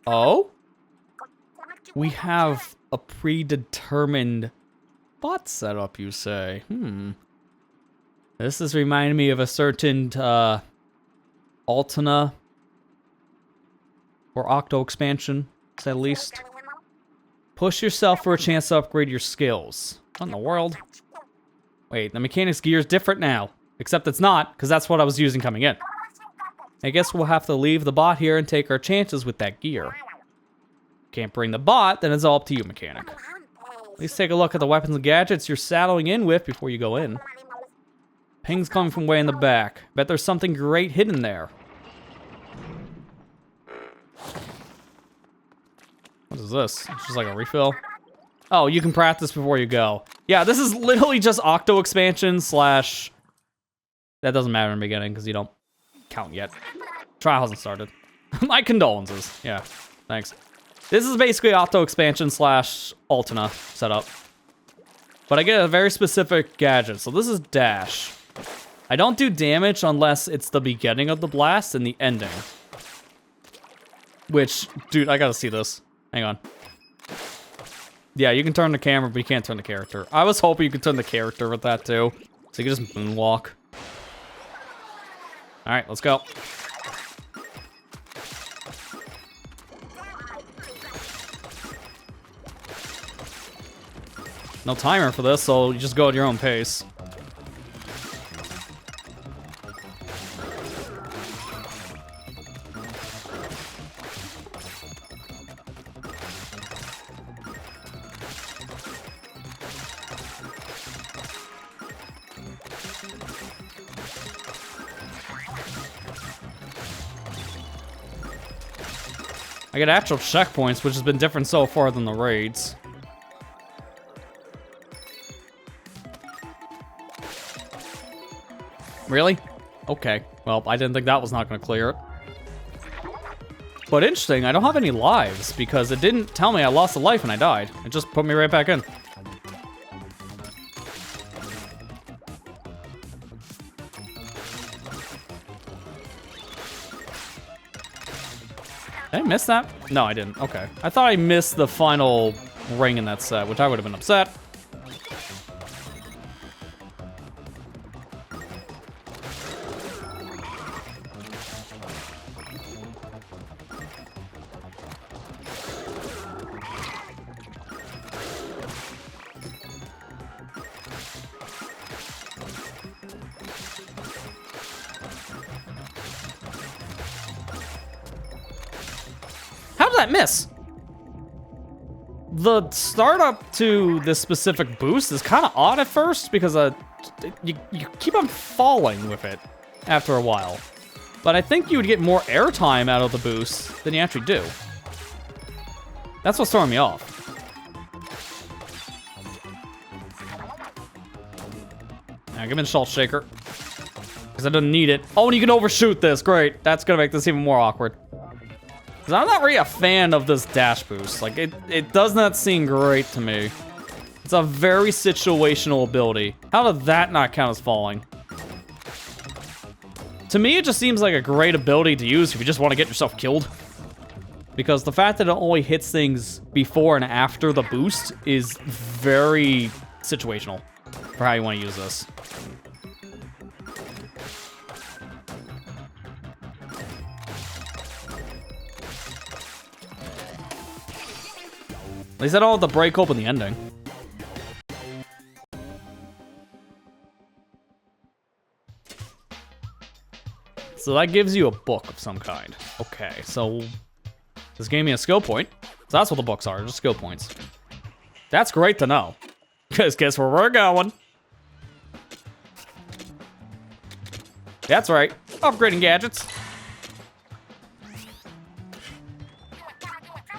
Oh? We have a predetermined bot setup, you say? This is reminding me of a certain Altana or Octo expansion, at least. Push yourself for a chance to upgrade your skills. What in the world? Wait, the mechanics gear is different now. Except it's not, because that's what I was using coming in. I guess we'll have to leave the bot here and take our chances with that gear. Can't bring the bot, then it's all up to you, mechanic. At least take a look at the weapons and gadgets you're saddling in with before you go in. Ping's coming from way in the back. Bet there's something great hidden there. What is this? It's just like a refill? Oh, you can practice before you go. Yeah, this is literally just Octo expansion slash... That doesn't matter in the beginning because you don't count yet. Trial hasn't started. My condolences. Yeah, thanks. This is basically Octo expansion slash Altana setup. But I get a very specific gadget. So this is dash. I don't do damage unless it's the beginning of the blast and the ending. Which, dude, I gotta see this. Hang on. Yeah, you can turn the camera, but you can't turn the character. I was hoping you could turn the character with that too. So you can just moonwalk. Alright, let's go. No timer for this, so you just go at your own pace. I get actual checkpoints, which has been different so far than the raids. Really? Okay. Well, I didn't think that was not going to clear it. But interesting, I don't have any lives because it didn't tell me I lost a life when I died. It just put me right back in. Did I miss that? No, I didn't. Okay. I thought I missed the final ring in that set, which I would have been upset. How did that miss? the startup to this specific boost is kind of odd at first because you keep on falling with it after a while. But I think you would get more airtime out of the boost than you actually do. That's what's throwing me off. Now give me the salt shaker. Because I didn't need it. Oh, and you can overshoot this. Great. That's going to make this even more awkward. Because I'm not really a fan of this dash boost. Like, it does not seem great to me. It's a very situational ability. How did that not count as falling? To me, it just seems like a great ability to use if you just want to get yourself killed. Because the fact that it only hits things before and after the boost is very situational for how you want to use this. At least I don't have to break open the ending. So that gives you a book of some kind. Okay, so this gave me a skill point. So that's what the books are, just skill points. That's great to know. Because guess where we're going? That's right, upgrading gadgets.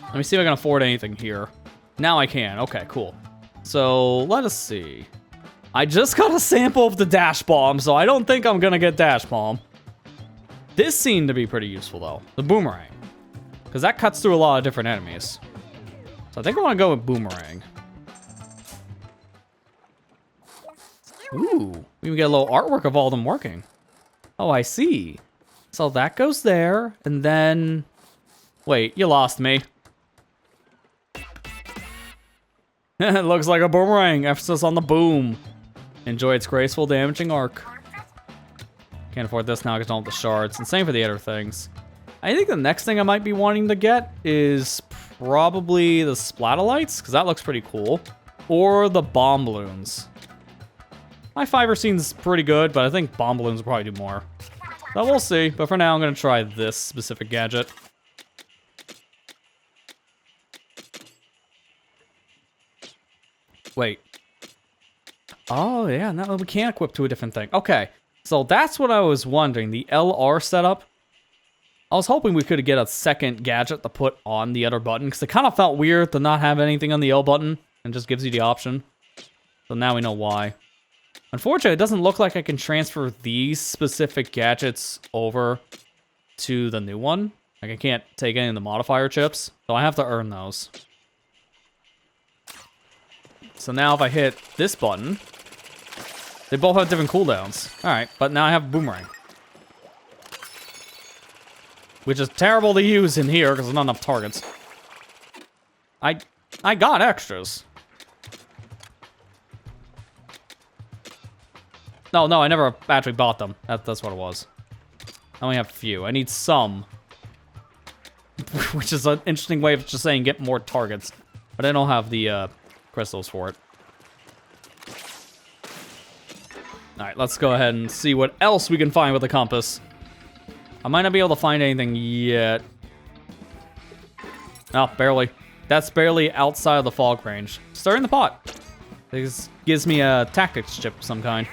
Let me see if I can afford anything here. Now I can, okay, cool. So let us see. I just got a sample of the dash bomb, so I don't think I'm gonna get dash bomb. This seemed to be pretty useful though, the boomerang. Because that cuts through a lot of different enemies. So I think I want to go with boomerang. Ooh, we even get a little artwork of all of them working. Oh, I see. So that goes there, and then... Wait, you lost me. It looks like a boomerang, emphasis on the boom. Enjoy its graceful, damaging arc. Can't afford this now because I don't have the shards, and same for the other things. I think the next thing I might be wanting to get is probably the Splatolites, because that looks pretty cool. Or the bomb balloons. My fiber seems pretty good, but I think bomb balloons will probably do more. But we'll see, but for now I'm going to try this specific gadget. Wait. Oh yeah, now we can equip to a different thing. Okay, so that's what I was wondering, the LR setup. I was hoping we could get a second gadget to put on the other button, because it kind of felt weird to not have anything on the L button, and just gives you the option. So now we know why. Unfortunately, it doesn't look like I can transfer these specific gadgets over to the new one. Like, I can't take any of the modifier chips, so I have to earn those. So now if I hit this button, they both have different cooldowns. Alright, but now I have boomerang. Which is terrible to use in here because there's not enough targets. I got extras. No, I never actually bought them. That's what it was. I only have a few. I need some. Which is an interesting way of just saying get more targets. But I don't have the crystals for it. Alright, let's go ahead and see what else we can find with the compass. I might not be able to find anything yet. Oh, barely. That's barely outside of the fog range. Stir in the pot. This gives me a tactics chip of some kind.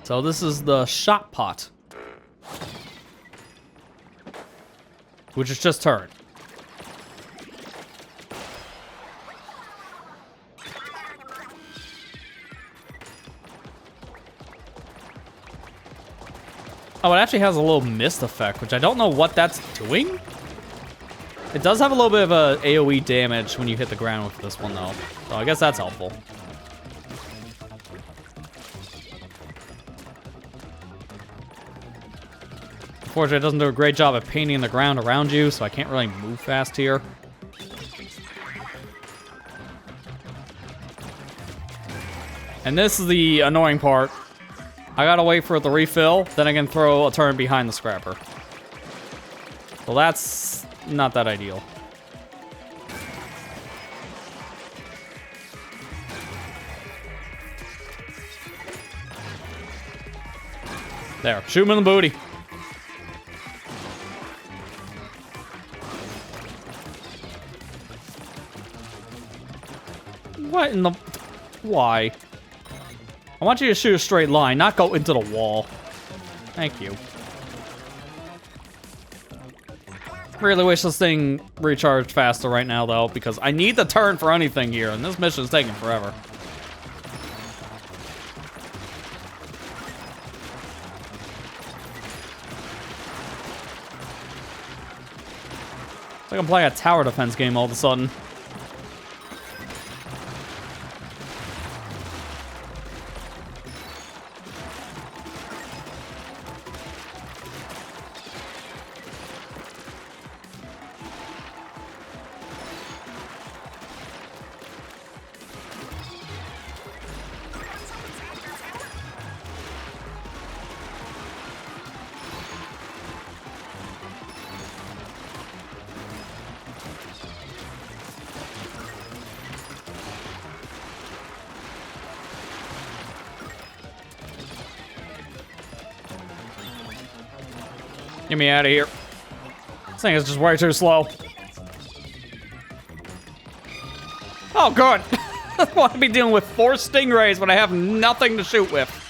So this is the shot pot. Which is just turned. Oh, it actually has a little mist effect, which I don't know what that's doing. It does have a little bit of a AoE damage when you hit the ground with this one, though. So I guess that's helpful. Unfortunately, it doesn't do a great job of painting the ground around you, so I can't really move fast here. And this is the annoying part. I gotta wait for it to refill, then I can throw a turn behind the scrapper. Well, that's not that ideal. There, shoot him in the booty. What in the... Why? I want you to shoot a straight line, not go into the wall. Thank you. Really wish this thing recharged faster right now, though, because I need the turn for anything here, and this mission is taking forever. It's like I'm playing a tower defense game all of a sudden. Get me out of here. This thing is just way too slow. Oh, good. I want to be dealing with 4 stingrays when I have nothing to shoot with.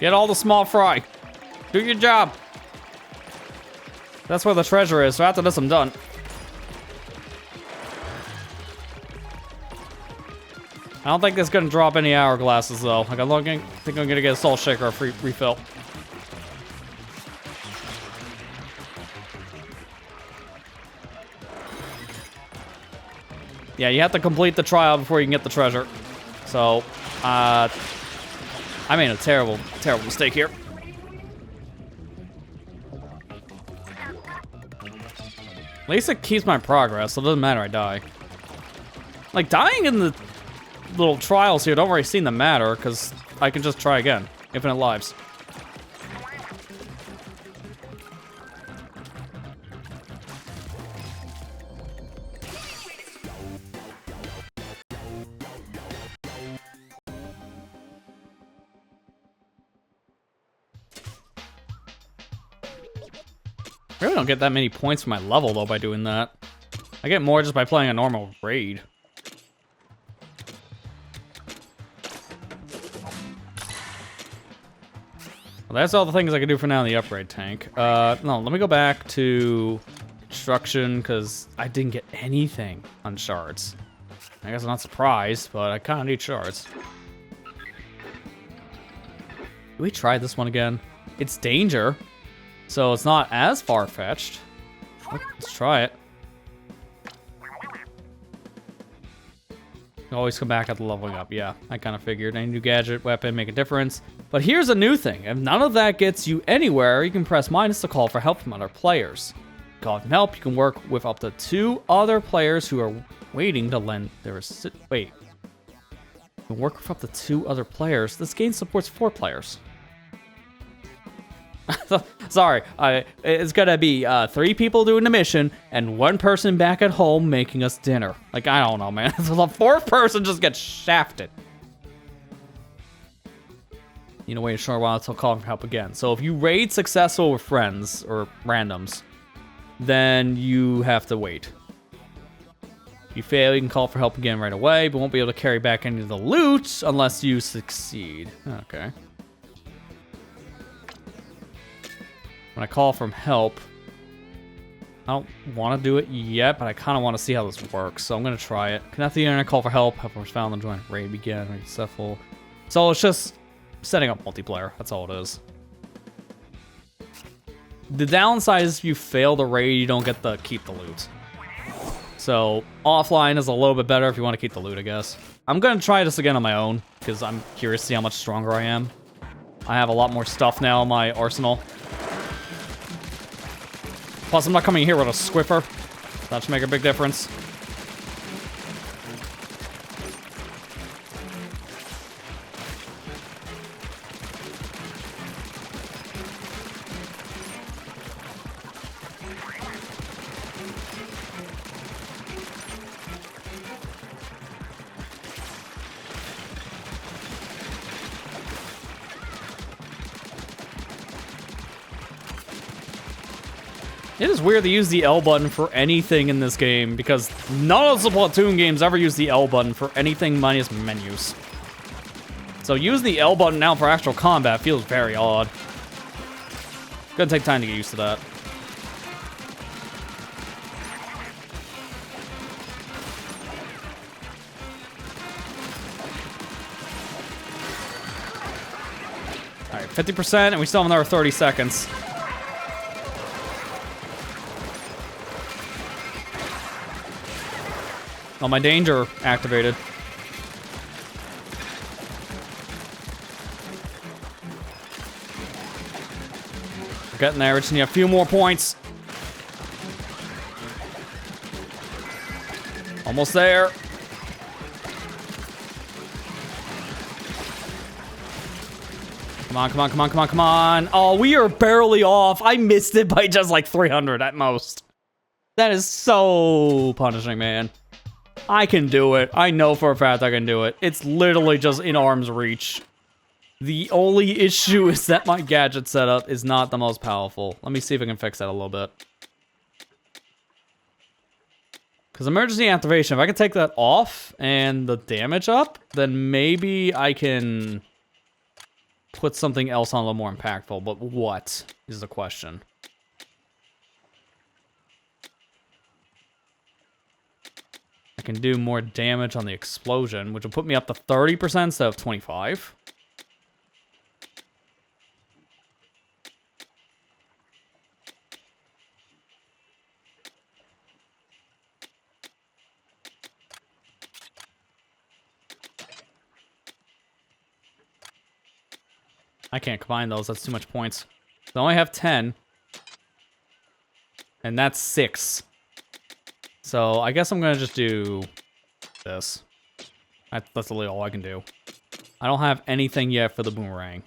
Get all the small fry. Do your job. That's where the treasure is, so after this I'm done. I don't think this is gonna drop any hourglasses though. Like I think I'm gonna get a soul shaker or free refill. Yeah, you have to complete the trial before you can get the treasure. So, I made a terrible mistake here. At least it keeps my progress, so it doesn't matter I die. Like, dying in the little trials here don't really seem to matter, because I can just try again. Infinite lives. I really don't get that many points for my level, though, by doing that. I get more just by playing a normal raid. Well, that's all the things I can do for now in the upgrade tank. No, let me go back to construction, because I didn't get anything on shards. I guess I'm not surprised, but I kind of need shards. Do we try this one again? It's danger. So it's not as far-fetched. Let's try it. Always come back at the leveling up. Yeah, I kind of figured. Any new gadget, weapon, make a difference. But here's a new thing. If none of that gets you anywhere, you can press minus to call for help from other players. Call for help, you can work with up to 2 other players who are waiting to lend their wait. You can work with up to 2 other players. This game supports 4 players. Sorry, it's gonna be 3 people doing the mission and 1 person back at home making us dinner. Like, I don't know, man. The 4th person just gets shafted. You know, wait a short while until calling for help again. So if you raid successful with friends or randoms, then you have to wait. If you fail, you can call for help again right away, but won't be able to carry back any of the loot unless you succeed. Okay. When I call from help, I don't want to do it yet, but I kind of want to see how this works, so I'm going to try it. Connect the internet, call for help, help was found, and join raid begin, raid successful. So it's just setting up multiplayer, that's all it is. The downside is if you fail the raid, you don't get to keep the loot. So offline is a little bit better if you want to keep the loot, I guess. I'm going to try this again on my own, because I'm curious to see how much stronger I am. I have a lot more stuff now in my arsenal. Plus, I'm not coming here with a squiffer. That should make a big difference. It is weird to use the L button for anything in this game, because none of the Splatoon games ever use the L button for anything minus menus. So using the L button now for actual combat feels very odd. Gonna take time to get used to that. Alright, 50%, and we still have another 30 seconds. Oh, my danger activated. We're getting there. We just need a few more points. Almost there. Come on, come on, come on, come on, come on. Oh, we are barely off. I missed it by just like 300 at most. That is so punishing, man. I can do it. I know for a fact I can do it. It's literally just in arm's reach. The only issue is that my gadget setup is not the most powerful. Let me see if I can fix that a little bit. Because emergency activation, if I can take that off and the damage up, then maybe I can put something else on a little more impactful. But what is the question? I can do more damage on the explosion, which will put me up to 30% instead of 25%. I can't combine those, that's too much points. So I only have 10. And that's 6. So I guess I'm gonna just do this. That's literally all I can do. I don't have anything yet for the boomerang.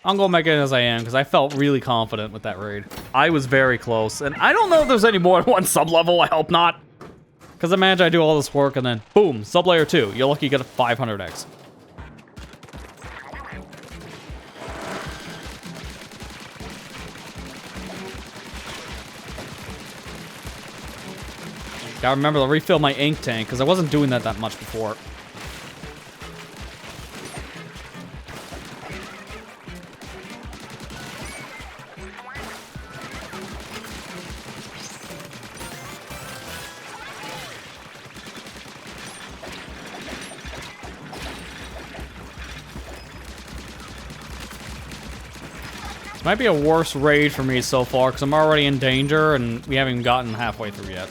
I'm gonna make it as I am, because I felt really confident with that raid. I was very close, and I don't know if there's any more than one sub-level, I hope not. Because imagine I do all this work, and then, boom, sub-layer 2. You're lucky you get a 500x. Gotta remember to refill my ink tank, because I wasn't doing that much before. This might be a worse raid for me so far, because I'm already in danger, and we haven't gotten halfway through yet.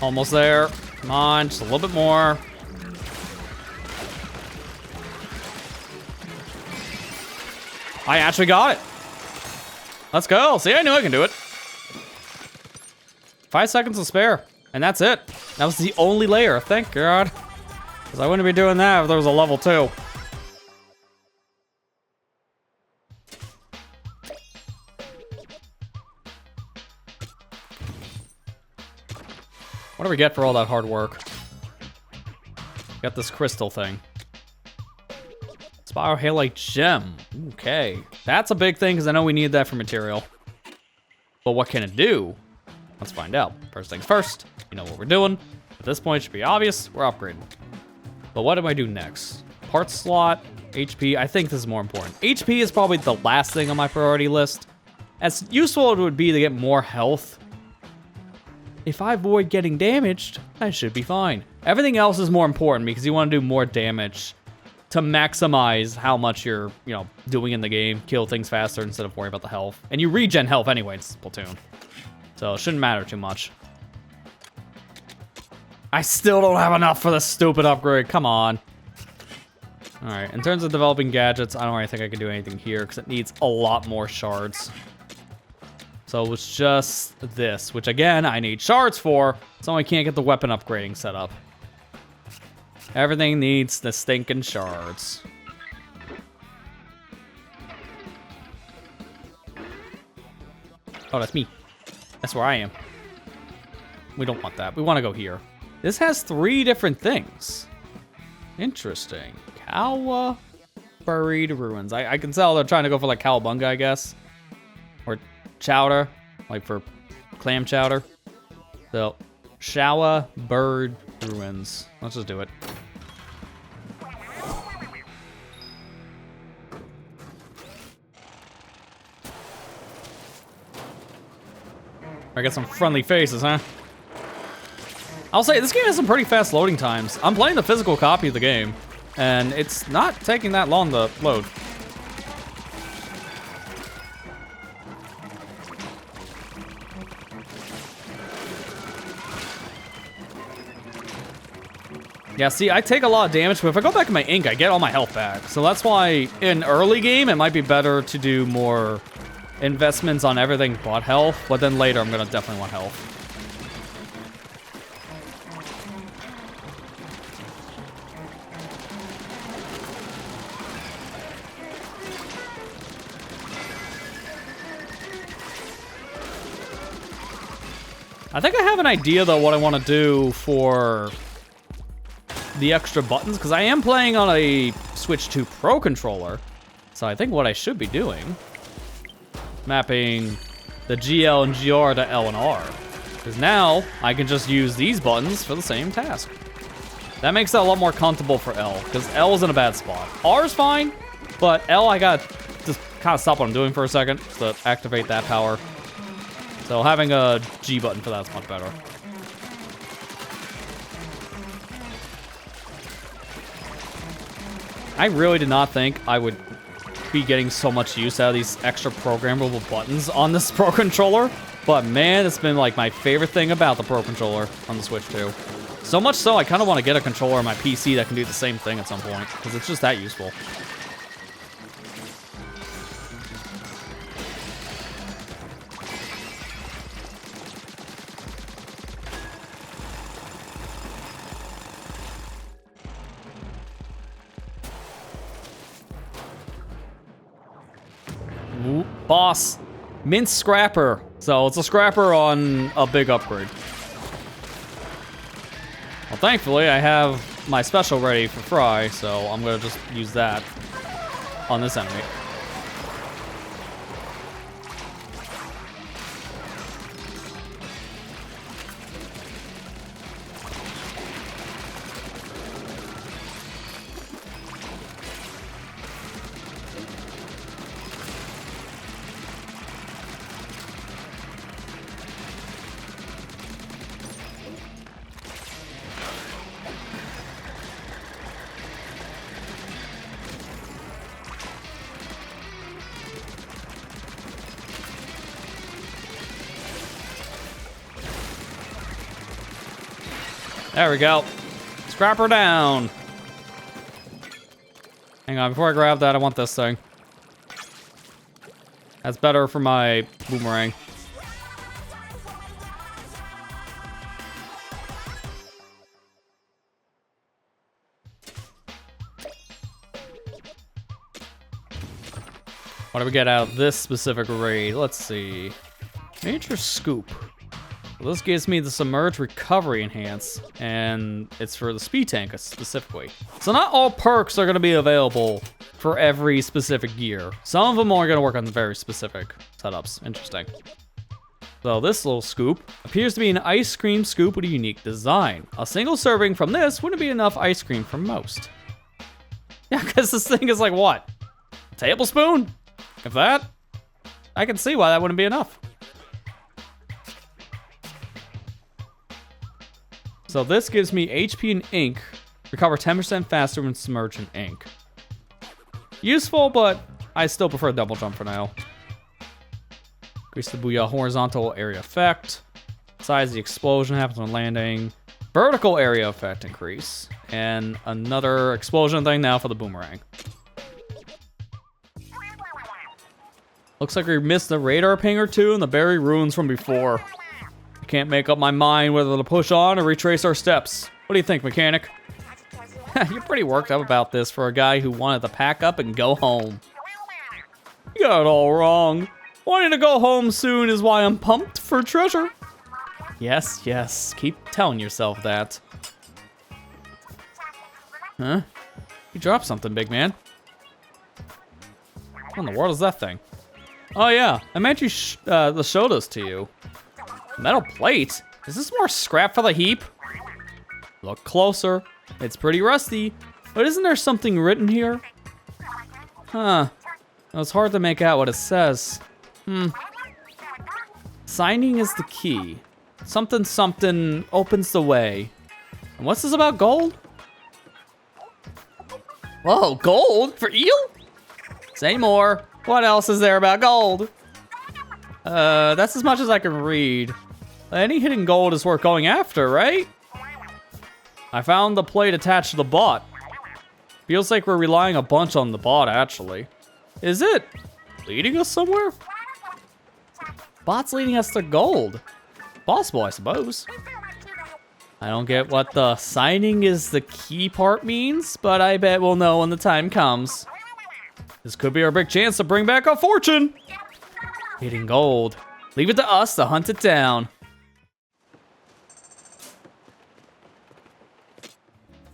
Almost there. Come on, just a little bit more. I actually got it. Let's go. See, I knew I can do it. 5 seconds to spare. And that's it. That was the only layer. Thank God. Because I wouldn't be doing that if there was a level 2. What do we get for all that hard work? Got this crystal thing. Spiral Halite Gem. Okay. That's a big thing because I know we need that for material. But what can it do? Let's find out. First things first. You know what we're doing. At this point, it should be obvious. We're upgrading. But what do I do next? Parts slot, HP. I think this is more important. HP is probably the last thing on my priority list. As useful as it would be to get more health, if I avoid getting damaged, I should be fine. Everything else is more important because you want to do more damage to maximize how much you're, doing in the game. Kill things faster instead of worrying about the health. And you regen health anyway in Splatoon. So it shouldn't matter too much. I still don't have enough for this stupid upgrade. Come on. All right, in terms of developing gadgets, I don't really think I can do anything here because it needs a lot more shards. So it's just this, which again, I need shards for, so I can't get the weapon upgrading set up. Everything needs the stinking shards. Oh, that's me. That's where I am. We don't want that. We want to go here. This has 3 different things. Interesting. Kawa Buried Ruins. I can tell they're trying to go for like Cowabunga, I guess. Or chowder. Like for clam chowder. So, Shawa Bird Ruins. Let's just do it. I got some friendly faces, huh? I'll say, this game has some pretty fast loading times. I'm playing the physical copy of the game, and it's not taking that long to load. Yeah, see, I take a lot of damage, but if I go back in my ink, I get all my health back. So that's why in early game, it might be better to do more investments on everything but health, but then later I'm gonna definitely want health. I think I have an idea though what I want to do for the extra buttons, because I am playing on a Switch 2 Pro controller. So I think what I should be doing, mapping the GL and GR to L and R. Because now I can just use these buttons for the same task. That makes it a lot more comfortable for L, because L is in a bad spot. R is fine, but L I gotta just kind of stop what I'm doing for a second to activate that power. So having a G button for that is much better. I really did not think I would be getting so much use out of these extra programmable buttons on this Pro Controller, but man, it's been like my favorite thing about the Pro Controller on the Switch 2. So much so, I kind of want to get a controller on my PC that can do the same thing at some point, because it's just that useful. Ooh, boss, mint scrapper. So it's a scrapper on a big upgrade. Well, thankfully I have my special ready for Fry, so I'm gonna just use that on this enemy. There we go. Scrap her down. Hang on, before I grab that, I want this thing. That's better for my boomerang. What do we get out of this specific raid? Let's see. Major Scoop. Well, this gives me the Submerge Recovery Enhance, and it's for the speed tank specifically. So not all perks are going to be available for every specific gear. Some of them are going to work on very specific setups. Interesting. So this little scoop appears to be an ice cream scoop with a unique design. A single serving from this wouldn't be enough ice cream for most. Yeah, because this thing is like what? A tablespoon? If that? I can see why that wouldn't be enough. So this gives me HP and ink. Recover 10% faster when submerged in ink. Useful, but I still prefer double jump for now. Increase the Booyah horizontal area effect. Size of the explosion happens when landing. Vertical area effect increase. And another explosion thing now for the boomerang. Looks like we missed the radar ping or two and the berry ruins from before. I can't make up my mind whether to push on or retrace our steps. What do you think, mechanic? You're pretty worked up about this for a guy who wanted to pack up and go home. You got it all wrong. Wanting to go home soon is why I'm pumped for treasure. Yes, yes, keep telling yourself that. Huh? You dropped something, big man. What in the world is that thing? Oh yeah, I meant you showed this to you. Metal plate? Is this more scrap for the heap? Look closer. It's pretty rusty, but isn't there something written here? Huh. It's hard to make out what it says. Signing is the key. Something something opens the way. And what's this about gold? Whoa, gold? For eel? Say more. What else is there about gold? That's as much as I can read. Any hidden gold is worth going after, right? I found the plate attached to the bot. Feels like we're relying a bunch on the bot, actually. Is it leading us somewhere? Bot's leading us to gold. Possible, I suppose. I don't get what the signing is the key part means, but I bet we'll know when the time comes. This could be our big chance to bring back our fortune. Hitting gold. Leave it to us to hunt it down.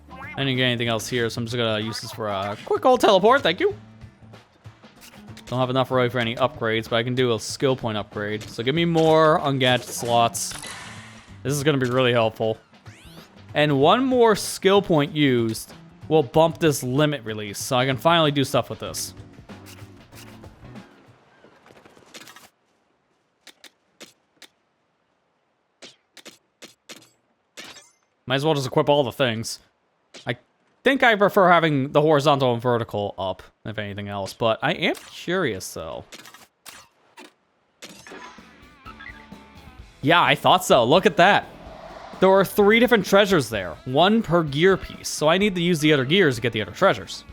I didn't get anything else here, so I'm just gonna use this for a quick old teleport, thank you. Don't have enough really for any upgrades, but I can do a skill point upgrade. So give me more Ungadget slots. This is gonna be really helpful. And one more skill point used will bump this limit release, so I can finally do stuff with this. Might as well just equip all the things. I think I prefer having the horizontal and vertical up, if anything else, but I am curious, though. Yeah, I thought so. Look at that. There are 3 different treasures there, 1 per gear piece, so I need to use the other gears to get the other treasures.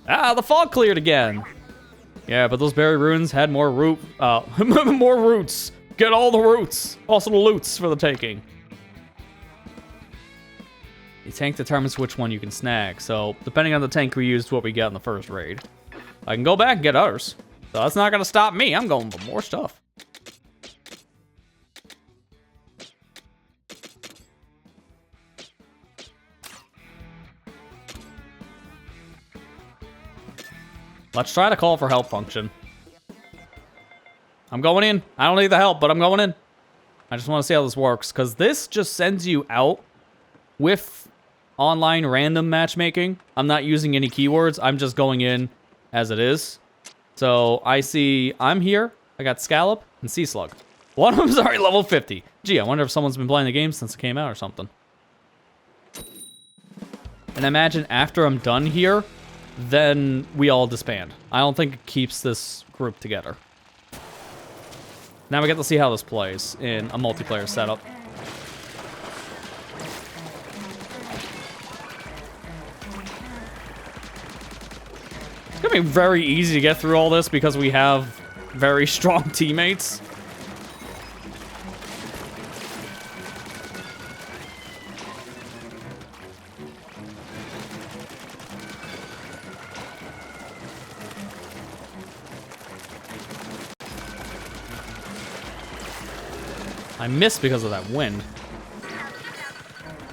Ah, the fog cleared again. Yeah, but those berry ruins had more more roots. Get all the roots. Also the loots for the taking. The tank determines which one you can snag, so depending on the tank we used, what we get in the first raid. I can go back and get others, so that's not gonna stop me. I'm going for more stuff. Let's try to call for help function. I'm going in. I don't need the help, but I'm going in. I just want to see how this works, because this just sends you out with online random matchmaking. I'm not using any keywords. I'm just going in as it is. So I see I'm here. I got Scallop and Sea Slug. One of them's already level 50. Gee, I wonder if someone's been playing the game since it came out or something. And imagine after I'm done here, then we all disband. I don't think it keeps this group together. Now we get to see how this plays in a multiplayer setup. It's gonna be very easy to get through all this because we have very strong teammates. I missed because of that wind.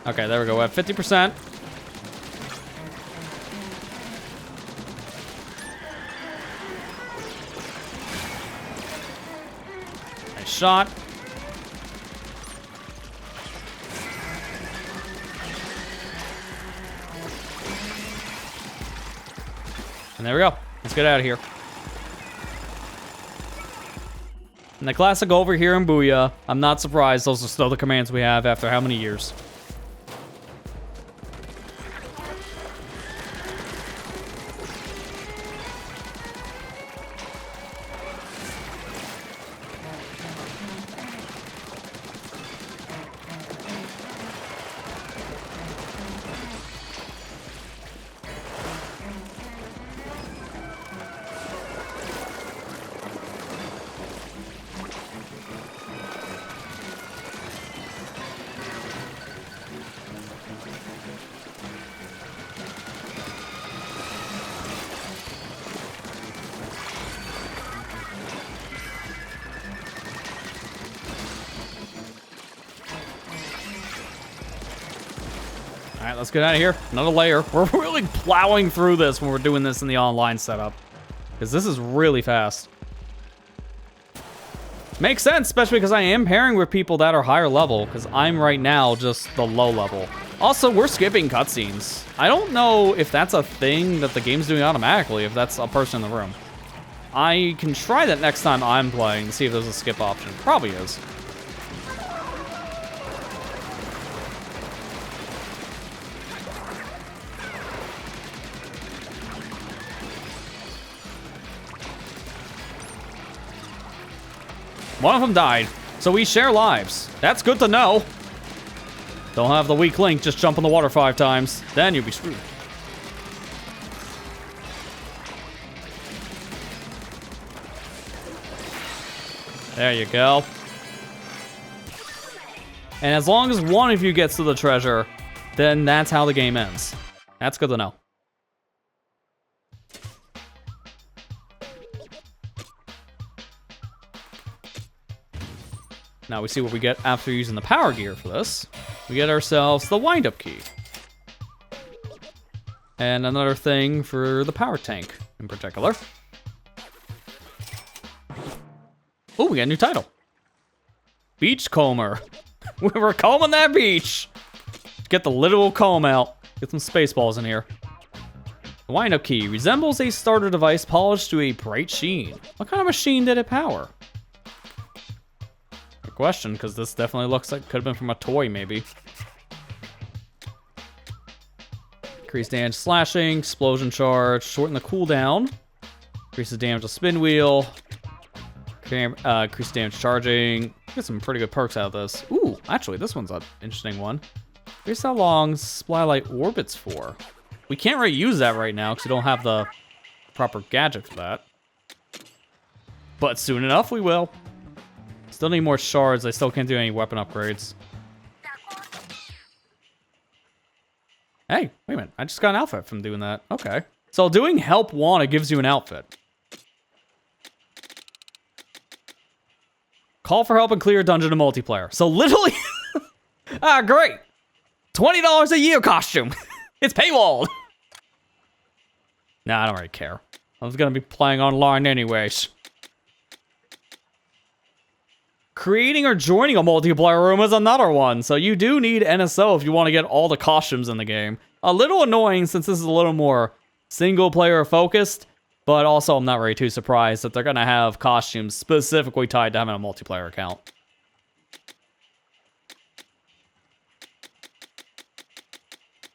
Okay, there we go. We're at 50%. Nice shot. And there we go. Let's get out of here. And the classic over here in Booyah. I'm not surprised those are still the commands we have after how many years. All right, let's get out of here. Another layer. We're really plowing through this when we're doing this in the online setup. Because this is really fast. Makes sense, especially because I am pairing with people that are higher level. Because I'm right now just the low level. Also, we're skipping cutscenes. I don't know if that's a thing that the game's doing automatically, if that's a person in the room. I can try that next time I'm playing to see if there's a skip option. Probably is. One of them died, so we share lives. That's good to know. Don't have the weak link, just jump in the water 5 times. Then you'll be screwed. There you go. And as long as one of you gets to the treasure, then that's how the game ends. That's good to know. Now we see what we get after using the power gear for this. We get ourselves the wind-up key. And another thing for the power tank in particular. Oh, we got a new title. Beachcomber. We're combing that beach. Get the literal comb out. Get some spaceballs in here. The wind-up key resembles a starter device polished to a bright sheen. What kind of machine did it power? Good question, because this definitely looks like it could have been from a toy, maybe. Increase damage slashing, explosion charge, shorten the cooldown. Increases damage to spin wheel. Increase damage charging. Get some pretty good perks out of this. Ooh, actually, this one's an interesting one. Here's how long Splatlight orbits for. We can't really use that right now because we don't have the proper gadget for that. But soon enough, we will. Still need more shards. I still can't do any weapon upgrades. Hey, wait a minute. I just got an outfit from doing that. Okay. So doing help 1, it gives you an outfit. Call for help and clear a dungeon in multiplayer. So literally, great. $20 a year costume. It's paywalled. Nah, I don't really care. I was gonna be playing online anyways. Creating or joining a multiplayer room is another one. So you do need NSO if you want to get all the costumes in the game. A little annoying since this is a little more single player focused. But also, I'm not really too surprised that they're going to have costumes specifically tied to having a multiplayer account.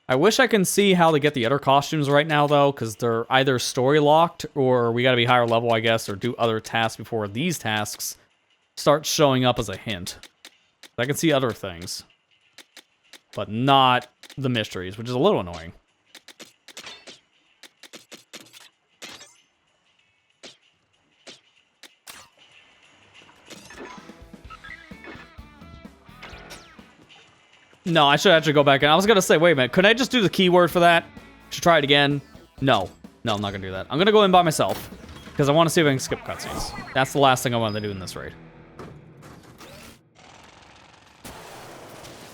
I wish I can see how to get the other costumes right now, though, because they're either story locked or we got to be higher level, I guess, or do other tasks before these tasks start showing up as a hint. I can see other things, but not the mysteries, which is a little annoying. No, I should actually go back in. I was going to say, wait a minute. Could I just do the keyword for that? Should try it again? No. No, I'm not going to do that. I'm going to go in by myself. Because I want to see if I can skip cutscenes. That's the last thing I want to do in this raid.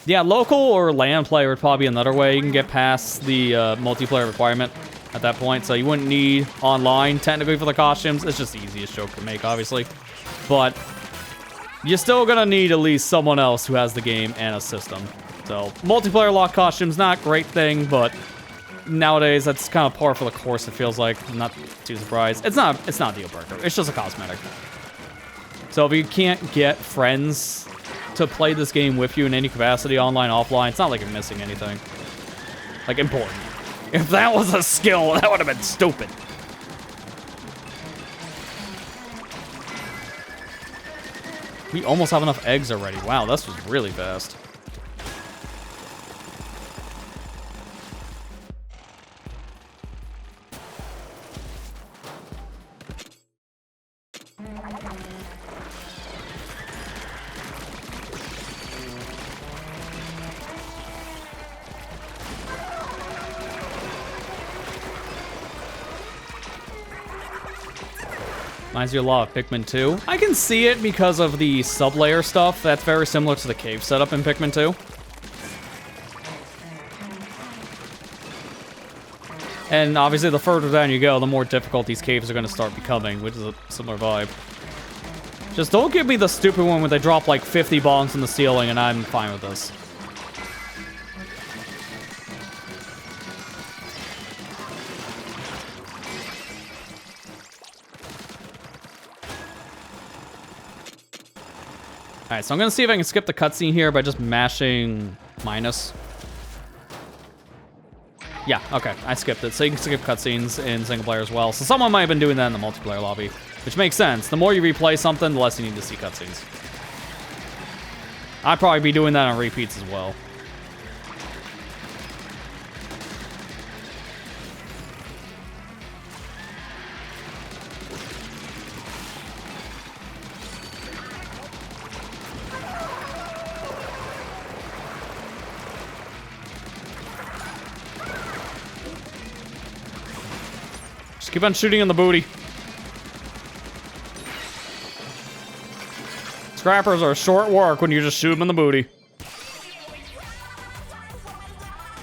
Yeah, local or LAN play would probably be another way you can get past the multiplayer requirement at that point. So you wouldn't need online, technically, for the costumes. It's just the easiest joke to make, obviously. But you're still going to need at least someone else who has the game and a system. So, multiplayer lock costumes, not a great thing, but nowadays that's kind of par for the course, it feels like. I'm not too surprised. It's not a deal breaker. It's just a cosmetic. So if you can't get friends to play this game with you in any capacity, online, offline, it's not like you're missing anything. Like, important. If that was a skill, that would have been stupid. We almost have enough eggs already. Wow, this was really fast. Reminds you a lot of Pikmin 2. I can see it because of the sub-layer stuff. That's very similar to the cave setup in Pikmin 2. And obviously, the further down you go, the more difficult these caves are going to start becoming, which is a similar vibe. Just don't give me the stupid one where they drop like 50 bombs from the ceiling, and I'm fine with this. Alright, so I'm going to see if I can skip the cutscene here by just mashing minus. Yeah, okay, I skipped it. So you can skip cutscenes in single player as well. So someone might have been doing that in the multiplayer lobby, which makes sense. The more you replay something, the less you need to see cutscenes. I'd probably be doing that on repeats as well. Keep on shooting in the booty. Scrappers are short work when you just shoot them in the booty.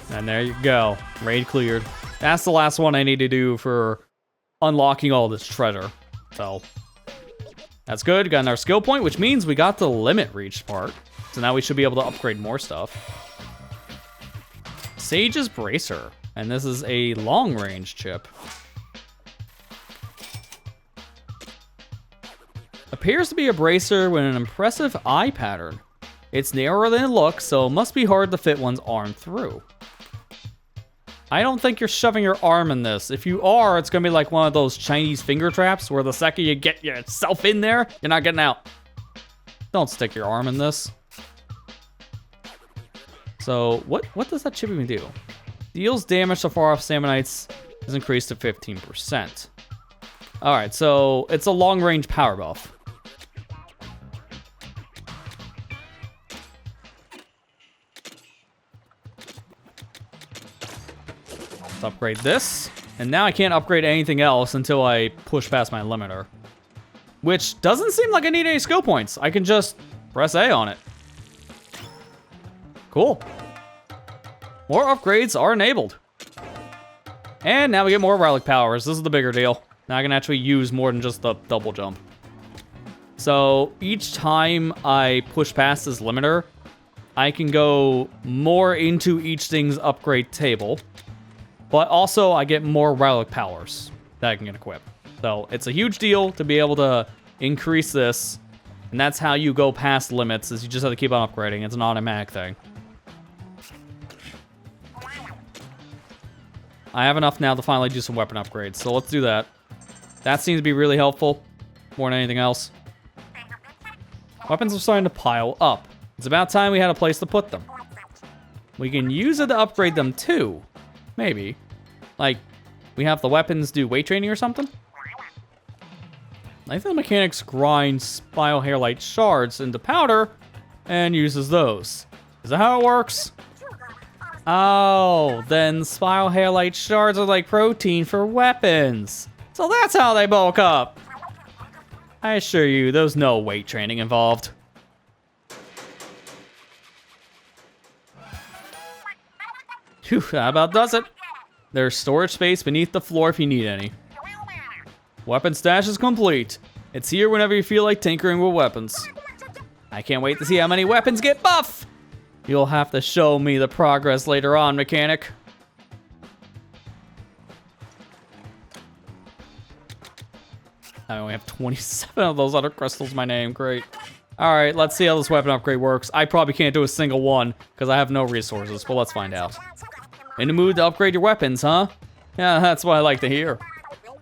And there you go. Raid cleared. That's the last one I need to do for unlocking all this treasure. So, that's good. Got another skill point, which means we got the limit reached part. So now we should be able to upgrade more stuff. Sage's Bracer. And this is a long-range chip. Appears to be a bracer with an impressive eye pattern. It's narrower than it looks, so it must be hard to fit one's arm through. I don't think you're shoving your arm in this. If you are, it's gonna be like one of those Chinese finger traps where the second you get yourself in there, you're not getting out. Don't stick your arm in this. So, what does that chip even do? Deals damage to far-off Sammonites is increased to 15%. Alright, so it's a long-range power buff. Let's upgrade this. And now I can't upgrade anything else until I push past my limiter. Which doesn't seem like I need any skill points. I can just press A on it. Cool. More upgrades are enabled. And now we get more relic powers. This is the bigger deal. Now I can actually use more than just the double jump. So each time I push past this limiter, I can go more into each thing's upgrade table. But also I get more relic powers that I can equip. So it's a huge deal to be able to increase this. And that's how you go past limits, is you just have to keep on upgrading. It's an automatic thing. I have enough now to finally do some weapon upgrades, so let's do that. That seems to be really helpful, more than anything else. Weapons are starting to pile up. It's about time we had a place to put them. We can use it to upgrade them too. Maybe. Like, we have the weapons do weight training or something? I think the mechanics grind Spile Hairlight shards into powder and uses those. Is that how it works? Oh, then Spile Hairlight shards are like protein for weapons. So that's how they bulk up. I assure you, there's no weight training involved. Phew, that about does it. There's storage space beneath the floor if you need any. Weapon stash is complete. It's here whenever you feel like tinkering with weapons. I can't wait to see how many weapons get buff. You'll have to show me the progress later on, mechanic. I only have 27 of those other crystals in my name. Great. All right, let's see how this weapon upgrade works. I probably can't do a single one because I have no resources, but let's find out. In the mood to upgrade your weapons, huh? Yeah, that's what I like to hear.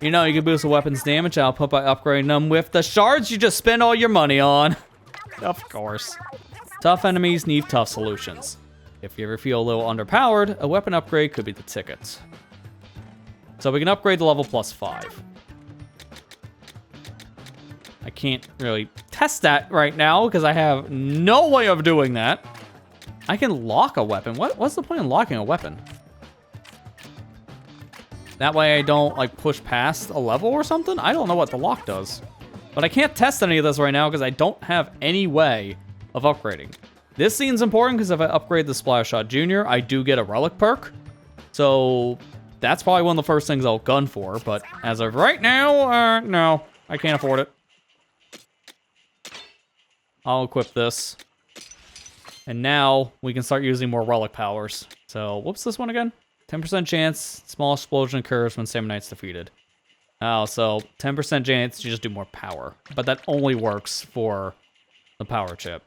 You know, you can boost a weapon's damage output by upgrading them with the shards you just spend all your money on. Of course. Tough enemies need tough solutions. If you ever feel a little underpowered, a weapon upgrade could be the ticket. So we can upgrade the level +5. I can't really test that right now because I have no way of doing that. I can lock a weapon. What's the point in locking a weapon? That way I don't like push past a level or something? I don't know what the lock does. But I can't test any of this right now because I don't have any way of upgrading. This seems important because if I upgrade the Splash Shot Jr., I do get a relic perk. So That's probably one of the first things I'll gun for, but as of right now, no, I can't afford it. I'll equip this. And now we can start using more relic powers. So, what's this one again? 10% chance, small explosion occurs when Samurai Knight's defeated. Oh, so 10% chance to just do more power. But that only works for the power chip.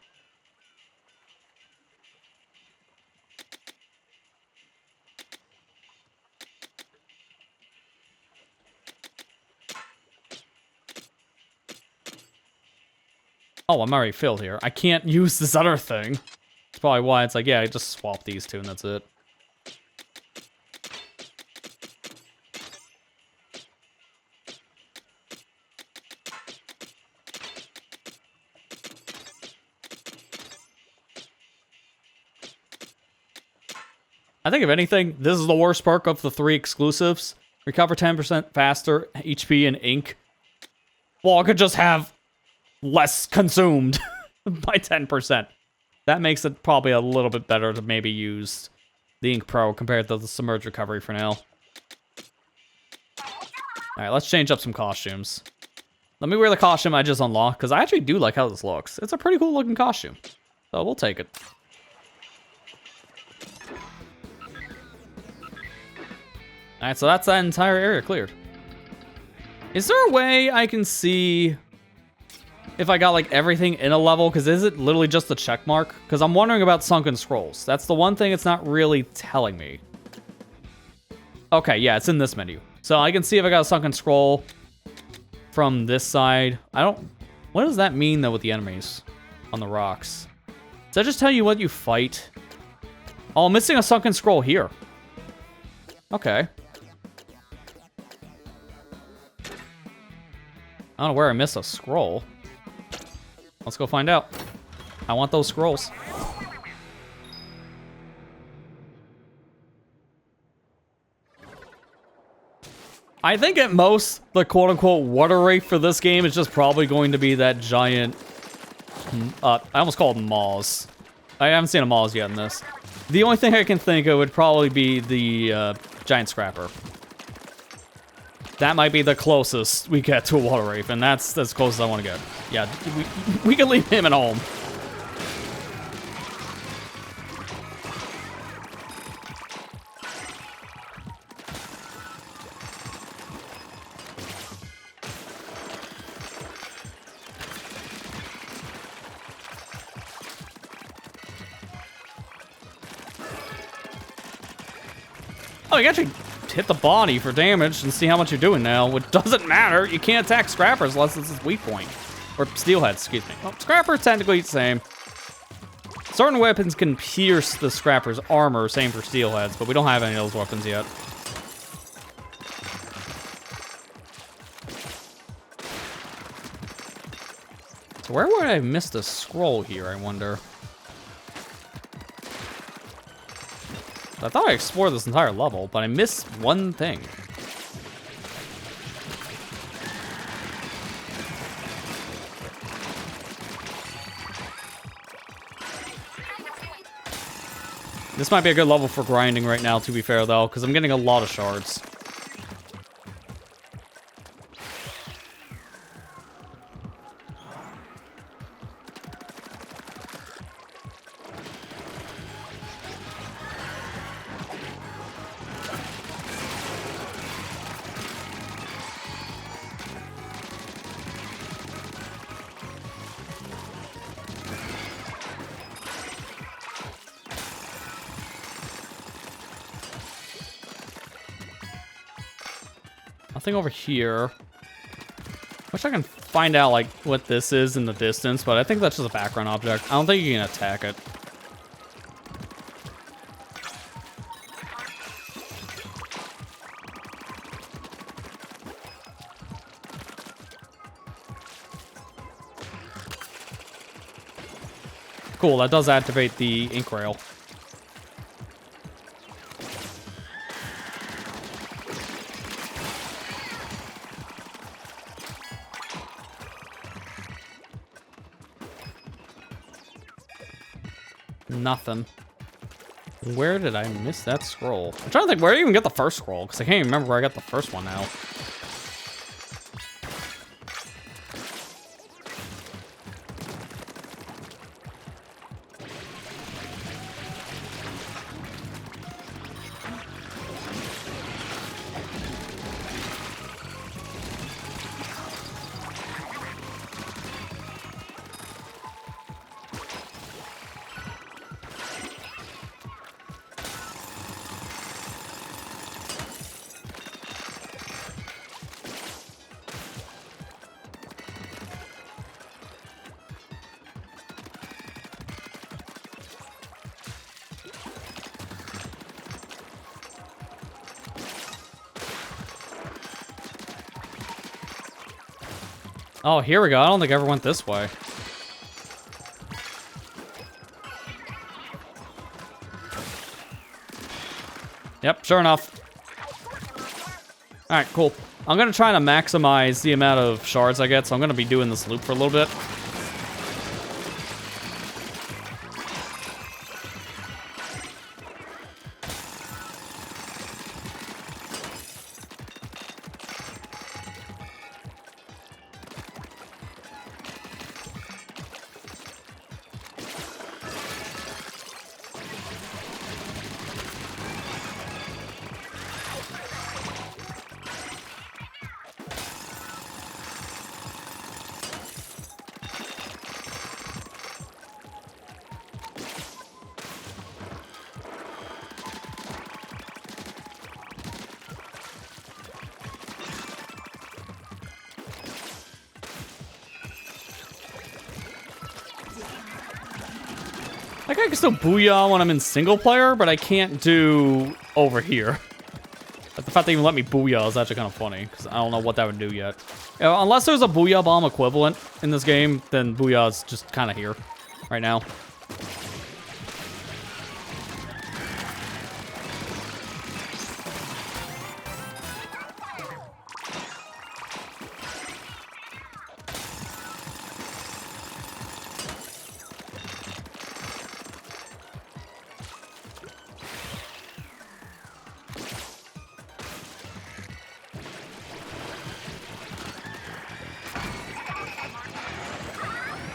Oh, I'm already filled here. I can't use this other thing. That's probably why it's like, yeah, I just swap these two and that's it. I think if anything, this is the worst perk of the 3 exclusives. Recover 10% faster, HP and ink. Well, I could just have less consumed by 10%. That makes it probably a little bit better to maybe use the Ink Pro compared to the Submerged Recovery for now. Alright, let's change up some costumes. Let me wear the costume I just unlocked, because I actually do like how this looks. It's a pretty cool looking costume. So we'll take it. Alright, so that's that entire area cleared. Is there a way I can see if I got like everything in a level? Because is it literally just a check mark? Because I'm wondering about sunken scrolls. That's the one thing it's not really telling me. Okay, yeah, it's in this menu. So I can see if I got a sunken scroll from this side. What does that mean though with the enemies on the rocks? Does that just tell you what you fight? Oh, I'm missing a sunken scroll here. Okay. I don't know where I missed a scroll. Let's go find out. I want those scrolls. I think at most, the quote-unquote water rate for this game is just probably going to be that giant... I almost called them maws. I haven't seen a maws yet in this. The only thing I can think of would probably be the giant scrapper. That might be the closest we get to a water wraith, and that's as close as I want to get. Yeah, we can leave him at home. Oh, you actually hit the body for damage and see how much you're doing now. It doesn't matter. You can't attack scrappers unless it's his weak point. Or steelheads, excuse me. Well, scrapper's technically the same. Certain weapons can pierce the scrapper's armor, same for steelheads, but we don't have any of those weapons yet. So where would I have missed a scroll here, I wonder? I thought I explored this entire level, but I missed one thing. This might be a good level for grinding right now, to be fair, though, because I'm getting a lot of shards. Nothing over here. Wish I can find out, like, what this is in the distance, but I think that's just a background object. I don't think you can attack it. Cool, that does activate the ink rail. Nothing. Where did I miss that scroll? I'm trying to think where I even get the first scroll, because I can't even remember where I got the first one now. Oh, here we go. I don't think I ever went this way. Yep, sure enough. Alright, cool. I'm gonna try to maximize the amount of shards I get, so I'm gonna be doing this loop for a little bit. I think I can still booyah when I'm in single player, but I can't do over here. But the fact they even let me booyah is actually kind of funny, because I don't know what that would do yet. You know, unless there's a booyah bomb equivalent in this game, then booyah is just kind of here right now.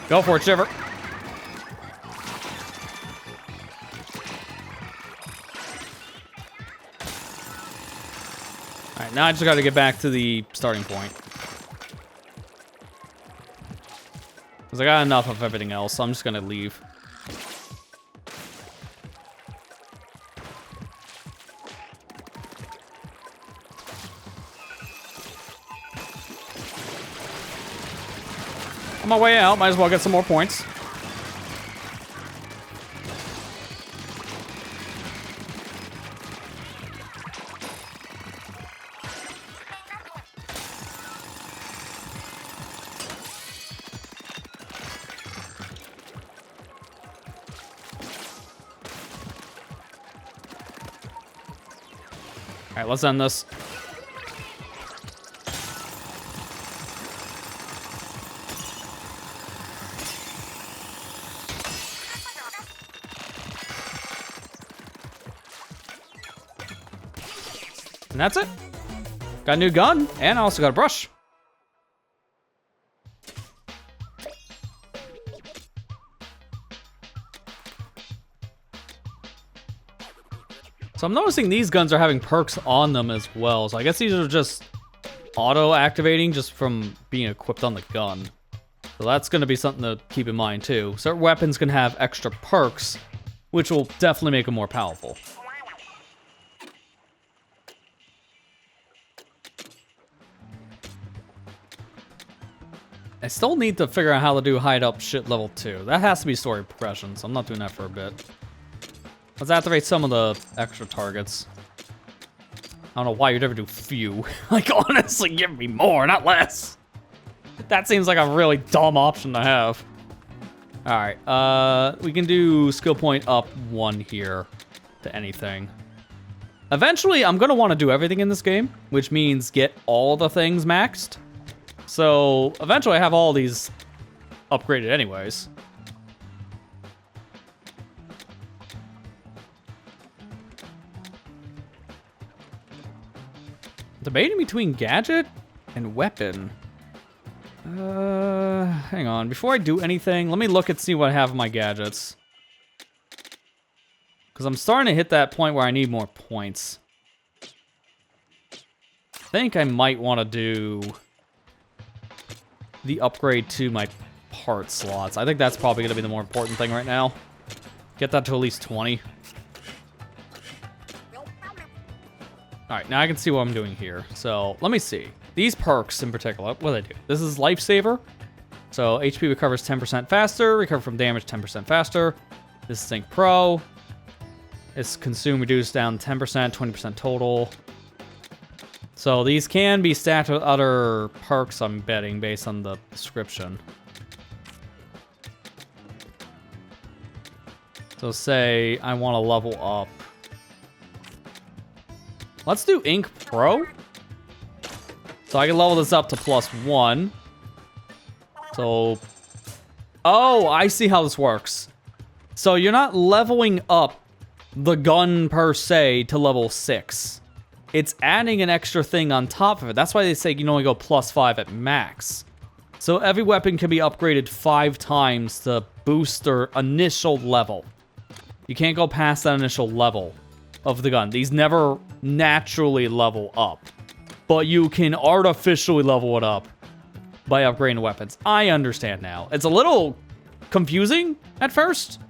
Go for it, Shiver. Alright, now I just gotta get back to the starting point. Because I got enough of everything else, so I'm just gonna leave. On my way out, might as well get some more points. All right, let's end this. And that's it. Got a new gun, and I also got a brush. So I'm noticing these guns are having perks on them as well. So I guess these are just auto-activating just from being equipped on the gun. So that's going to be something to keep in mind too. Certain weapons can have extra perks, which will definitely make them more powerful. I still need to figure out how to do hide up shit level 2. That has to be story progression, so I'm not doing that for a bit. Let's activate some of the extra targets. I don't know why you'd ever do few. Like, honestly, give me more, not less. That seems like a really dumb option to have. Alright, we can do skill point up 1 here to anything. Eventually, I'm going to want to do everything in this game, which means get all the things maxed. So, eventually I have all these upgraded anyways. Debating between gadget and weapon. Hang on. Before I do anything, let me look and see what I have in my gadgets. Because I'm starting to hit that point where I need more points. I think I might want to do the upgrade to my part slots. I think that's probably going to be the more important thing right now. Get that to at least 20. Alright, now I can see what I'm doing here. So, let me see. These perks in particular, what do they do? This is Lifesaver. So, HP recovers 10% faster, recover from damage 10% faster. This is Sync Pro. It's Consume reduced down 10%, 20% total. So, these can be stacked with other perks, I'm betting, based on the description. So, say I want to level up. Let's do Ink Pro. So I can level this up to +1. So, oh, I see how this works. So you're not leveling up the gun per se to level 6. It's adding an extra thing on top of it. That's why they say you can only go +5 at max. So every weapon can be upgraded 5 times to boost their initial level. You can't go past that initial level of the gun. These never naturally level up, but you can artificially level it up by upgrading weapons. I understand now. It's a little confusing at first,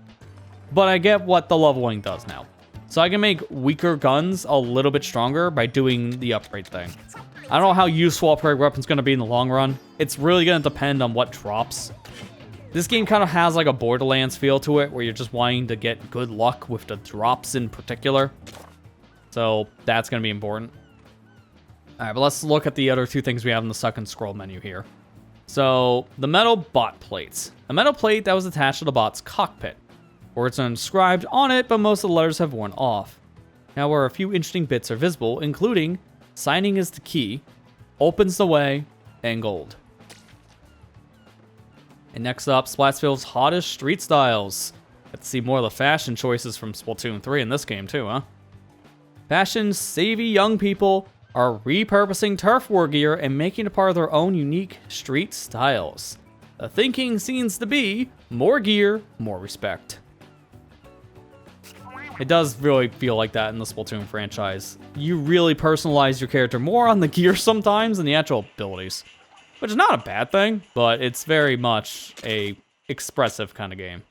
but I get what the leveling does now. So I can make weaker guns a little bit stronger by doing the upgrade thing. I don't know how useful upgrade weapons going to be in the long run. It's really going to depend on what drops. This game kind of has like a Borderlands feel to it, where you're just wanting to get good luck with the drops in particular. So that's going to be important. All right, but let's look at the other 2 things we have in the second scroll menu here. So the metal bot plates. A metal plate that was attached to the bot's cockpit. Words are inscribed on it, but most of the letters have worn off. However, a few interesting bits are visible, including signing is the key, opens the way, and gold. And next up, Splatsville's hottest street styles. Get to see more of the fashion choices from Splatoon 3 in this game too, huh? Fashion-savvy young people are repurposing turf war gear and making it part of their own unique street styles. The thinking seems to be, more gear, more respect. It does really feel like that in the Splatoon franchise. You really personalize your character more on the gear sometimes than the actual abilities. Which is not a bad thing, but it's very much a expressive kind of game.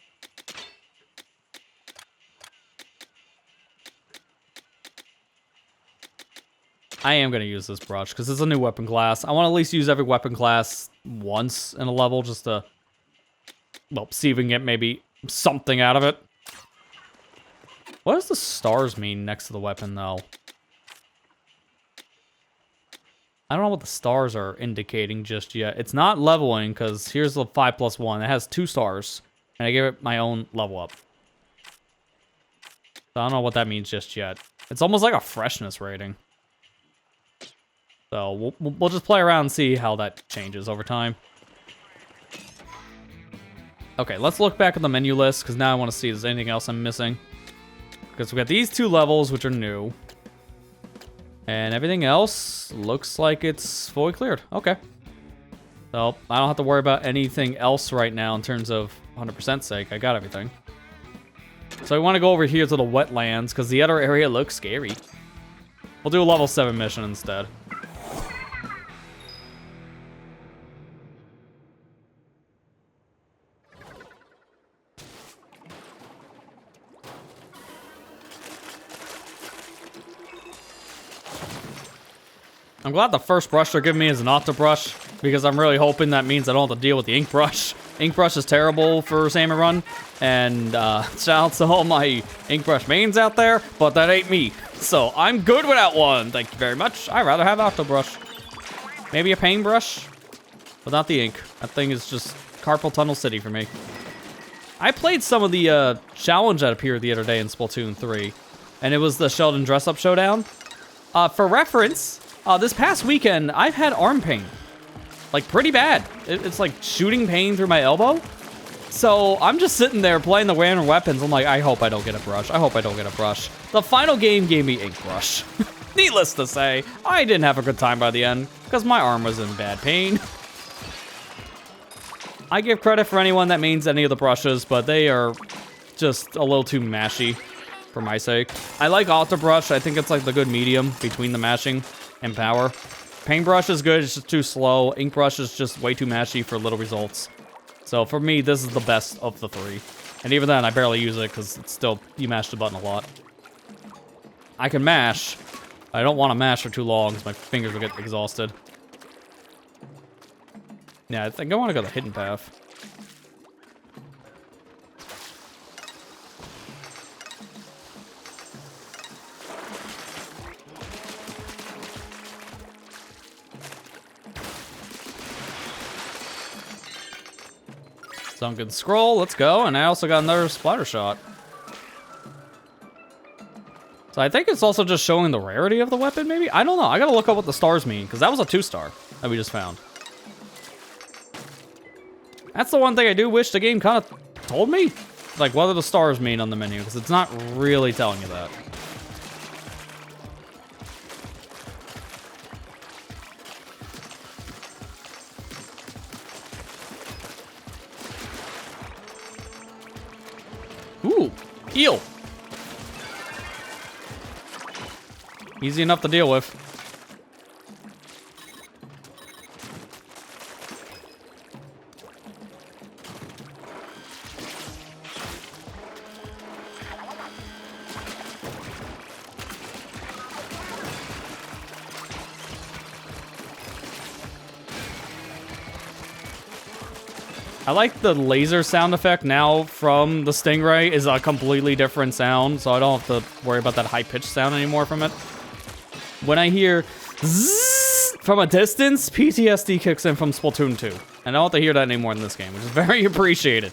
I am going to use this brush because it's a new weapon class. I want to at least use every weapon class once in a level just to, well, see if we can get maybe something out of it. What does the stars mean next to the weapon, though? I don't know what the stars are indicating just yet. It's not leveling, because here's the 5+1. It has 2 stars, and I gave it my own level up. So I don't know what that means just yet. It's almost like a freshness rating. So we'll just play around and see how that changes over time. Okay, let's look back at the menu list, because now I want to see if there's anything else I'm missing. Because we've got these 2 levels, which are new. And everything else looks like it's fully cleared. Okay. So I don't have to worry about anything else right now in terms of 100% sake. I got everything. So I want to go over here to the wetlands because the other area looks scary. We'll do a level 7 mission instead. I'm glad the first brush they're giving me is an auto brush, because I'm really hoping that means I don't have to deal with the ink brush. Ink brush is terrible for Salmon Run, and shout out to all my ink brush mains out there, but that ain't me. So I'm good without one. Thank you very much. I'd rather have auto brush. Maybe a paintbrush, but not the ink. That thing is just Carpal Tunnel City for me. I played some of the challenge that appeared the other day in Splatoon 3, and it was the Sheldon Dress Up Showdown. For reference, this past weekend, I've had arm pain. Like, pretty bad. It's like shooting pain through my elbow. So, I'm just sitting there playing the random weapons. I'm like, I hope I don't get a brush. I hope I don't get a brush. The final game gave me ink brush. Needless to say, I didn't have a good time by the end, because my arm was in bad pain. I give credit for anyone that mains any of the brushes, but they are just a little too mashy for my sake. I like Auto Brush. I think it's like the good medium between the mashing and power. Paintbrush is good, it's just too slow. Ink Brush is just way too mashy for little results. So for me, this is the best of the three. And even then, I barely use it because it's still, you mash the button a lot. I can mash. I don't want to mash for too long because my fingers will get exhausted. Yeah, I think I want to go the hidden path. Sunken Scroll, let's go. And I also got another splatter shot. So I think it's also just showing the rarity of the weapon, maybe? I don't know. I gotta look up what the stars mean, because that was a 2-star that we just found. That's the one thing I do wish the game kind of told me. Like, what do the stars mean on the menu, because it's not really telling you that. Ooh, eel. Easy enough to deal with. I like the laser sound effect now from the Stingray is a completely different sound, so I don't have to worry about that high-pitched sound anymore from it. When I hear zzz from a distance, PTSD kicks in from Splatoon 2. And I don't have to hear that anymore in this game, which is very appreciated.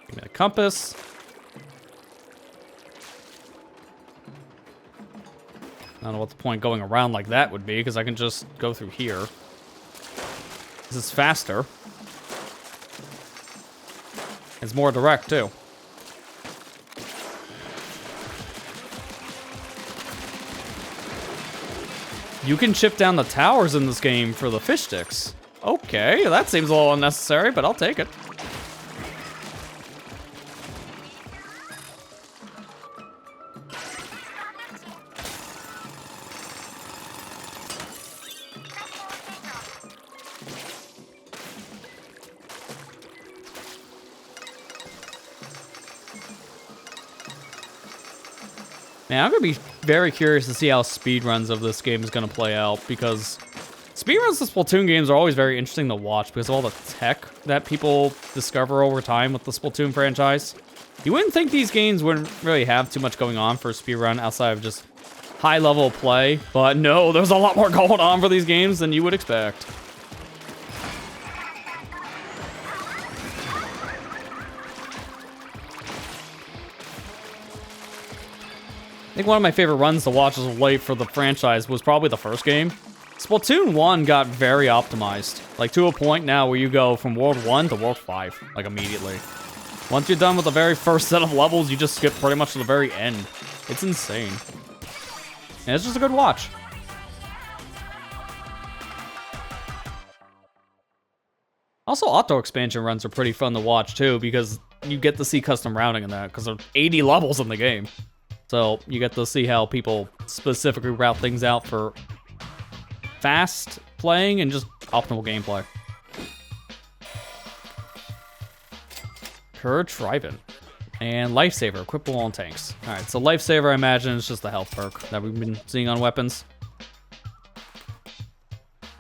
Give me the compass. I don't know what the point going around like that would be, because I can just go through here. This is faster. It's more direct, too. You can chip down the towers in this game for the fish sticks. Okay, that seems a little unnecessary, but I'll take it. Man, I'm gonna be very curious to see how speedruns of this game is gonna play out, because speedruns of Splatoon games are always very interesting to watch because of all the tech that people discover over time with the Splatoon franchise. You wouldn't think these games wouldn't really have too much going on for a speedrun outside of just high-level play, but no, there's a lot more going on for these games than you would expect. I think one of my favorite runs to watch as of late for the franchise was probably the first game. Splatoon 1 got very optimized, like to a point now where you go from World 1 to World 5, like immediately. Once you're done with the very first set of levels, you just skip pretty much to the very end. It's insane. And it's just a good watch. Also, auto expansion runs are pretty fun to watch too, because you get to see custom routing in that, because there are 80 levels in the game. So you get to see how people specifically route things out for fast playing and just optimal gameplay. Courage Triben. And Lifesaver, equipable on tanks. Alright, so Lifesaver, I imagine, is just the health perk that we've been seeing on weapons.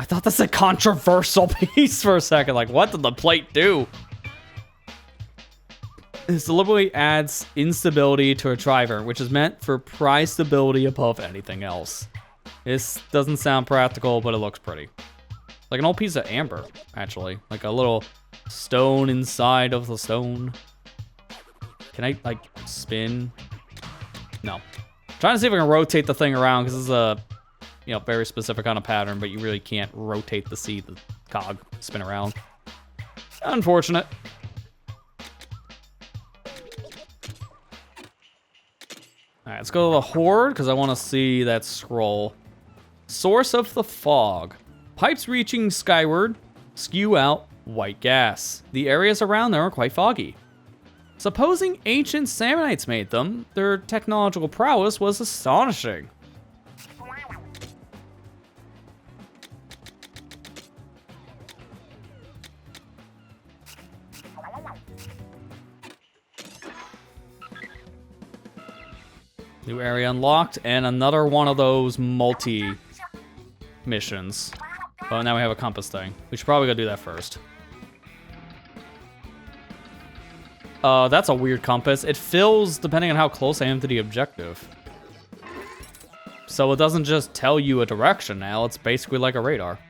I thought that's a controversial piece for a second. Like, what did the plate do? This deliberately adds instability to a driver, which is meant for prize stability above anything else. This doesn't sound practical, but it looks pretty. Like an old piece of amber, actually. Like a little stone inside of the stone. Can I, like, spin? No. Trying to see if I can rotate the thing around, because this is a, you know, very specific kind of pattern, but you really can't rotate to see the cog spin around. Unfortunate. Alright, let's go to the Horde, because I want to see that scroll. Source of the fog. Pipes reaching skyward spew out white gas. The areas around them are quite foggy. Supposing ancient Samnites made them, their technological prowess was astonishing. New area unlocked, and another one of those multi-missions. Oh, now we have a compass thing. We should probably go do that first. That's a weird compass. It fills depending on how close I am to the objective. So it doesn't just tell you a direction now, it's basically like a radar.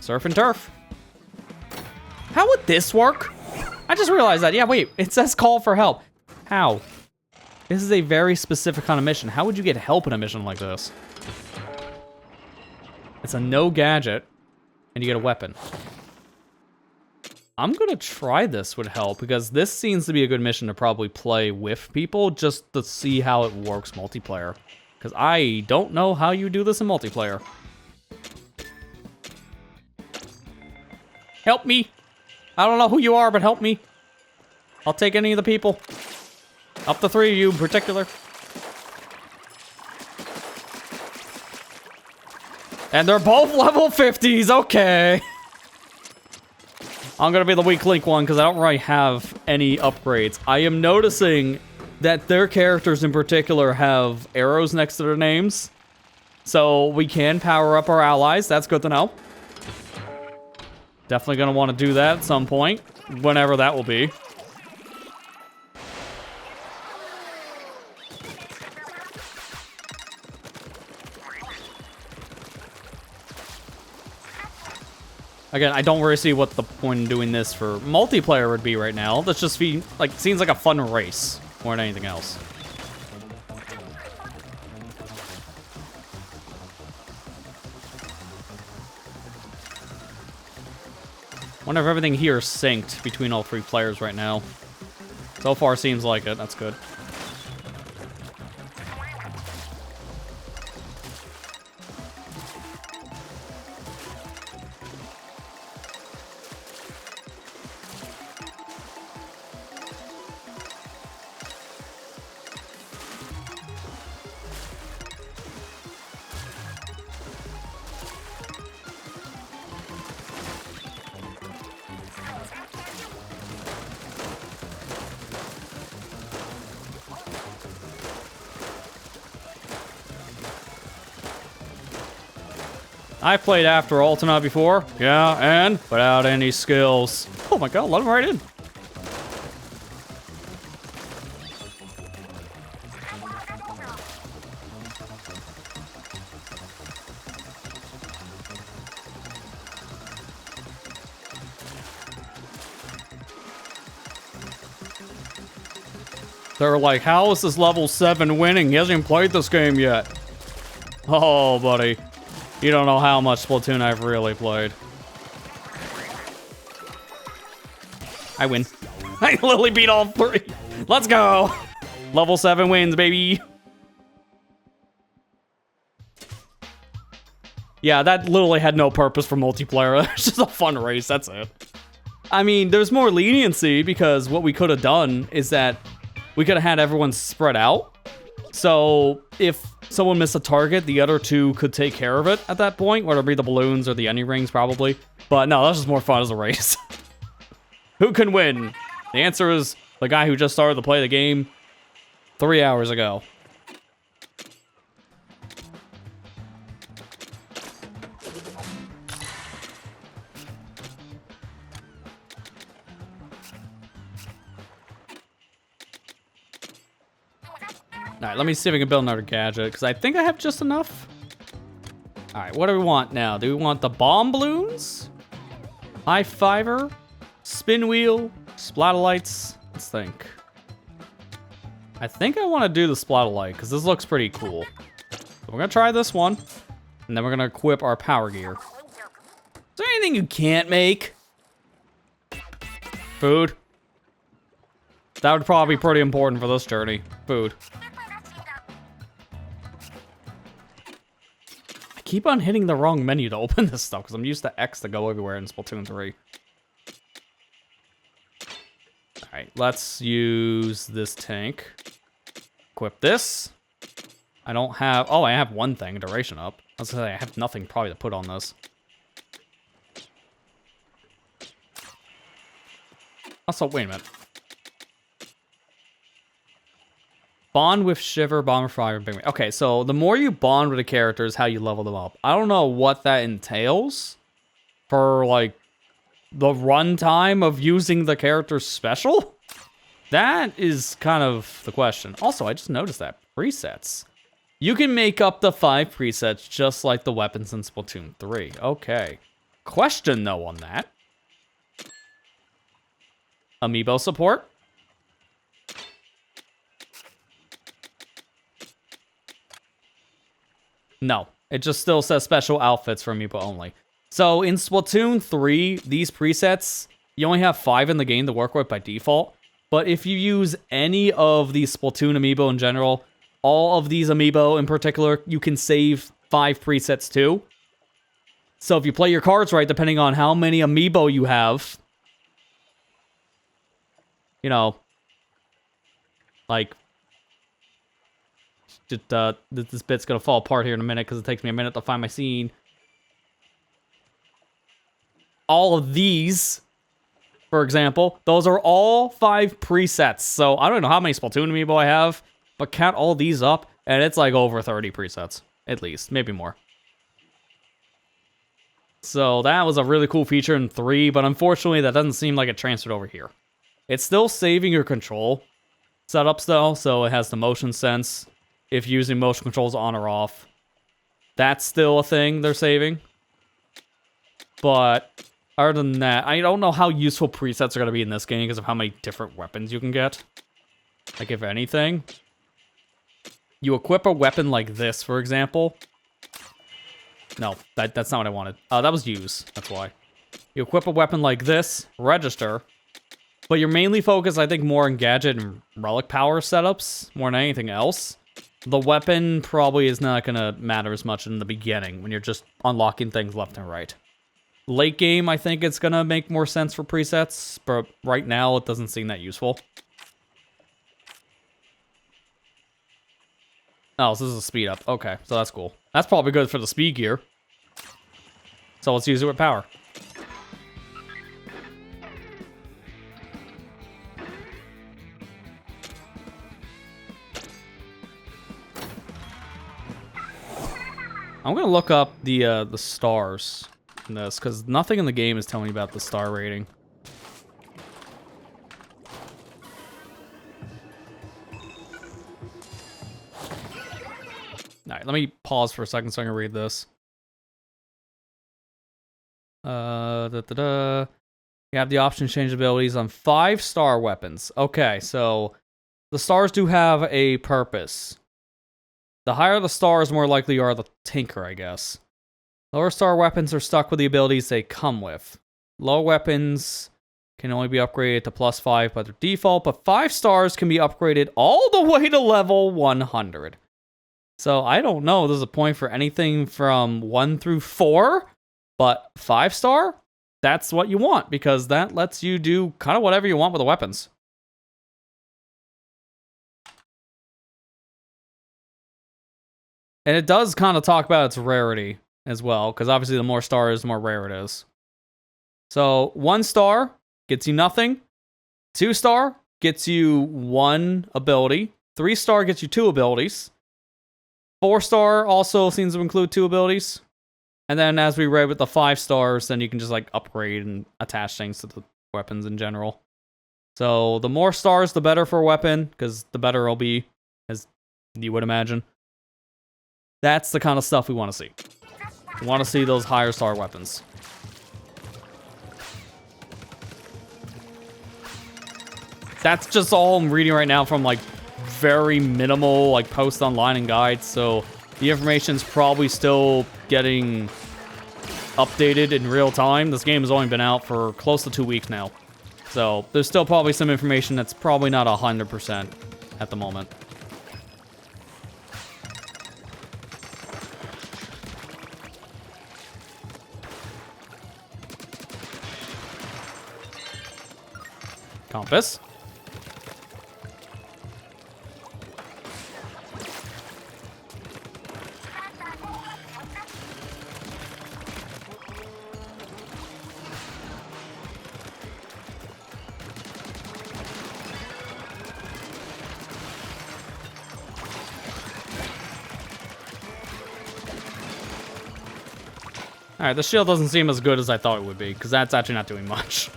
Surf and turf. How would this work? I just realized that. Yeah, wait, it says call for help. How? This is a very specific kind of mission. How would you get help in a mission like this? It's a no gadget, and you get a weapon. I'm gonna try this with help, because this seems to be a good mission to probably play with people, just to see how it works multiplayer. Because I don't know how you do this in multiplayer. Help me! I don't know who you are, but help me. I'll take any of the people. Up to 3 of you in particular. And they're both level 50s, okay. I'm gonna be the weak link one because I don't really have any upgrades. I am noticing that their characters in particular have arrows next to their names. So we can power up our allies, that's good to know. Definitely gonna want to do that at some point, whenever that will be. Again, I don't really see what the point in doing this for multiplayer would be right now. Let's just be, like, seems like a fun race more than anything else. Wonder if everything here is synced between all 3 players right now. So far, seems like it. That's good. I've played After Ultima before, yeah, and without any skills. Oh my god, let him right in. They're like, how is this level 7 winning? He hasn't even played this game yet. Oh, buddy. You don't know how much Splatoon I've really played. I win. I literally beat all 3. Let's go. Level 7 wins, baby. Yeah, that literally had no purpose for multiplayer. It's just a fun race, that's it. I mean, there's more leniency because what we could have done is that we could have had everyone spread out. So if someone missed a target, the other 2 could take care of it at that point, whether it be the balloons or the onion rings, probably. But no, that's just more fun as a race. Who can win? The answer is the guy who just started to play the game 3 hours ago. Alright, let me see if we can build another gadget, because I think I have just enough. Alright, what do we want now? Do we want the bomb balloons? High fiver? Spin wheel? Splatolites? Let's think. I think I want to do the Splatolite, because this looks pretty cool. So we're going to try this one, and then we're going to equip our power gear. Is there anything you can't make? Food? That would probably be pretty important for this journey. Food. keep on hitting the wrong menu to open this stuff, because I'm used to X to go everywhere in Splatoon 3. Alright, let's use this tank. Equip this. I don't have... Oh, I have one thing, duration up. I was gonna say, I have nothing probably to put on this. Also, wait a minute. Bond with Shiver, Bomber Frog, and Big Man. Okay, so the more you bond with a character is how you level them up. I don't know what that entails for, like, the runtime of using the character's special. That is kind of the question. Also, I just noticed that. Presets. You can make up to 5 presets just like the weapons in Splatoon 3. Okay. Question, though, on that. Amiibo support? No. It just still says special outfits for Amiibo only. So, in Splatoon 3, these presets, you only have 5 in the game to work with by default. But if you use any of these Splatoon Amiibo in general, all of these Amiibo in particular, you can save 5 presets too. So if you play your cards right, depending on how many Amiibo you have, you know, like, just, this bit's gonna fall apart here in a minute because it takes me a minute to find my scene. All of these, for example, those are all 5 presets. So I don't know how many Splatoon Amiibo I have, but count all these up, and it's like over 30 presets. At least, maybe more. So that was a really cool feature in 3, but unfortunately that doesn't seem like it transferred over here. It's still saving your control setups though, so it has the motion sense. If using motion controls on or off, that's still a thing they're saving. But other than that, I don't know how useful presets are going to be in this game because of how many different weapons you can get. Like, if anything, you equip a weapon like this, for example. No, that's not what I wanted. That was use. That's why. You equip a weapon like this, register, but you're mainly focused, I think, more on gadget and relic power setups more than anything else. The weapon probably is not going to matter as much in the beginning when you're just unlocking things left and right. Late game, I think it's going to make more sense for presets, but right now it doesn't seem that useful. Oh, so this is a speed up. Okay, so that's cool. That's probably good for the speed gear. So let's use it with power. I'm gonna look up the stars in this, because nothing in the game is telling me about the star rating. Alright, let me pause for a second so I can read this. You have the option to change abilities on 5-star weapons. Okay, so the stars do have a purpose. The higher the stars, more likely you are the tinker, I guess. Lower star weapons are stuck with the abilities they come with. Low weapons can only be upgraded to +5 by their default, but 5 stars can be upgraded all the way to level 100. So I don't know, there's a point for anything from 1 through 4, but 5-star, that's what you want, because that lets you do kind of whatever you want with the weapons. And it does kind of talk about its rarity as well, because obviously the more stars, the more rare it is. So 1 star gets you nothing. 2 star gets you 1 ability. 3 star gets you 2 abilities. 4 star also seems to include 2 abilities. And then as we read with the 5 stars, then you can just like upgrade and attach things to the weapons in general. So the more stars, the better for a weapon, because the better it'll be, as you would imagine. That's the kind of stuff we want to see. We want to see those higher star weapons. That's just all I'm reading right now from like very minimal like posts online and guides, so the information's probably still getting updated in real time. This game has only been out for close to 2 weeks now. So there's still probably some information that's probably not 100% at the moment. Compass. Alright, the shield doesn't seem as good as I thought it would be, because that's actually not doing much.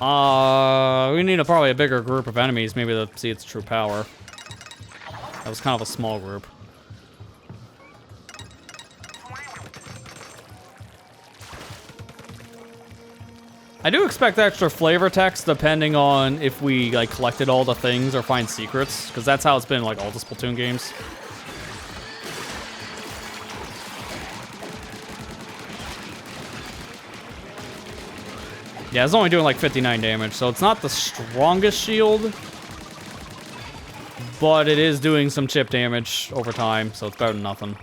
We need probably a bigger group of enemies, maybe to see its true power. That was kind of a small group. I do expect extra flavor text depending on if we like collected all the things or find secrets, because that's how it's been like all the Splatoon games. Yeah, it's only doing like 59 damage, so it's not the strongest shield, but it is doing some chip damage over time, so it's better than nothing.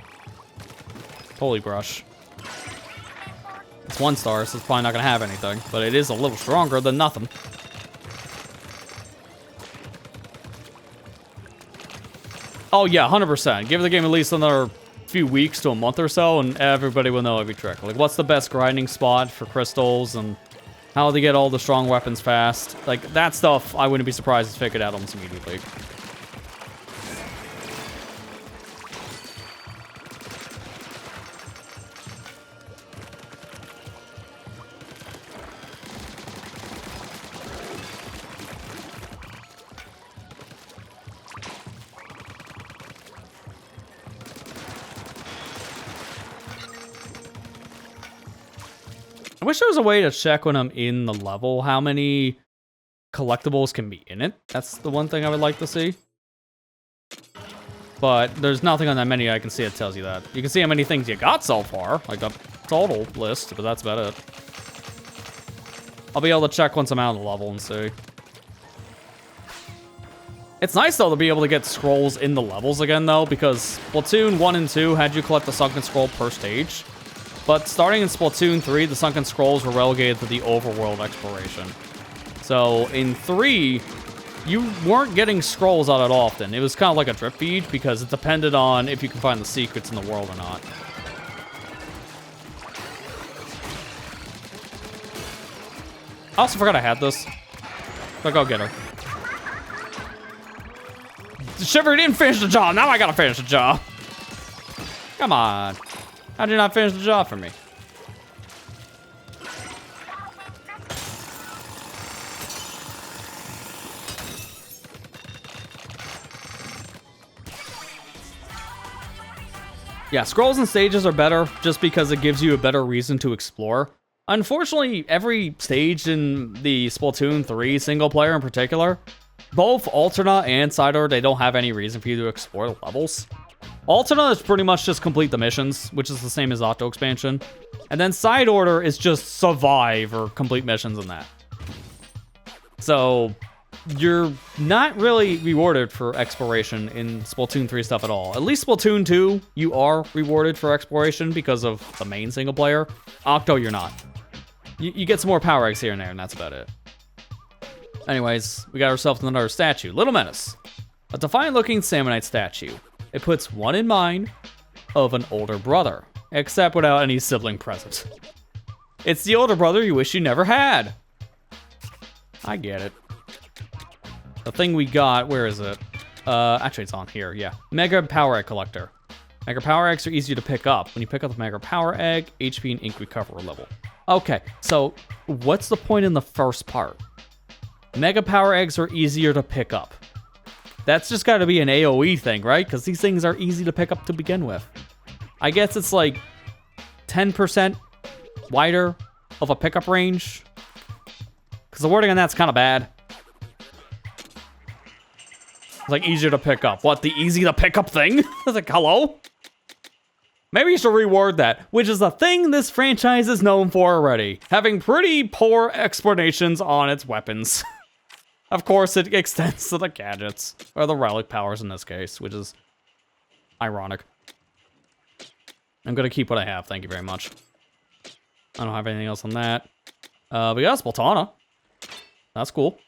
Holy brush. It's 1 star, so it's probably not gonna have anything, but it is a little stronger than nothing. Oh yeah, 100%. Give the game at least another few weeks to a month or so, and everybody will know every trick. Like, what's the best grinding spot for crystals, and how to get all the strong weapons fast. Like, that stuff, I wouldn't be surprised to figure it out almost immediately. I wish there was a way to check when I'm in the level how many collectibles can be in it. That's the one thing I would like to see. But there's nothing on that menu I can see that tells you that. You can see how many things you got so far, like a total list, but that's about it. I'll be able to check once I'm out of the level and see. It's nice, though, to be able to get scrolls in the levels again, though, because Splatoon 1 and 2 had you collect the sunken scroll per stage. But starting in Splatoon 3, the sunken scrolls were relegated to the overworld exploration. So in 3, you weren't getting scrolls out that often. It was kind of like a drip feed because it depended on if you could find the secrets in the world or not. I also forgot I had this. So go get her. Shiver didn't finish the job. Now I gotta finish the job. Come on. How'd you not finish the job for me? Yeah, scrolls and stages are better just because it gives you a better reason to explore. Unfortunately, every stage in the Splatoon 3 single player in particular, both Alternate and Side Order, they don't have any reason for you to explore the levels. Alternate is pretty much just complete the missions, which is the same as Octo Expansion. And then Side Order is just survive or complete missions in that. So, you're not really rewarded for exploration in Splatoon 3 stuff at all. At least Splatoon 2, you are rewarded for exploration because of the main single player. Octo, you're not. You get some more power eggs here and there, and that's about it. Anyways, we got ourselves another statue. Little Menace. A defiant-looking Salmonite statue. It puts one in mind of an older brother, except without any sibling present. It's the older brother you wish you never had. I get it. The thing we got, where is it? Actually, it's on here, yeah. Mega Power Egg Collector. Mega Power Eggs are easier to pick up. When you pick up the Mega Power Egg, HP and ink recover level. Okay, so what's the point in the first part? Mega Power Eggs are easier to pick up. That's just gotta be an AoE thing, right? Because these things are easy to pick up to begin with. I guess it's like 10% wider of a pickup range. Because the wording on that's kind of bad. It's like easier to pick up. What, the easy to pick up thing? It's like, hello? Maybe you should reword that, which is a thing this franchise is known for already. Having pretty poor explanations on its weapons. Of course, it extends to the gadgets, or the relic powers in this case, which is ironic. I'm gonna keep what I have, thank you very much. I don't have anything else on that. We got Splatana. That's cool.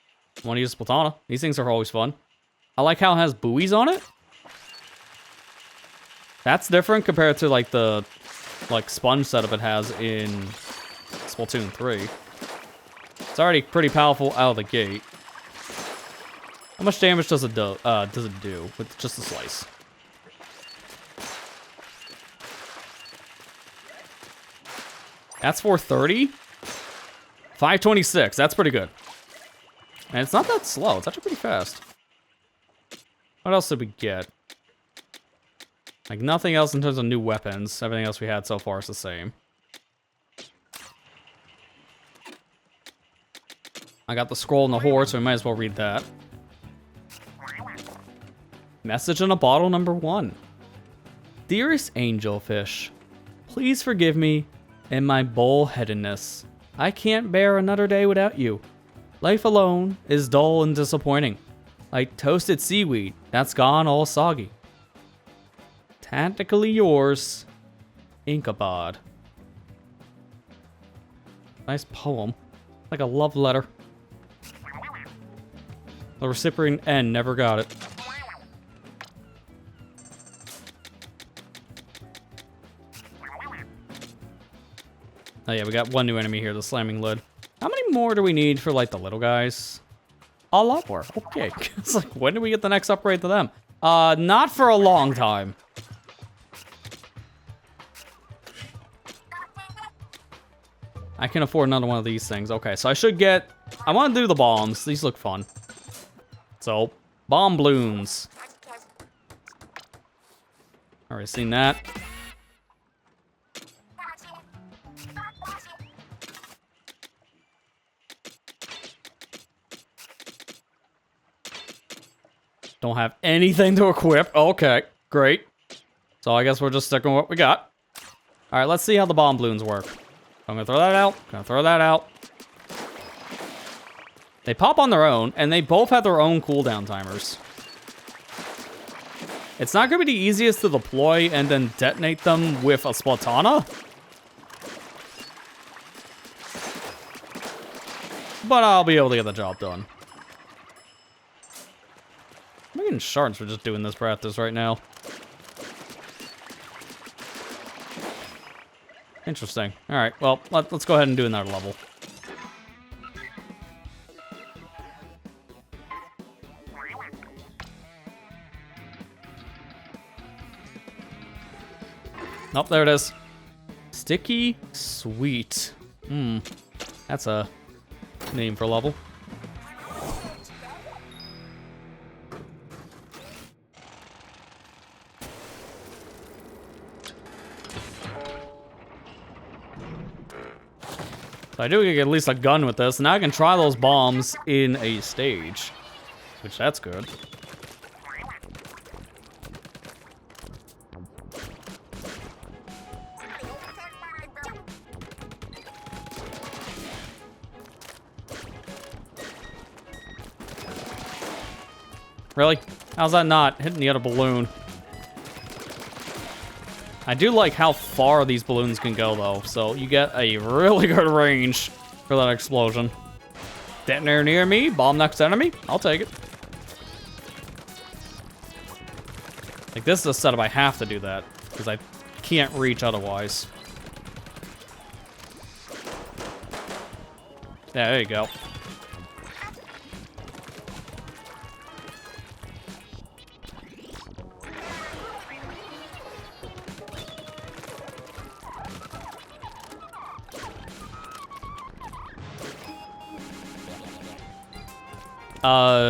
Want to use Splatana. These things are always fun. I like how it has buoys on it. That's different compared to like the sponge setup it has in Splatoon 3. It's already pretty powerful out of the gate. How much damage does it do with just a slice? That's 430. 526. That's pretty good. And it's not that slow. It's actually pretty fast. What else did we get? Like, nothing else in terms of new weapons. Everything else we had so far is the same. I got the scroll and the horse, so we might as well read that. Message in a bottle number 1. Dearest angelfish, please forgive me and my bullheadedness. I can't bear another day without you. Life alone is dull and disappointing. Like toasted seaweed that's gone all soggy. Tactically yours, Inkabod. Nice poem. Like a love letter. The recipient N never got it. Oh yeah, we got one new enemy here, the slamming lid. How many more do we need for like the little guys? A lot more. Okay. It's like, when do we get the next upgrade to them? Not for a long time. I can afford another one of these things. Okay, so I should get... I want to do the bombs. These look fun. So, bomb balloons. Already seen that. Don't have anything to equip. Okay, great. So I guess we're just sticking with what we got. All right, let's see how the bomb balloons work. I'm gonna throw that out. Gonna throw that out. They pop on their own, and they both have their own cooldown timers. It's not gonna be the easiest to deploy and then detonate them with a Splatana. But I'll be able to get the job done. I'm getting shards for just doing this practice right now. Interesting. Alright, well, let's go ahead and do another level. Nope, there it is. Sticky Sweet. That's a name for a level. So I do get at least a gun with this. Now I can try those bombs in a stage, which that's good. Really? How's that not hitting the other balloon? I do like how far these balloons can go, though, so you get a really good range for that explosion. Detonator near me, bomb next enemy, I'll take it. Like, this is a setup I have to do that, because I can't reach otherwise. Yeah, there you go.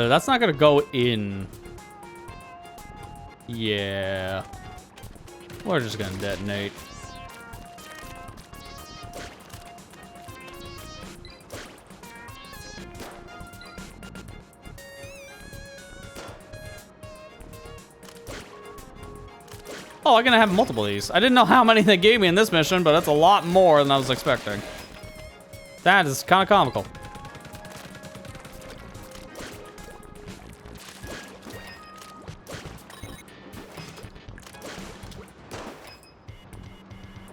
That's not gonna go in. Yeah. We're just gonna detonate. Oh, I'm gonna have multiple of these. I didn't know how many they gave me in this mission, but that's a lot more than I was expecting. That is kind of comical.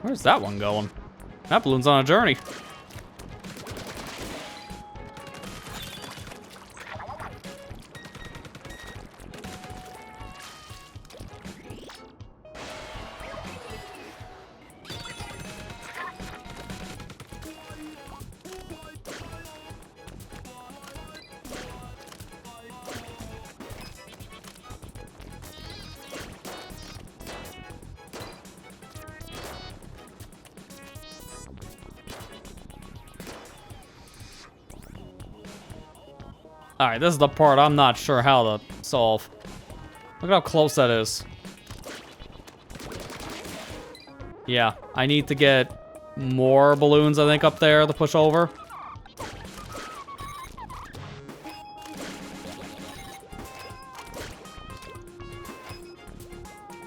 Where's that one going? That balloon's on a journey. Alright, this is the part I'm not sure how to solve. Look at how close that is. Yeah, I need to get more balloons, I think, up there to push over.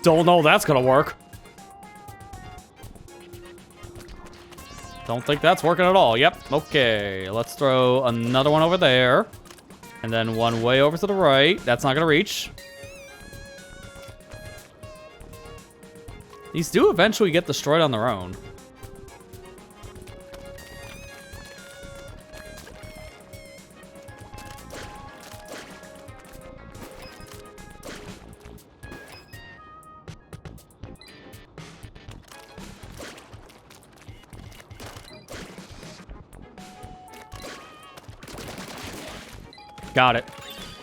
Don't know that's gonna work. Don't think that's working at all. Yep, okay. Let's throw another one over there. And then one way over to the right. That's not gonna reach. These do eventually get destroyed on their own. Got it.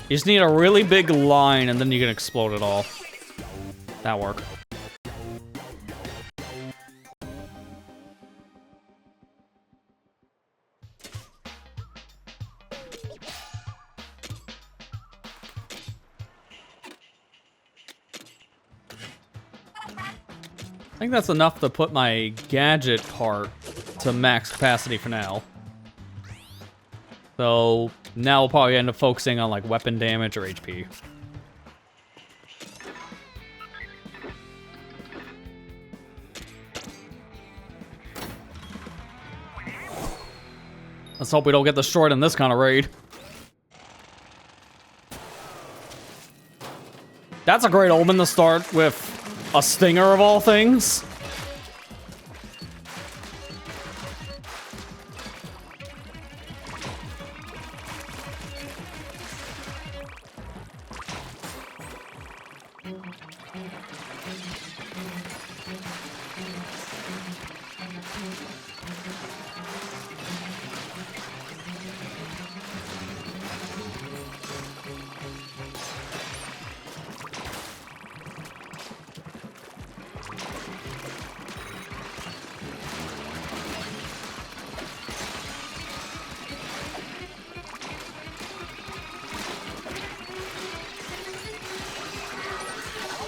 You just need a really big line and then you can explode it all. That work. I think that's enough to put my gadget part to max capacity for now. So now we'll probably end up focusing on like weapon damage or HP. Let's hope we don't get destroyed in this kind of raid. That's a great omen to start with a stinger of all things.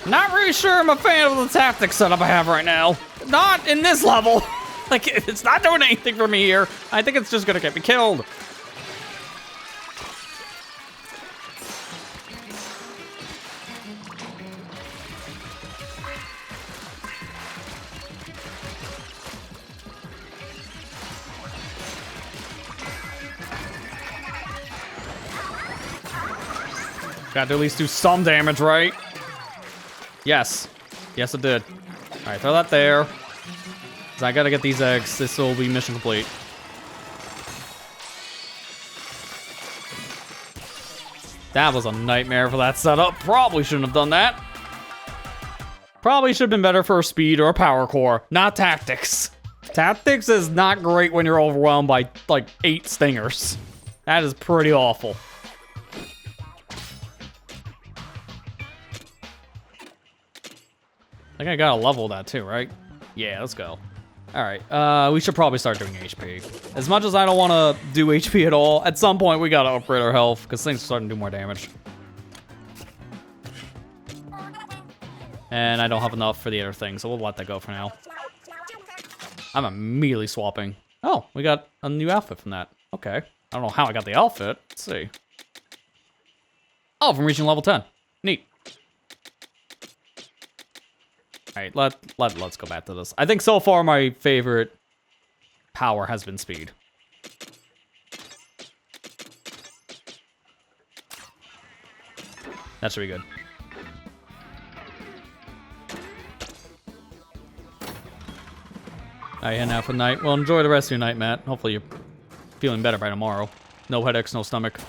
Not really sure I'm a fan of the tactics setup I have right now. Not in this level. Like, it's not doing anything for me here. I think it's just gonna get me killed. Got to at least do some damage, right? Yes. Yes, it did. Alright, throw that there. 'Cause I gotta get these eggs. This will be mission complete. That was a nightmare for that setup. Probably shouldn't have done that. Probably should have been better for a speed or a power core, not tactics. Tactics is not great when you're overwhelmed by, like, 8 stingers. That is pretty awful. I think I gotta level that too, right? Yeah, let's go. Alright, we should probably start doing HP. As much as I don't want to do HP at all, at some point we gotta upgrade our health, because things are starting to do more damage. And I don't have enough for the other thing, so we'll let that go for now. I'm immediately swapping. Oh, we got a new outfit from that. Okay. I don't know how I got the outfit. Let's see. Oh, from reaching level 10. Neat. Alright, let's go back to this. I think so far my favorite power has been speed. That should be good. Alright, heading out for the night. Well, enjoy the rest of your night, Matt. Hopefully you're feeling better by tomorrow. No headaches, no stomach.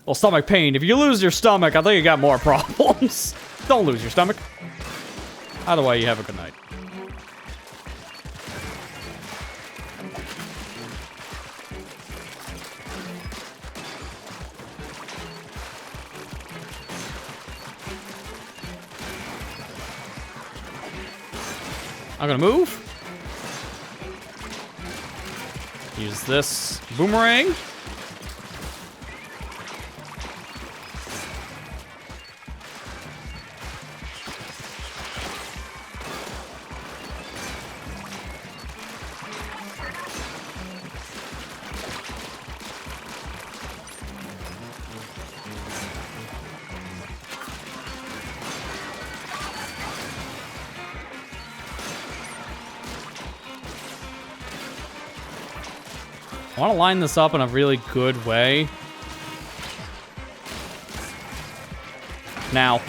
Well, stomach pain. If you lose your stomach, I think you got more problems. Don't lose your stomach. Either way, you have a good night. I'm gonna move. Use this boomerang. I want to line this up in a really good way. Now.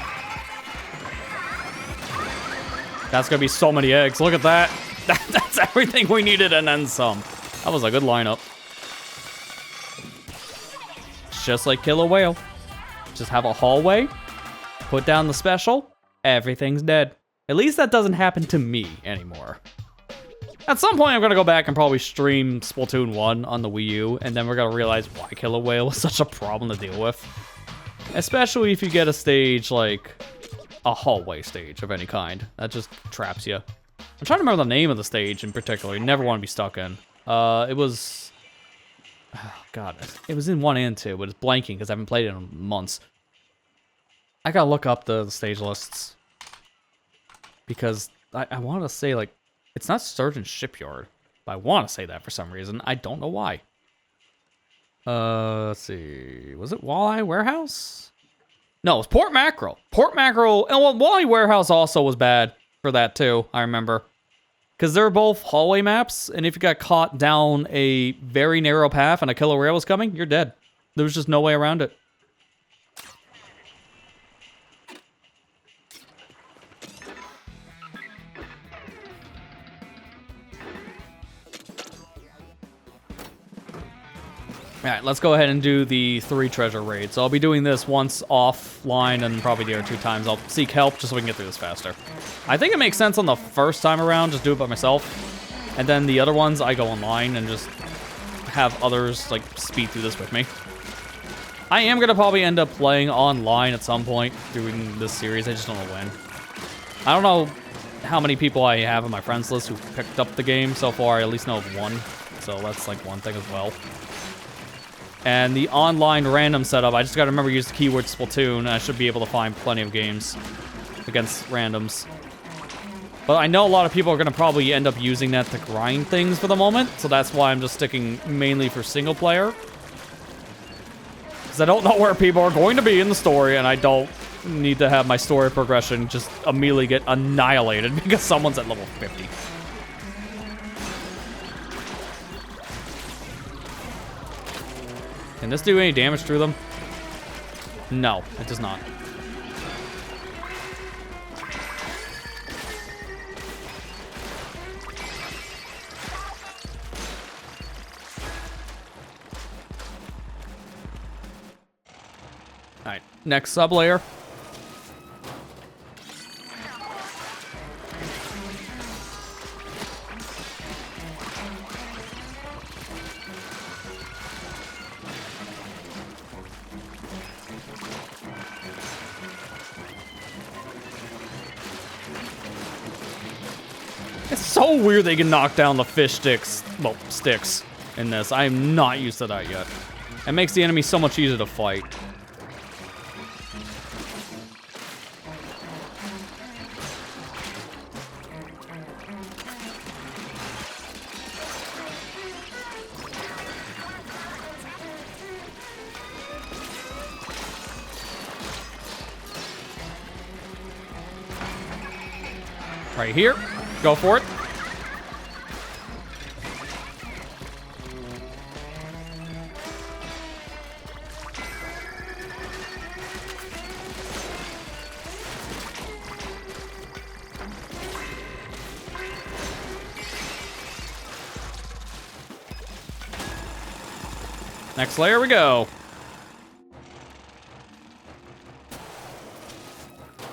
That's going to be so many eggs. Look at that. That's everything we needed and then some. That was a good lineup. It's just like Killer Whale. Just have a hallway. Put down the special. Everything's dead. At least that doesn't happen to me anymore. At some point, I'm going to go back and probably stream Splatoon 1 on the Wii U, and then we're going to realize why Killer Whale was such a problem to deal with. Especially if you get a stage like a hallway stage of any kind. That just traps you. I'm trying to remember the name of the stage in particular. You never want to be stuck in. It was... Oh, God. It was in 1 and 2, but it's blanking because I haven't played it in months. I gotta look up the stage lists. Because I want to say, like, it's not Surgeon Shipyard, but I want to say that for some reason. I don't know why. Let's see. Was it Walleye Warehouse? No, it was Port Mackerel. Port Mackerel, and well, Walleye Warehouse also was bad for that too, I remember. Because they're both hallway maps, and if you got caught down a very narrow path and a killer whale was coming, you're dead. There was just no way around it. Alright, let's go ahead and do the 3 treasure raids. So I'll be doing this once offline and probably the other 2 times. I'll seek help just so we can get through this faster. I think it makes sense on the first time around, just do it by myself. And then the other ones, I go online and just have others, like, speed through this with me. I am going to probably end up playing online at some point during this series. I just don't know when. I don't know how many people I have on my friends list who picked up the game so far. I at least know of 1. So that's, like, one thing as well. And the online random setup, I just gotta remember to use the keyword Splatoon, and I should be able to find plenty of games against randoms. But I know a lot of people are gonna probably end up using that to grind things for the moment, so that's why I'm just sticking mainly for single player. Because I don't know where people are going to be in the story, and I don't need to have my story progression just immediately get annihilated because someone's at level 50. Can this do any damage through them? No, it does not. Alright, next sub-layer. It's so weird they can knock down the fish sticks, well, sticks in this. I am not used to that yet. It makes the enemy so much easier to fight. Right here. Go for it. Next layer we go.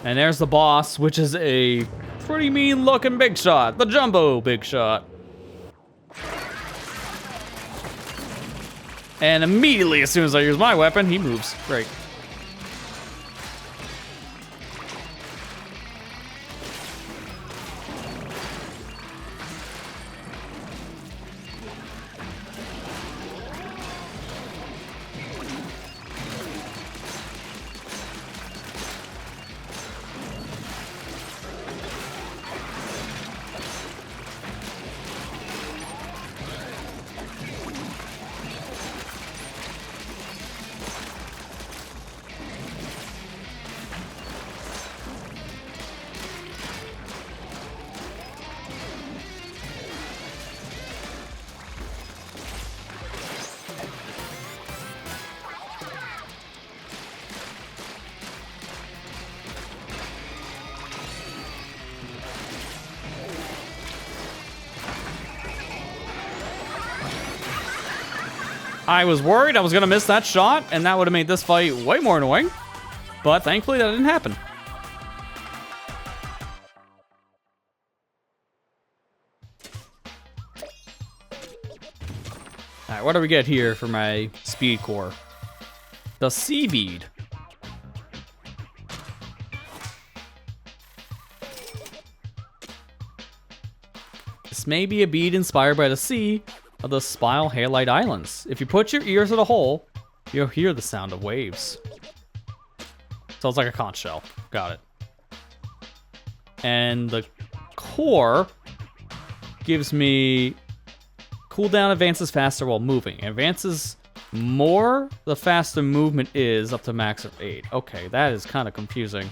And there's the boss, which is a pretty mean looking big shot. The jumbo big shot. And immediately, as soon as I use my weapon, he moves. Great. I was worried I was gonna miss that shot, and that would have made this fight way more annoying. But thankfully that didn't happen. Alright, what do we get here for my speed core? The sea bead. This may be a bead inspired by the sea of the Spile Halite Islands. If you put your ears to the hole, you'll hear the sound of waves. So it's like a conch shell. Got it. And the core gives me cooldown advances faster while moving. It advances more the faster movement is, up to max of 8. Okay, that is kind of confusing.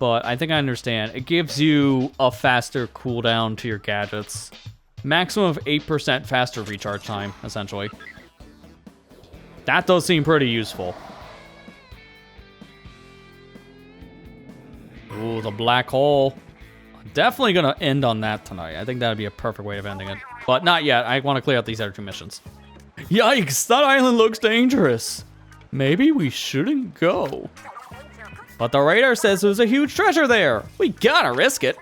But I think I understand. It gives you a faster cooldown to your gadgets. Maximum of 8% faster recharge time, essentially. That does seem pretty useful. Ooh, the black hole. I'm definitely gonna end on that tonight. I think that'd be a perfect way of ending it. But not yet. I want to clear out these other 2 missions. Yikes, that island looks dangerous. Maybe we shouldn't go. But the radar says there's a huge treasure there. We gotta risk it.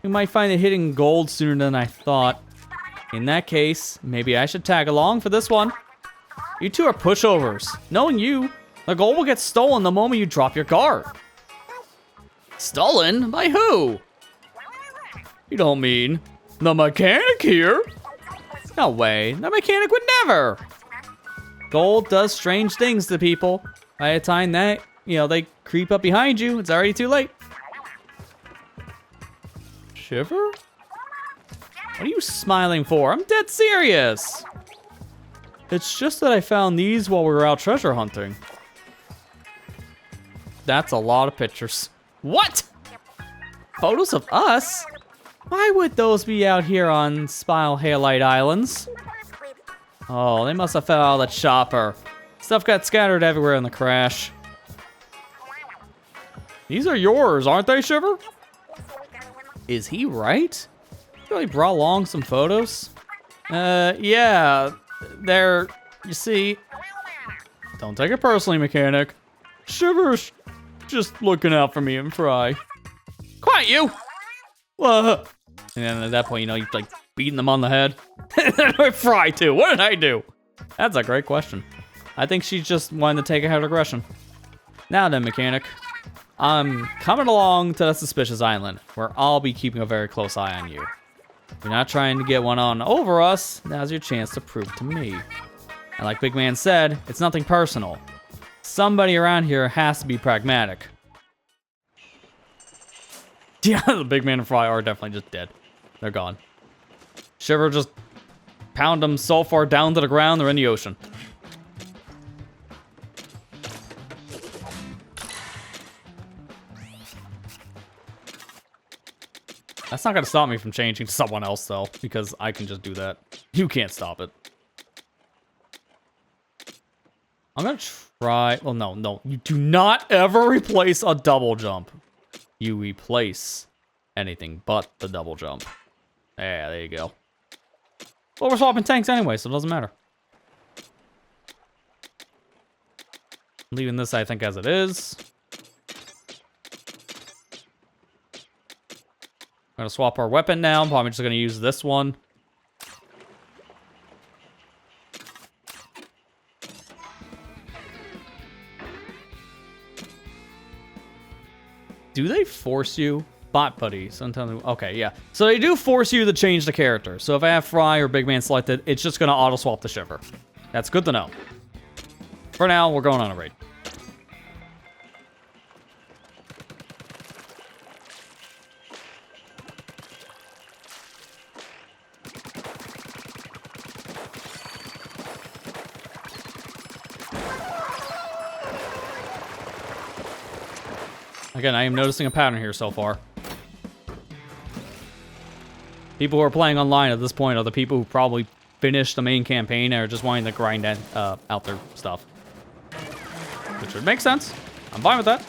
We might find it hidden gold sooner than I thought. In that case, maybe I should tag along for this one. You two are pushovers. Knowing you, the gold will get stolen the moment you drop your guard. Stolen? By who? You don't mean the mechanic here? No way, the mechanic would never. Gold does strange things to people. By the time that, they creep up behind you, it's already too late. Shiver? What are you smiling for? I'm dead serious. It's just that I found these while we were out treasure hunting. That's a lot of pictures. What? Photos of us? Why would those be out here on Spile Halite Islands? Oh, they must have fell out of the chopper. Stuff got scattered everywhere in the crash. These are yours, aren't they, Shiver? Is he right? You really brought along some photos? Yeah. They're, you see... Don't take it personally, mechanic. Shiver's just looking out for me and Fry. Quiet, you! What? And then at that point, you're like beating them on the head. Fry, too. What did I do? That's a great question. I think she's just wanting to take out aggression. Now then, mechanic. I'm coming along to that suspicious island, where I'll be keeping a very close eye on you. If you're not trying to get one on over us, now's your chance to prove to me. And like Big Man said, it's nothing personal. Somebody around here has to be pragmatic. Yeah, the Big Man and Fry are definitely just dead. They're gone. Shiver just pound them so far down to the ground, they're in the ocean. That's not gonna stop me from changing to someone else, though, because I can just do that. You can't stop it. I'm gonna try... Well, no. You do not ever replace a double jump. You replace anything but the double jump. Yeah, there you go. Well, we're swapping tanks anyway, so it doesn't matter. Leaving this, I think, as it is. I'm gonna swap our weapon now. I'm probably just gonna use this one. Do they force you? Bot buddy. Sometimes. Okay, yeah. So they do force you to change the character. So if I have Fry or Big Man selected, it's just gonna auto swap the Shiver. That's good to know. For now, we're going on a raid. Again, I am noticing a pattern here so far. People who are playing online at this point are the people who probably finished the main campaign and are just wanting to grind out their stuff. Which would make sense. I'm fine with that.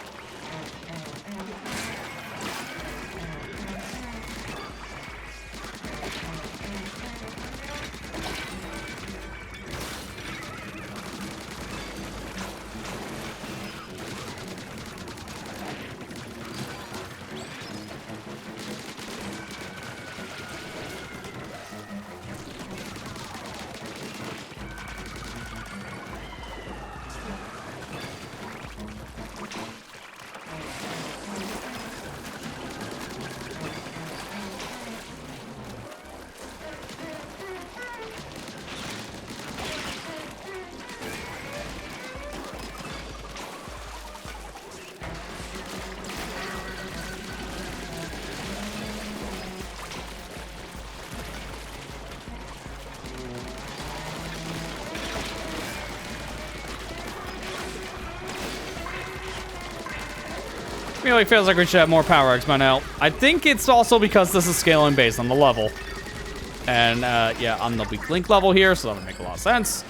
Really feels like we should have more power X by now. I think it's also because this is scaling based on the level. And, yeah, I'm the weak link level here, so that would make a lot of sense.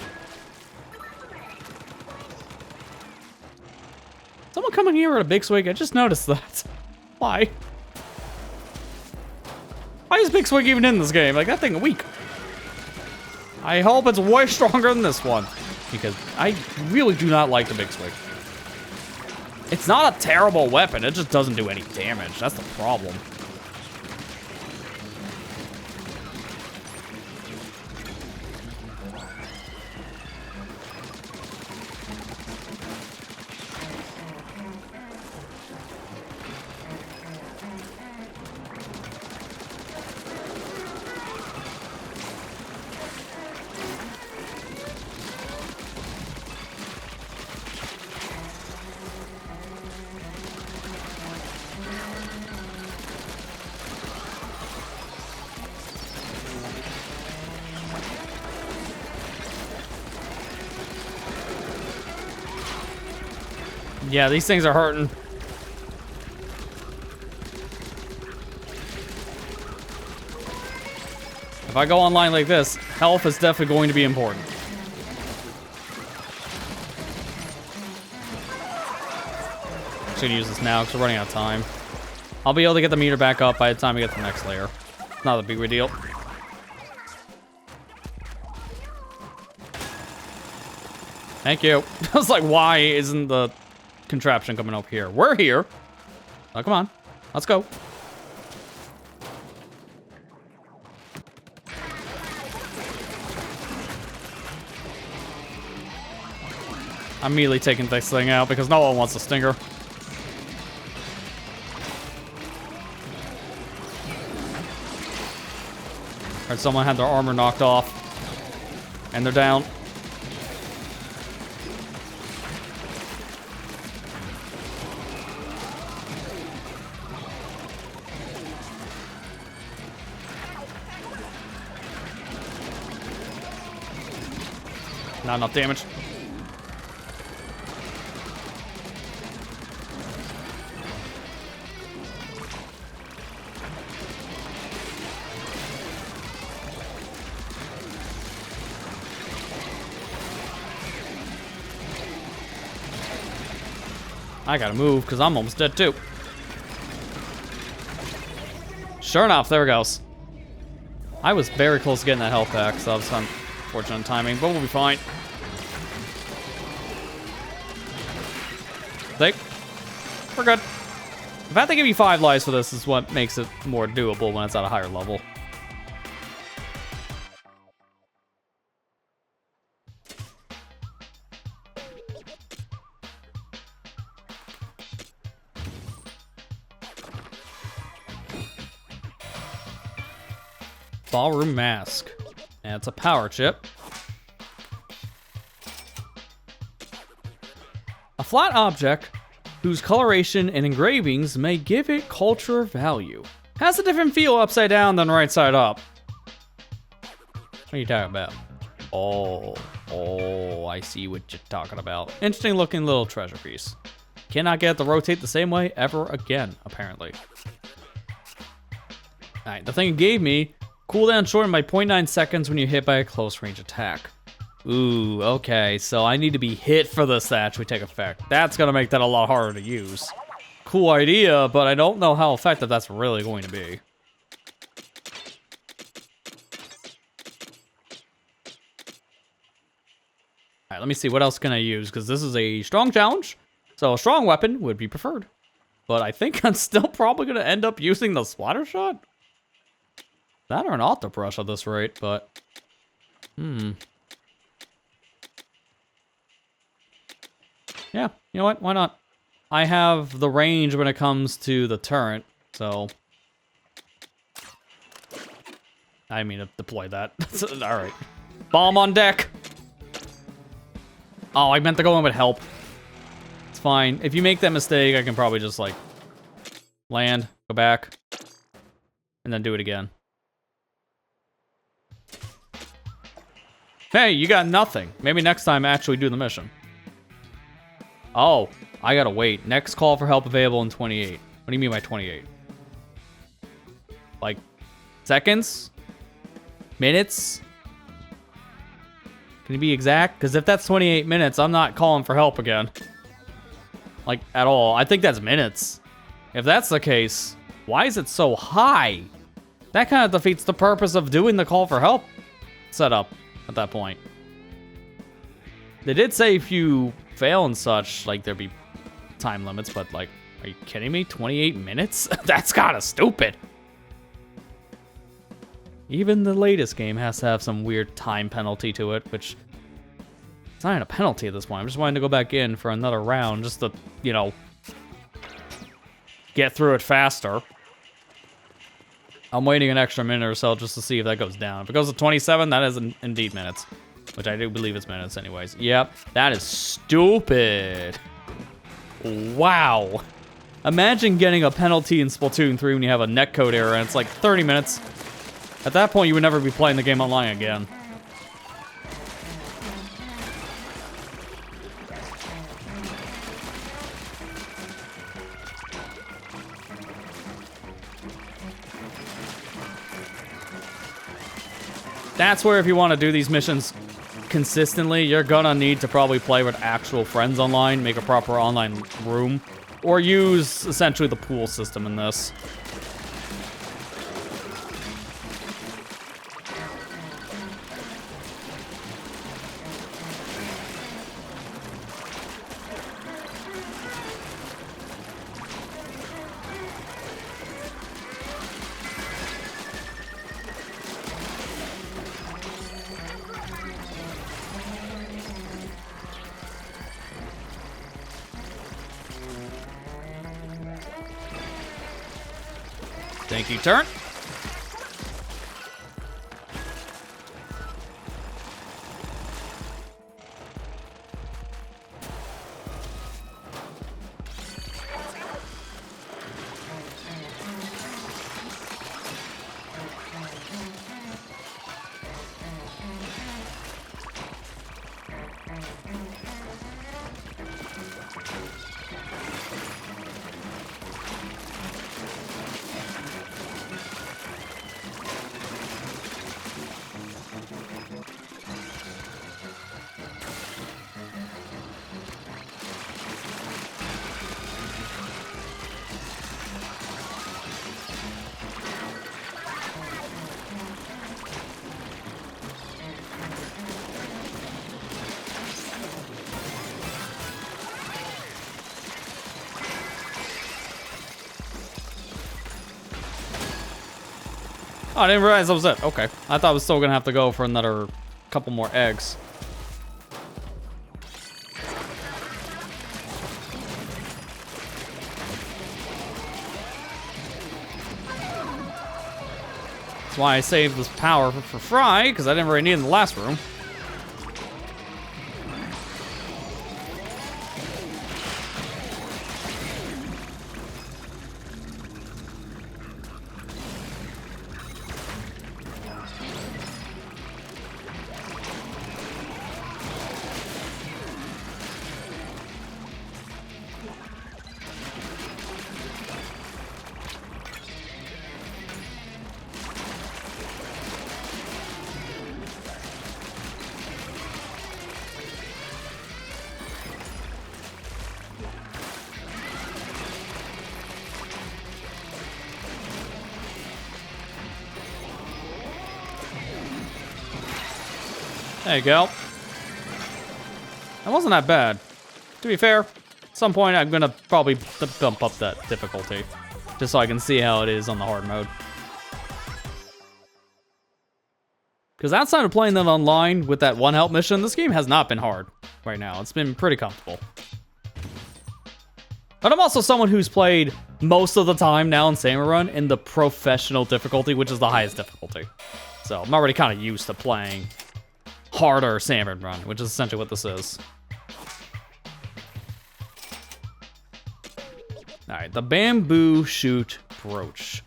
Someone coming here with a big swig? I just noticed that. Why? Why is Big Swig even in this game? Like, that thing weak. I hope it's way stronger than this one. Because I really do not like the Big Swig. It's not a terrible weapon, it just doesn't do any damage. That's the problem. Yeah, these things are hurting. If I go online like this, health is definitely going to be important. I'm just gonna use this now because we're running out of time. I'll be able to get the meter back up by the time we get to the next layer. Not a big of a deal. Thank you. I was like, why isn't the contraption coming up here? We're here. Oh, come on. Let's go. I'm immediately taking this thing out because no one wants a stinger. Heard someone had their armor knocked off. And they're down. Not enough damage. I gotta move because I'm almost dead too. Sure enough, there it goes. I was very close to getting that health back, so that was unfortunate timing, but we'll be fine. We're good. The fact they give you 5 lives for this is what makes it more doable when it's at a higher level. Ballroom mask. And it's a power chip. A flat object whose coloration and engravings may give it culture value. Has a different feel upside down than right side up. What are you talking about? Oh, I see what you're talking about. Interesting looking little treasure piece. Cannot get it to rotate the same way ever again, apparently. Alright, the thing it gave me, cooldown shortened by 0.9 seconds when you hit by a close range attack. Ooh, okay, so I need to be hit for this to actually take effect. That's gonna make that a lot harder to use. Cool idea, but I don't know how effective that's really going to be. Alright, let me see, what else can I use? Because this is a strong challenge, so a strong weapon would be preferred. But I think I'm still probably gonna end up using the splatter shot? That or an auto brush at this rate, but... Yeah, you know what? Why not? I have the range when it comes to the turret, so... I mean to deploy that. Alright. Bomb on deck! Oh, I meant to go in with help. It's fine. If you make that mistake, I can probably just, like... land, go back, and then do it again. Hey, you got nothing. Maybe next time actually do the mission. Oh, I gotta wait. Next call for help available in 28. What do you mean by 28? Like, seconds? Minutes? Can you be exact? Because if that's 28 minutes, I'm not calling for help again. Like, at all. I think that's minutes. If that's the case, why is it so high? That kind of defeats the purpose of doing the call for help setup at that point. They did say if you fail and such, like, there'd be time limits, but, like, are you kidding me? 28 minutes? That's kind of stupid. Even the latest game has to have some weird time penalty to it, which it's not even a penalty at this point. I'm just wanting to go back in for another round just to, you know, get through it faster. I'm waiting an extra minute or so just to see if that goes down. If it goes to 27, that is indeed minutes, which I do believe it's minutes anyways. Yep, that is stupid. Wow. Imagine getting a penalty in Splatoon 3 when you have a netcode error and it's like 30 minutes. At that point, you would never be playing the game online again. That's where if you want to do these missions consistently, you're gonna need to probably play with actual friends online, make a proper online room, or use essentially the pool system in this. Thank you, turn. Oh, I didn't realize that was it. Okay. I thought I was still gonna have to go for another couple more eggs. That's why I saved this power for Fry, because I didn't really need it in the last room. There you go. That wasn't that bad. To be fair, at some point I'm gonna probably bump up that difficulty, just so I can see how it is on the hard mode. Because outside of playing that online with that one help mission, this game has not been hard right now. It's been pretty comfortable. But I'm also someone who's played most of the time now in Salmon Run in the professional difficulty, which is the highest difficulty. So I'm already kind of used to playing harder Salmon Run, which is essentially what this is. Alright, the bamboo shoot brooch.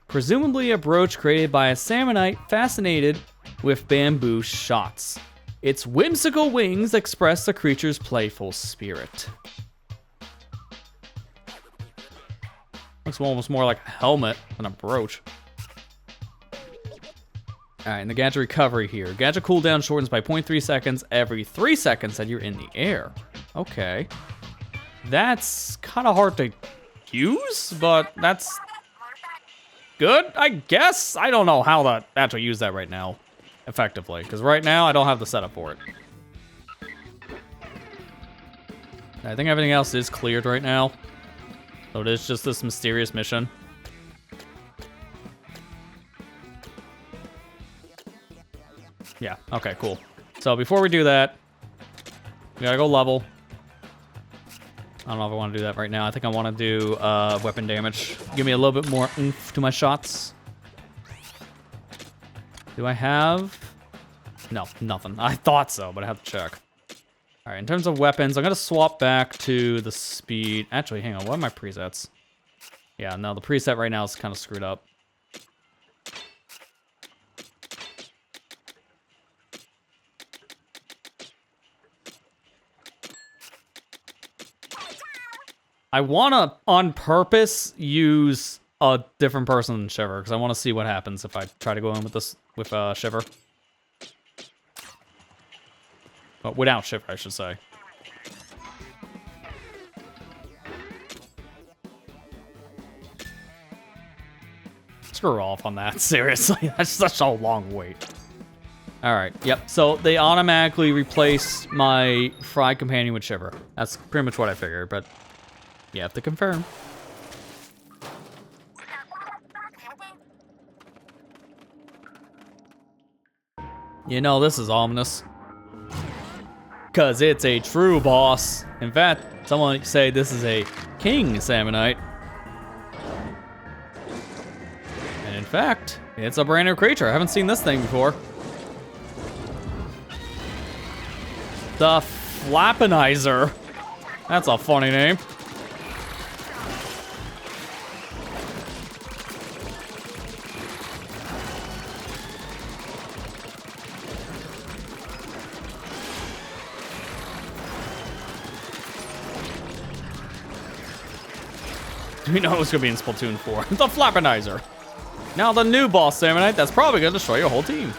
Presumably a brooch created by a salmonite fascinated with bamboo shots. Its whimsical wings express the creature's playful spirit. Looks almost more like a helmet than a brooch. Alright, and the gadget recovery here. Gadget cooldown shortens by 0.3 seconds every 3 seconds that you're in the air. Okay. That's kind of hard to use, but that's good, I guess? I don't know how to actually use that right now effectively, because right now I don't have the setup for it. I think everything else is cleared right now. So it is just this mysterious mission. Yeah, okay, cool. So before we do that, we gotta go level. I don't know if I want to do that right now. I think I want to do weapon damage. Give me a little bit more oomph to my shots. Do I have... No, nothing. I thought so, but I have to check. Alright, in terms of weapons, I'm gonna swap back to the speed. Actually, hang on, what are my presets? Yeah, no, the preset right now is kind of screwed up. I wanna, on purpose, use a different person than Shiver, because I want to see what happens if I try to go in with this, with Shiver. Well, without Shiver, I should say. Screw off on that, seriously. That's such a long wait. Alright, yep. So they automatically replace my Fried Companion with Shiver. That's pretty much what I figured, but you have to confirm. You know, this is ominous. Because it's a true boss. In fact, someone say this is a King Salmonite. And in fact, it's a brand new creature. I haven't seen this thing before. The Flappenizer. That's a funny name. We know it's gonna be in Splatoon 4. The Flappenizer. Now the new boss Salmonite that's probably gonna destroy your whole team.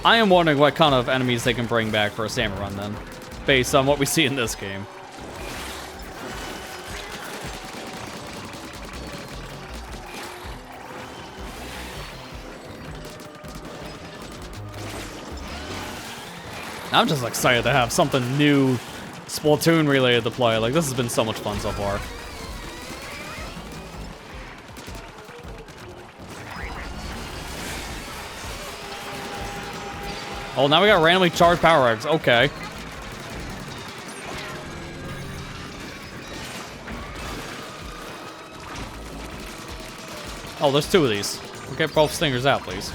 I am wondering what kind of enemies they can bring back for a Salmon run then, based on what we see in this game. I'm just excited to have something new Splatoon related to play. Like, this has been so much fun so far. Oh, now we got randomly charged power eggs. Okay. Oh, there's two of these. We'll get both stingers out, please.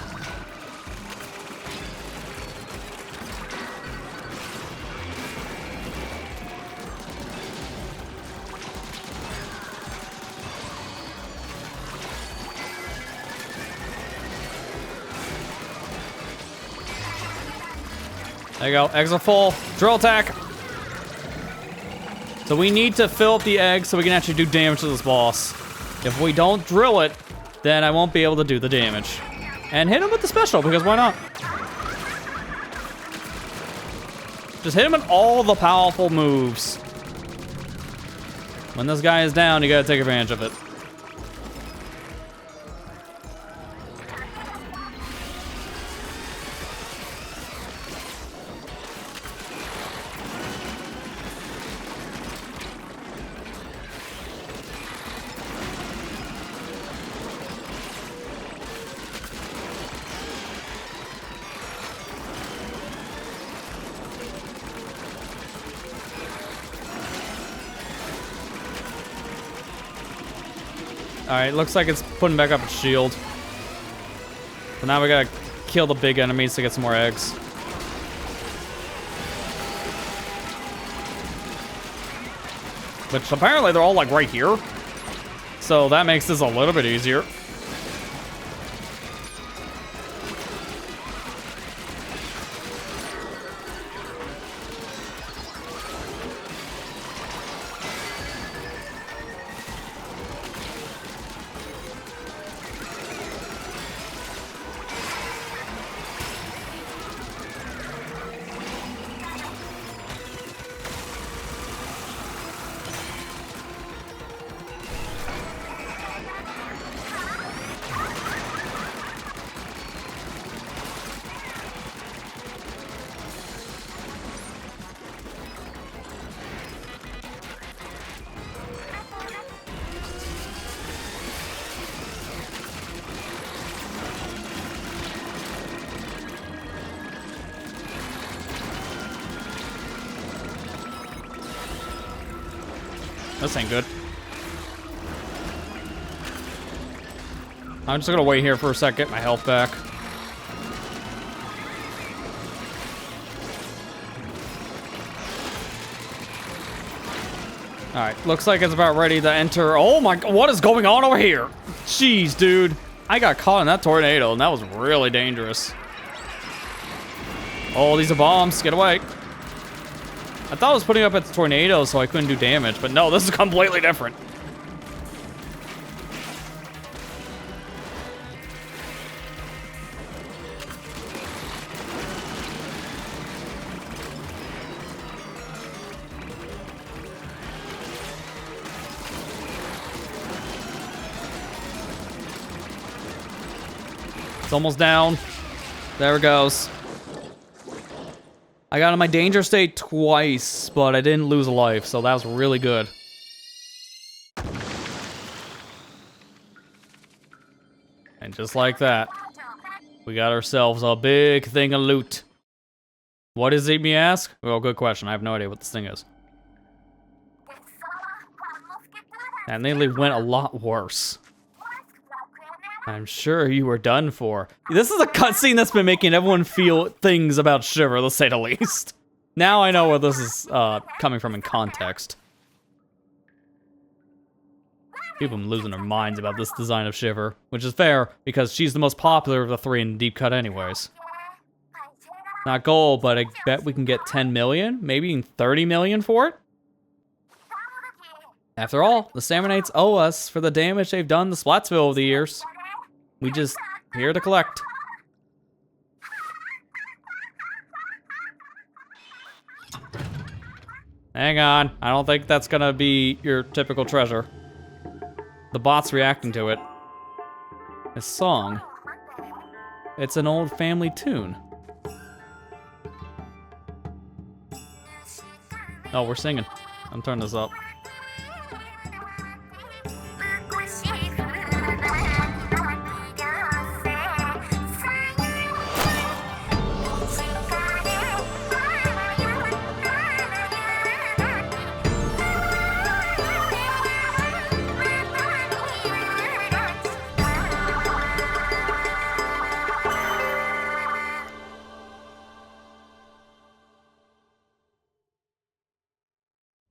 There you go. Eggs are full. Drill attack. So we need to fill up the eggs so we can actually do damage to this boss. If we don't drill it, then I won't be able to do the damage. And hit him with the special, because why not? Just hit him with all the powerful moves. When this guy is down, you gotta take advantage of it. Alright, looks like it's putting back up its shield. So now we gotta kill the big enemies to get some more eggs. Which apparently they're all like right here. So that makes this a little bit easier. This ain't good. I'm just gonna wait here for a sec, get my health back. Alright, looks like it's about ready to enter. Oh my, what is going on over here? Jeez, dude. I got caught in that tornado, and that was really dangerous. Oh, these are bombs. Get away. I thought I was putting up at the tornado so I couldn't do damage, but no, this is completely different. It's almost down. There it goes. I got in my danger state twice, but I didn't lose a life, so that was really good. And just like that, we got ourselves a big thing of loot. What is it, me ask? Well, good question. I have no idea what this thing is. That nearly went a lot worse. I'm sure you were done for. This is a cutscene that's been making everyone feel things about Shiver, to say the least. Now I know where this is coming from in context. People are losing their minds about this design of Shiver, which is fair, because she's the most popular of the three in Deep Cut anyways. Not gold, but I bet we can get 10 million, maybe even 30 million for it. After all, the Salmonites owe us for the damage they've done to Splatsville over the years. We just here to collect. Hang on, I don't think that's gonna be your typical treasure. The bot's reacting to it. A song. It's an old family tune. Oh, we're singing. I'm turning this up.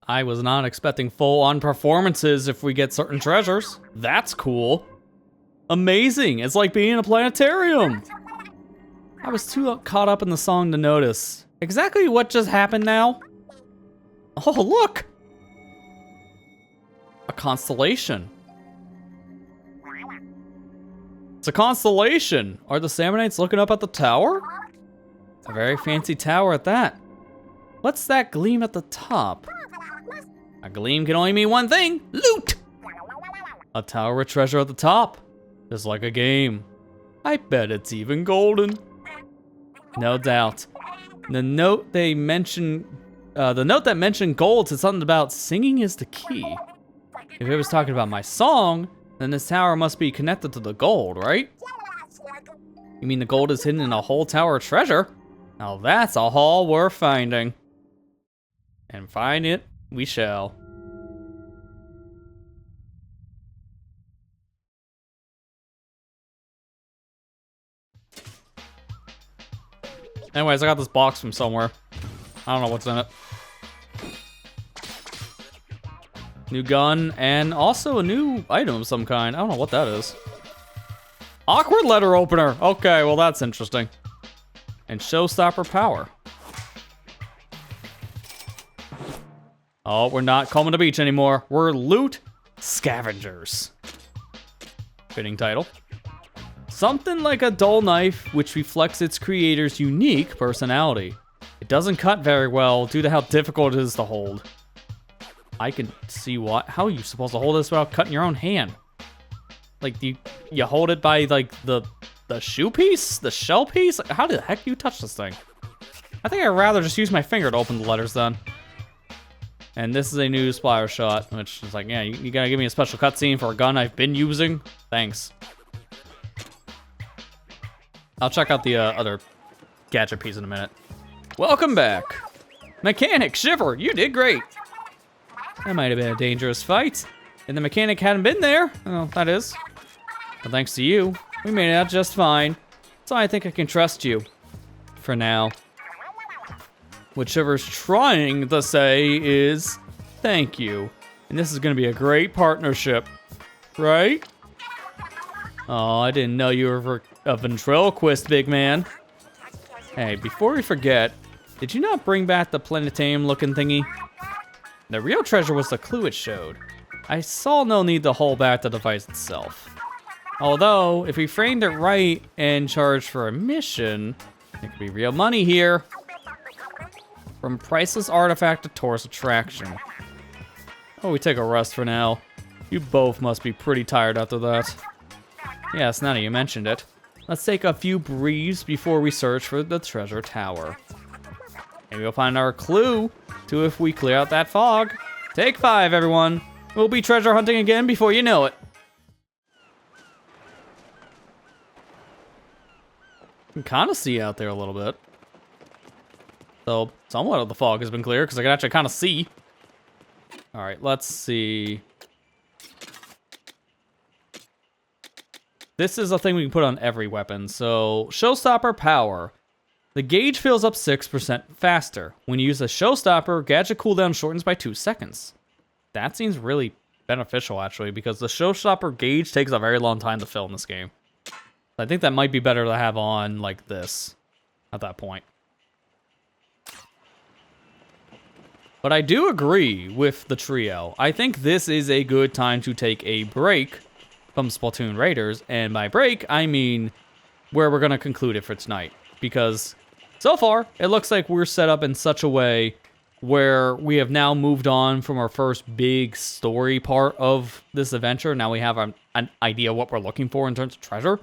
I was not expecting full-on performances if we get certain treasures. That's cool. Amazing. It's like being in a planetarium. I was too caught up in the song to notice. Exactly what just happened now? Oh, look! A constellation. It's a constellation. Are the Salmonites looking up at the tower? A very fancy tower at that. What's that gleam at the top? A gleam can only mean one thing, loot! A tower with treasure at the top, just like a game. I bet it's even golden. No doubt. The note that mentioned gold said something about singing is the key. If it was talking about my song, then this tower must be connected to the gold, right? You mean the gold is hidden in a whole tower of treasure? Now that's a haul worth finding. And find it we shall. Anyways, I got this box from somewhere. I don't know what's in it. New gun, and also a new item of some kind. I don't know what that is. Awkward letter opener. Okay, well that's interesting. And showstopper power. Oh, we're not combing the beach anymore. We're loot scavengers. Fitting title. Something like a dull knife, which reflects its creator's unique personality. It doesn't cut very well due to how difficult it is to hold. I can see what. How are you supposed to hold this without cutting your own hand? Like, you hold it by, like, the shoe piece? The shell piece? Like, how the heck do you touch this thing? I think I'd rather just use my finger to open the letters then. And this is a new splatter shot, which is like, yeah, you gotta give me a special cutscene for a gun I've been using? Thanks. I'll check out the other gadget piece in a minute. Welcome back. Mechanic, Shiver, you did great. That might have been a dangerous fight. And the mechanic hadn't been there. Oh, that is. But thanks to you, we made it out just fine. So I think I can trust you. For now. What Shiver's trying to say is thank you. And this is going to be a great partnership. Right? Oh, I didn't know you were a ventriloquist, big man. Hey, before we forget, did you not bring back the planetarium-looking thingy? The real treasure was the clue it showed. I saw no need to hold back the device itself. Although, if we framed it right and charged for a mission, it could be real money here. From priceless artifact to tourist attraction. Oh, we take a rest for now. You both must be pretty tired after that. Yes, now that you mentioned it. Let's take a few breathes before we search for the treasure tower. Maybe we'll find our clue to if we clear out that fog. Take 5, everyone. We'll be treasure hunting again before you know it. You can kind of see out there a little bit. So, somewhat of the fog has been cleared because I can actually kind of see. Alright, let's see. This is a thing we can put on every weapon. So, Showstopper Power. The gauge fills up 6% faster. When you use a Showstopper, gadget cooldown shortens by 2 seconds. That seems really beneficial, actually, because the Showstopper gauge takes a very long time to fill in this game. I think that might be better to have on like this at that point. But I do agree with the trio. I think this is a good time to take a break from Splatoon Raiders. And by break, I mean where we're going to conclude it for tonight. Because so far, it looks like we're set up in such a way where we have now moved on from our first big story part of this adventure. Now we have an idea what we're looking for in terms of treasure.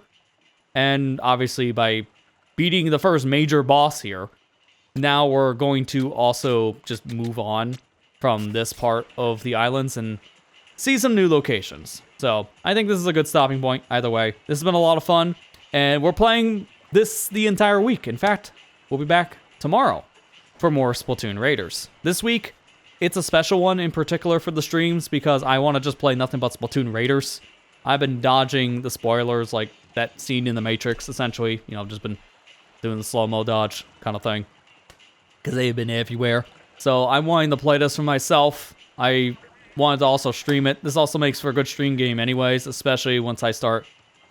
And obviously by beating the first major boss here, now we're going to also just move on from this part of the islands and see some new locations. So I think this is a good stopping point either way. This has been a lot of fun, and we're playing this the entire week. In fact, we'll be back tomorrow for more Splatoon Raiders. This week, it's a special one in particular for the streams because I want to just play nothing but Splatoon Raiders. I've been dodging the spoilers like that scene in the Matrix, essentially. You know, I've just been doing the slow-mo dodge kind of thing. Because they've been everywhere. So I'm wanting to play this for myself. I wanted to also stream it. This also makes for a good stream game anyways, especially once I start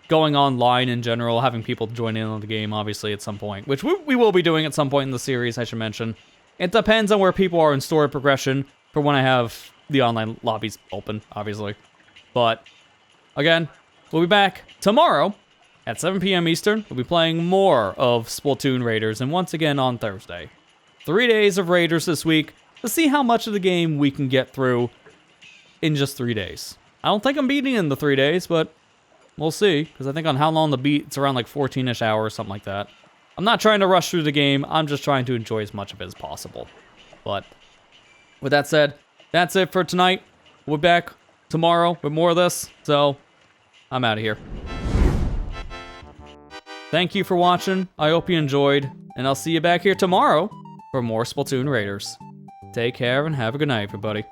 going online in general, having people join in on the game, obviously, at some point. Which we will be doing at some point in the series, I should mention. It depends on where people are in story progression for when I have the online lobbies open, obviously. But, again, we'll be back tomorrow at 7 p.m. Eastern. We'll be playing more of Splatoon Raiders, and once again on Thursday. 3 days of Raiders this week to see how much of the game we can get through in just 3 days. I don't think I'm beating in the 3 days, but we'll see. Because I think on how long the beat, it's around like 14-ish hours, something like that. I'm not trying to rush through the game. I'm just trying to enjoy as much of it as possible. But with that said, that's it for tonight. We'll be back tomorrow with more of this. So I'm out of here. Thank you for watching. I hope you enjoyed. And I'll see you back here tomorrow for more Splatoon Raiders. Take care and have a good night, everybody.